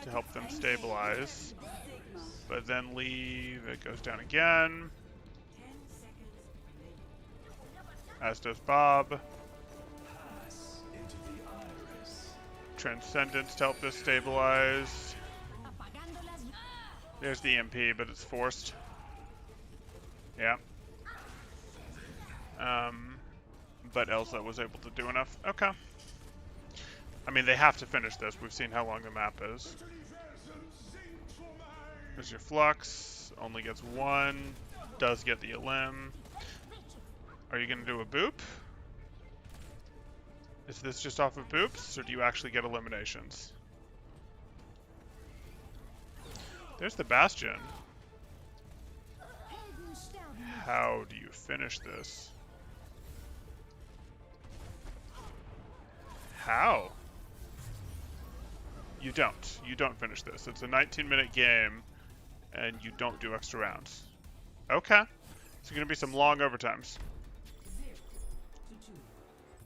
to help them stabilize. But then leave, it goes down again. 10 seconds remaining. As does Bob. Pass into the iris. Transcendence to help this stabilize. Apagando las. There's the MP, but it's forced. Yeah. But Elsa was able to do enough. Okay. I mean, they have to finish this. We've seen how long the map is. There's your Flux. Only gets one. Does get the Elim. Are you going to do a boop? Is this just off of boops, or do you actually get eliminations? There's the Bastion. Helden sterben nicht. How do you finish this? How? You don't. You don't finish this. It's a 19-minute game, and you don't do extra rounds. Okay. So going to be some long overtimes. 0 to 2.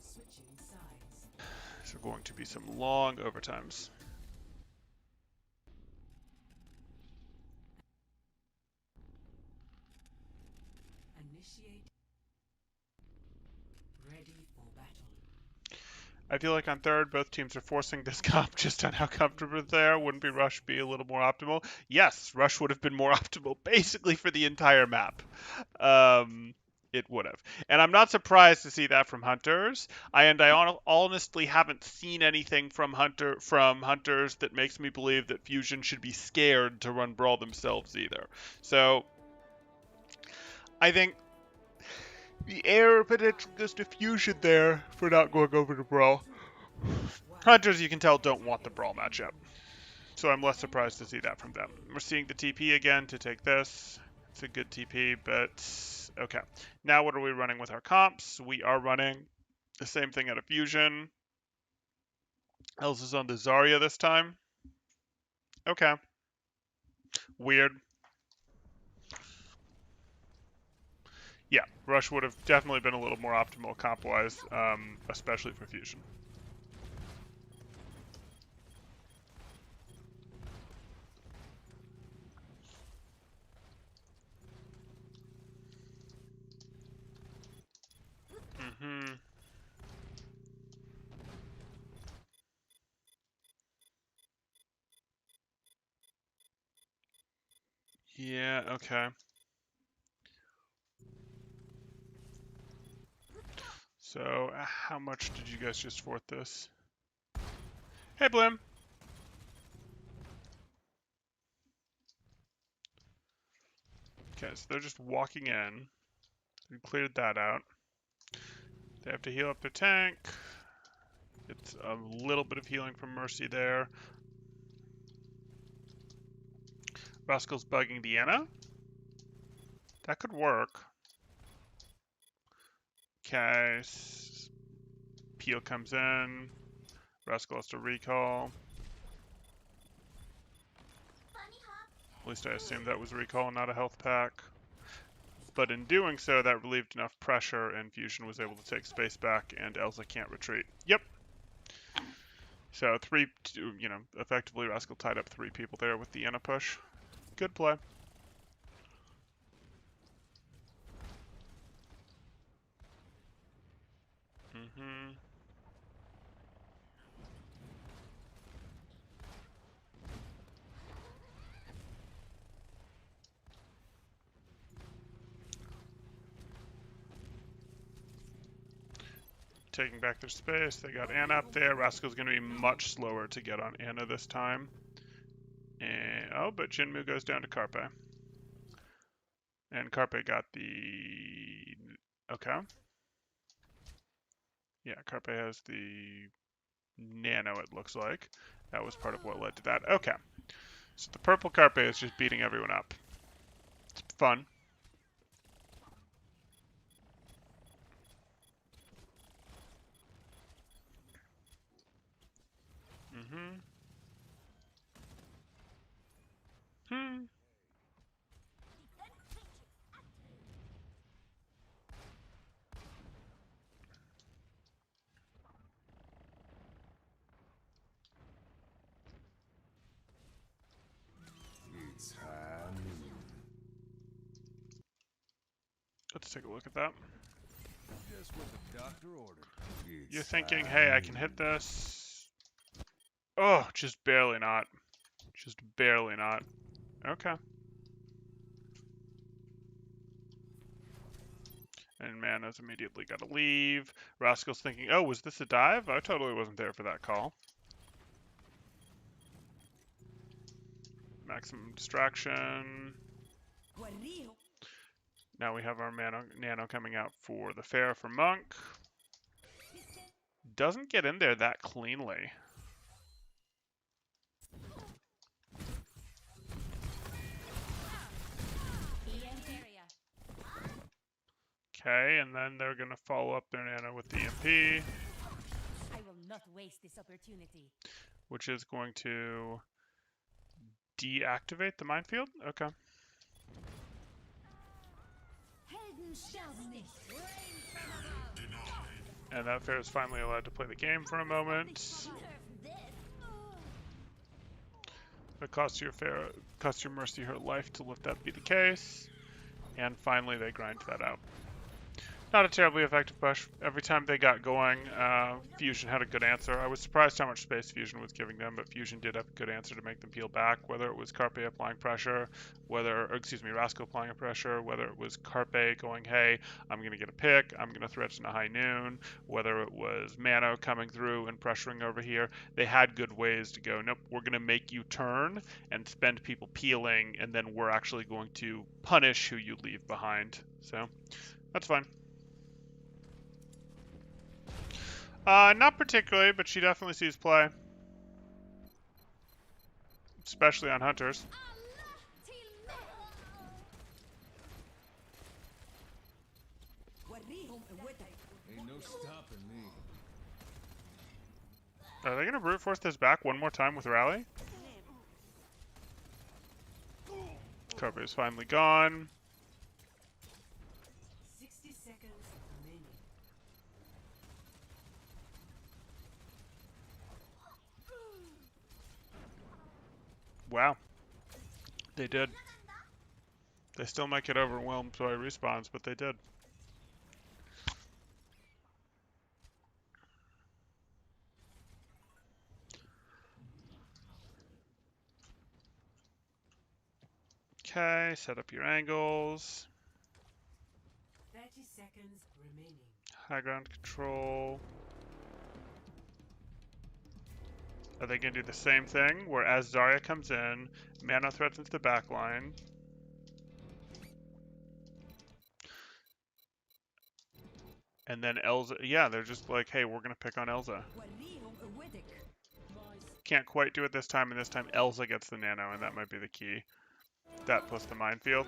Switching sides. So going to be some long overtimes. Initiate. Ready for battle. I feel like on third, both teams are forcing this comp just on how comfortable they are. Wouldn't be Rush be a little more optimal? Yes, Rush would have been more optimal basically for the entire map. It would have. And I'm not surprised to see that from Hunters. I honestly haven't seen anything from Hunters that makes me believe that Fusion should be scared to run Brawl themselves either. So I think the error potential goes to Fusion there for not going over to Brawl. Hunters, you can tell, don't want the Brawl matchup. So I'm less surprised to see that from them. We're seeing the TP again to take this. It's a good TP, but okay. Now what are we running with our comps? We are running the same thing out of Fusion. Elsa's on the Zarya this time. Okay. Weird. Yeah, Rush would have definitely been a little more optimal comp-wise, especially for Fusion. Mm-hmm. Yeah, okay. So, how much did you guys just fort this? Hey, Blim! Okay, so they're just walking in. We cleared that out. They have to heal up their tank. It's a little bit of healing from Mercy there. Rascal's bugging the Anna. That could work. Okay. Peel comes in. Rascal has to recall. At least I assumed that was recall, not a health pack. But in doing so, that relieved enough pressure, and Fusion was able to take space back, and Elsa can't retreat. Yep. So effectively Rascal tied up 3 people there with the Anna push. Good play. Mm-hmm. Taking back their space. They got Anna up there. Rascal's going to be much slower to get on Anna this time. And, oh, but Jinmu goes down to Carpe. And Carpe got the... Okay. Yeah, Carpe has the Nano, it looks like. That was part of what led to that. Okay. So the purple Carpe is just beating everyone up. It's fun. Mm-hmm. Let's take a look at that. Just what the doctor ordered. You're thinking, hey, I can hit this. Oh, just barely not. Just barely not. Okay. And Mana's immediately got to leave. Rascal's thinking, oh, was this a dive? I totally wasn't there for that call. Maximum distraction. Now we have our Nano coming out for the fair for Monk. Doesn't get in there that cleanly. Okay, and then they're going to follow up their Nano with the EMP, I will not waste this opportunity. which is going to deactivate the minefield. Okay. Helden sterben nicht. And that fair is finally allowed to play the game for a moment. It costs your Mercy her life to let that be the case. And finally they grind that out. Not a terribly effective push. Every time they got going, Fusion had a good answer. I was surprised how much space Fusion was giving them, but Fusion did have a good answer to make them peel back, whether it was Carpe applying pressure, Rascal applying a pressure, whether it was Carpe going, hey, I'm going to get a pick, I'm going to threaten a high noon, whether it was Mano coming through and pressuring over here. They had good ways to go, nope, we're going to make you turn and spend people peeling, and then we're actually going to punish who you leave behind. So, that's fine. Not particularly, but she definitely sees play. Especially on hunters. Ain't no stopping me. Are they going to brute force this back one more time with Rally? Carpe is finally gone. 60 seconds remaining. Wow. They did. They still might get overwhelmed by respawns, but they did. Okay, set up your angles. 30 seconds remaining. High ground control. Are they going to do the same thing, where as Zarya comes in, Mana threatens the backline? And then Elza, yeah, they're just like, hey, we're going to pick on Elza. Can't quite do it this time, and this time Elza gets the Nano, and that might be the key. That plus the minefield.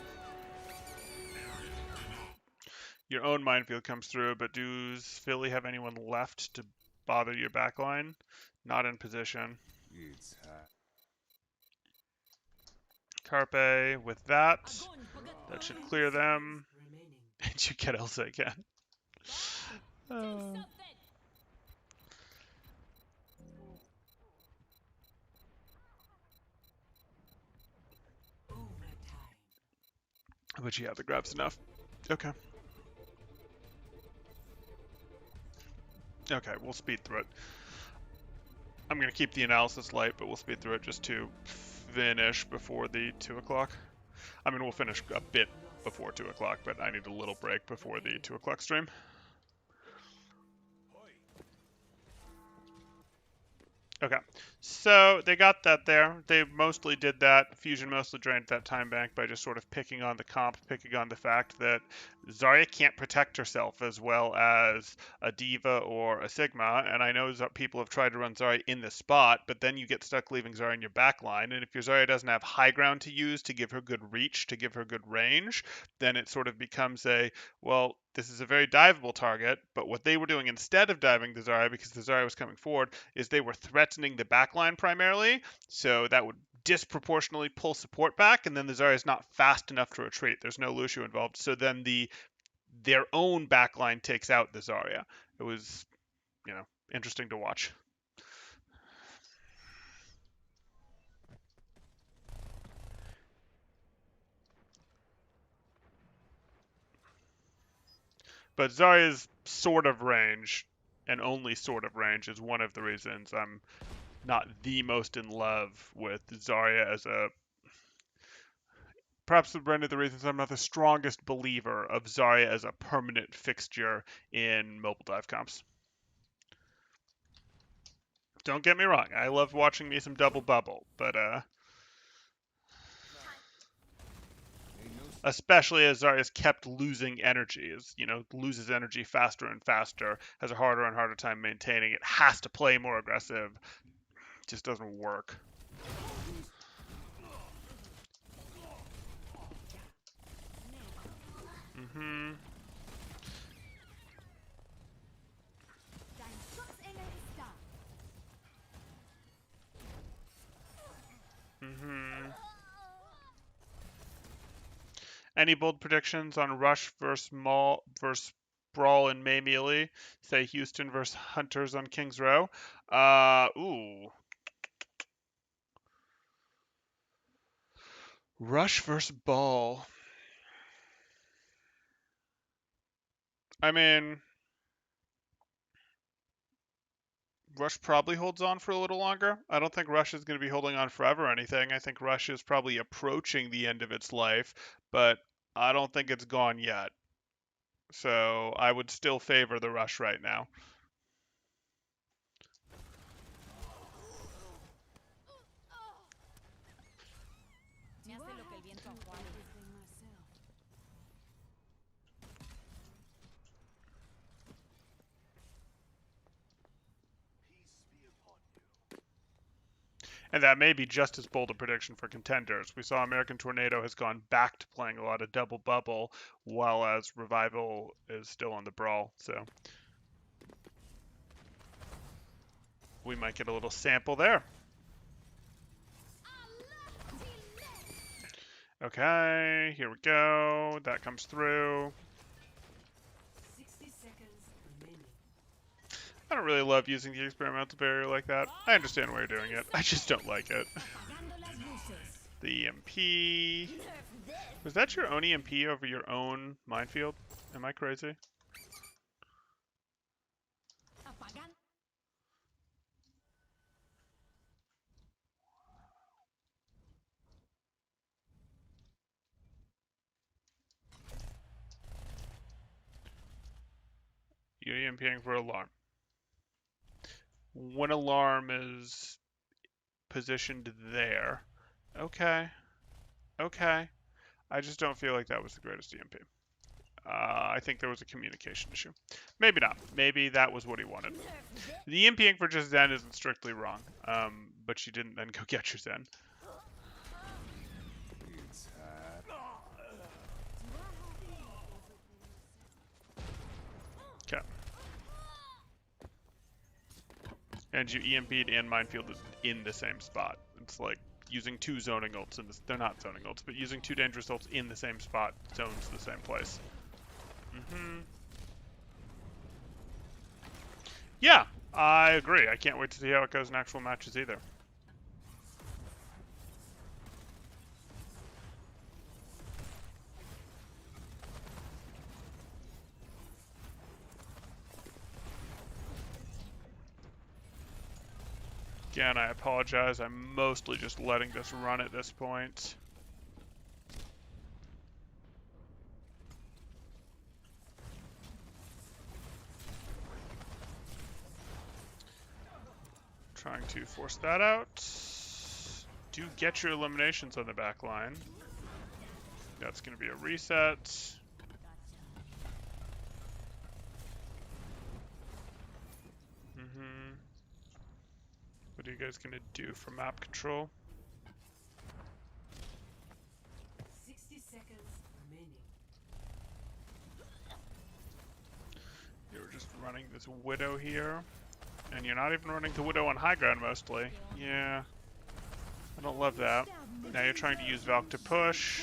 Your own minefield comes through, but does Philly have anyone left to bother your backline? Not in position. It's hot. Carpe with that. That should clear them. Remaining. And you get Elsa again. Overtime. But yeah, the grab's enough. Okay. Okay, we'll speed through it. I'm going to keep the analysis light, but we'll speed through it just to finish before the 2 o'clock. I mean, we'll finish a bit before 2 o'clock, but I need a little break before the 2 o'clock stream. Okay, so they got that there. They mostly did that. Fusion mostly drained that time bank by just sort of picking on the comp, picking on the fact that Zarya can't protect herself as well as a Diva or a Sigma. And I know that people have tried to run Zarya in this spot, but then you get stuck leaving Zarya in your backline. And if your Zarya doesn't have high ground to use to give her good reach, to give her good range, then it sort of becomes a, well, this is a very diveable target, but what they were doing instead of diving the Zarya, because the Zarya was coming forward, is they were threatening the backline primarily, so that would disproportionately pull support back, and then the Zarya is not fast enough to retreat. There's no Lucio involved, so then their own backline takes out the Zarya. It was, interesting to watch. But Zarya's sort of range, and only sort of range, is one of the reasons I'm not the most in love with Zarya as a. Perhaps one of the reasons I'm not the strongest believer of Zarya as a permanent fixture in mobile dive comps. Don't get me wrong, I love watching me some double bubble, but especially as Zarya's kept losing energy, as loses energy faster and faster, has a harder and harder time maintaining it, has to play more aggressive, just doesn't work. Mhm. Dein Schutzengel ist da. Mhm. Any bold predictions on Rush versus Maul versus Brawl and May Mealy? Say Houston versus Hunters on Kings Row. Ooh. Rush versus Ball. I mean, Rush probably holds on for a little longer. I don't think Rush is going to be holding on forever or anything. I think Rush is probably approaching the end of its life, but I don't think it's gone yet. So I would still favor the Rush right now. Me hace lo que el viento aguante. And that may be just as bold a prediction for contenders. We saw American Tornado has gone back to playing a lot of double bubble, while as Revival is still on the brawl. So we might get a little sample there. Okay, here we go. That comes through. 60 seconds remaining. I don't really love using the experimental barrier like that. I understand why you're doing it. I just don't like it. Apagando las luces. The EMP. Was that your own EMP over your own minefield? Am I crazy? Apagando. You're EMPing for alarm. When alarm is positioned there. Okay. Okay. I just don't feel like that was the greatest EMP. I think there was a communication issue. Maybe not. Maybe that was what he wanted. The EMPing for just Zen isn't strictly wrong, but she didn't then go get your Zen. It's hot. Okay. And you EMP'd and minefielded in the same spot. It's like using two zoning ults in this. They're not zoning ults, but using two dangerous ults in the same spot zones the same place. Yeah, I agree. I can't wait to see how it goes in actual matches either. Again, I apologize. I'm mostly just letting this run at this point. Trying to force that out. Do get your eliminations on the back line. That's going to be a reset. What are you guys going to do for map control? 60 seconds remaining. You're just running this Widow here. And you're not even running the Widow on high ground mostly. Yeah. I don't love that. Now you're trying to use Valk to push.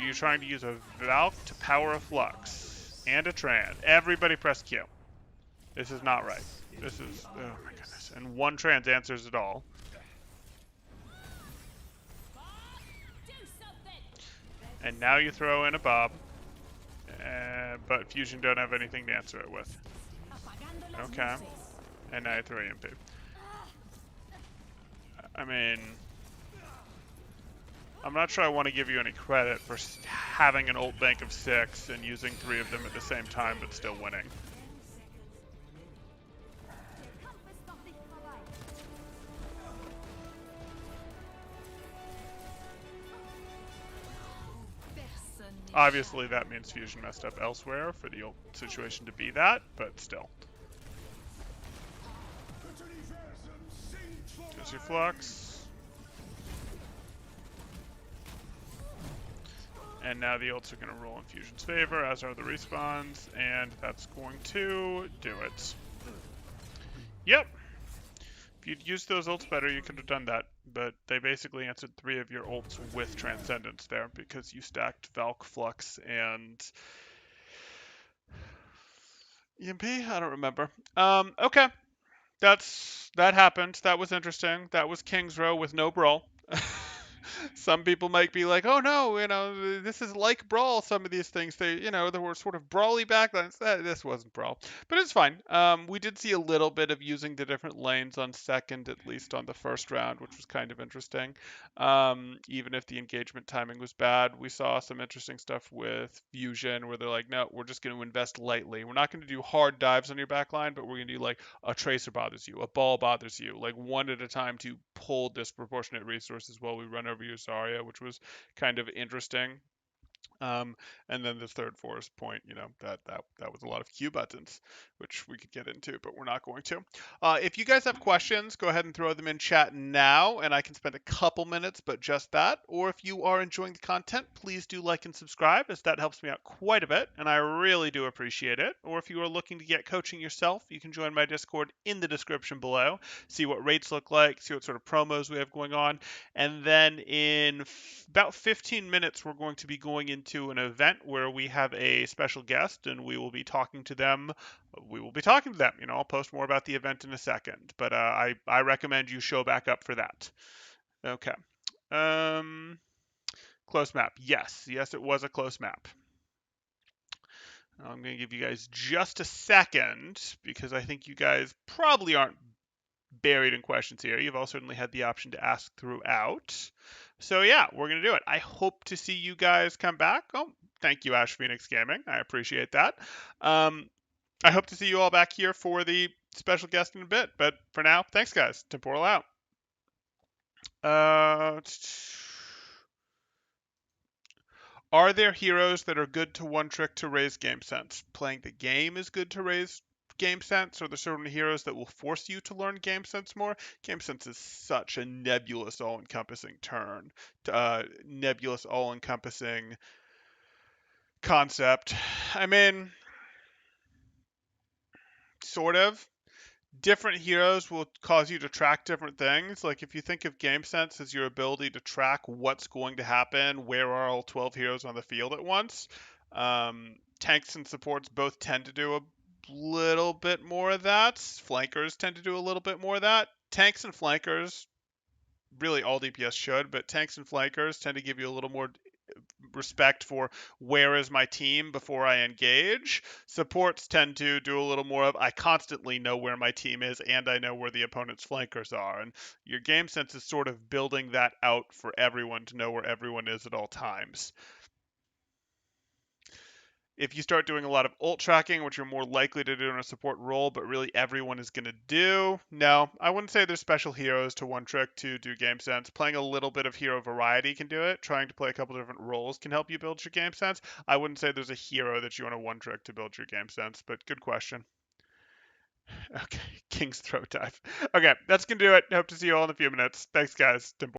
You're trying to use a Valk to power a Flux. And a Tran. Everybody press Q. This is not right. This is... oh my goodness. And one Trans answers it all. And now you throw in a Bob. And but Fusion don't have anything to answer it with. Apagando las Okay. luces. And now I throw EMP. I mean, I'm not sure I want to give you any credit for having an ult bank of 6 and using 3 of them at the same time, but still winning. 10 seconds remaining. Der Kampf ist noch nicht vorbei. Obviously, that means Fusion messed up elsewhere for the ult situation to be that, but still. There's your flux. And now the ults are going to roll in Fusion's favor, as are the respawns, and that's going to do it. Yep. If you'd used those ults better, you could have done that, but they basically answered 3 of your ults with Transcendence there, because you stacked Valk, Flux, and EMP? I don't remember. Okay. That happened. That was interesting. That was King's Row with no brawl. Some people might be like, "Oh no, this is like brawl." Some of these things, there were sort of brawly backlines. This wasn't brawl, but it's fine. We did see a little bit of using the different lanes on second, at least on the first round, which was kind of interesting. Even if the engagement timing was bad, we saw some interesting stuff with Fusion, where they're like, "No, we're just going to invest lightly. We're not going to do hard dives on your backline, but we're going to do like a tracer bothers you, a ball bothers you, like one at a time to pull disproportionate resources while we run over your Zarya," which was kind of interesting. And then the third force point, that was a lot of Q buttons, which we could get into, but we're not going to. If you guys have questions, go ahead and throw them in chat now, and I can spend a couple minutes, but just that. Or if you are enjoying the content, please do like and subscribe, as that helps me out quite a bit, and I really do appreciate it. Or if you are looking to get coaching yourself, you can join my Discord in the description below, see what rates look like, see what sort of promos we have going on, and then in about 15 minutes, we're going to be going into an event where we have a special guest and we will be talking to them. I'll post more about the event in a second, but I recommend you show back up for that. Okay. Close map. Yes, it was a close map. I'm going to give you guys just a second because I think you guys probably aren't buried in questions here. You've all certainly had the option to ask throughout. So yeah, we're going to do it. I hope to see you guys come back. Oh, thank you, Ash Phoenix Gaming. I appreciate that. I hope to see you all back here for the special guest in a bit. But for now, thanks, guys. Temporal out. Are there heroes that are good to one trick to raise game sense? Playing the game is good to raise game sense, or there's certain heroes that will force you to learn game sense more? Game sense is such a nebulous, all-encompassing nebulous, all-encompassing concept. I mean, sort of. Different heroes will cause you to track different things. Like if you think of game sense as your ability to track what's going to happen, where are all 12 heroes on the field at once, tanks and supports both tend to do a little bit more of that. Flankers tend to do a little bit more of that. Tanks and flankers, really all DPS should, but tanks and flankers tend to give you a little more respect for where is my team before I engage. Supports tend to do a little more of I constantly know where my team is and I know where the opponent's flankers are. And your game sense is sort of building that out for everyone to know where everyone is at all times. If you start doing a lot of ult tracking, which you're more likely to do in a support role, but really everyone is going to do, no, I wouldn't say there's special heroes to one trick to do game sense. Playing a little bit of hero variety can do it. Trying to play a couple different roles can help you build your game sense. I wouldn't say there's a hero that you want to one trick to build your game sense, but good question. Okay, King's Throat Dive. Okay, that's going to do it. Hope to see you all in a few minutes. Thanks, guys.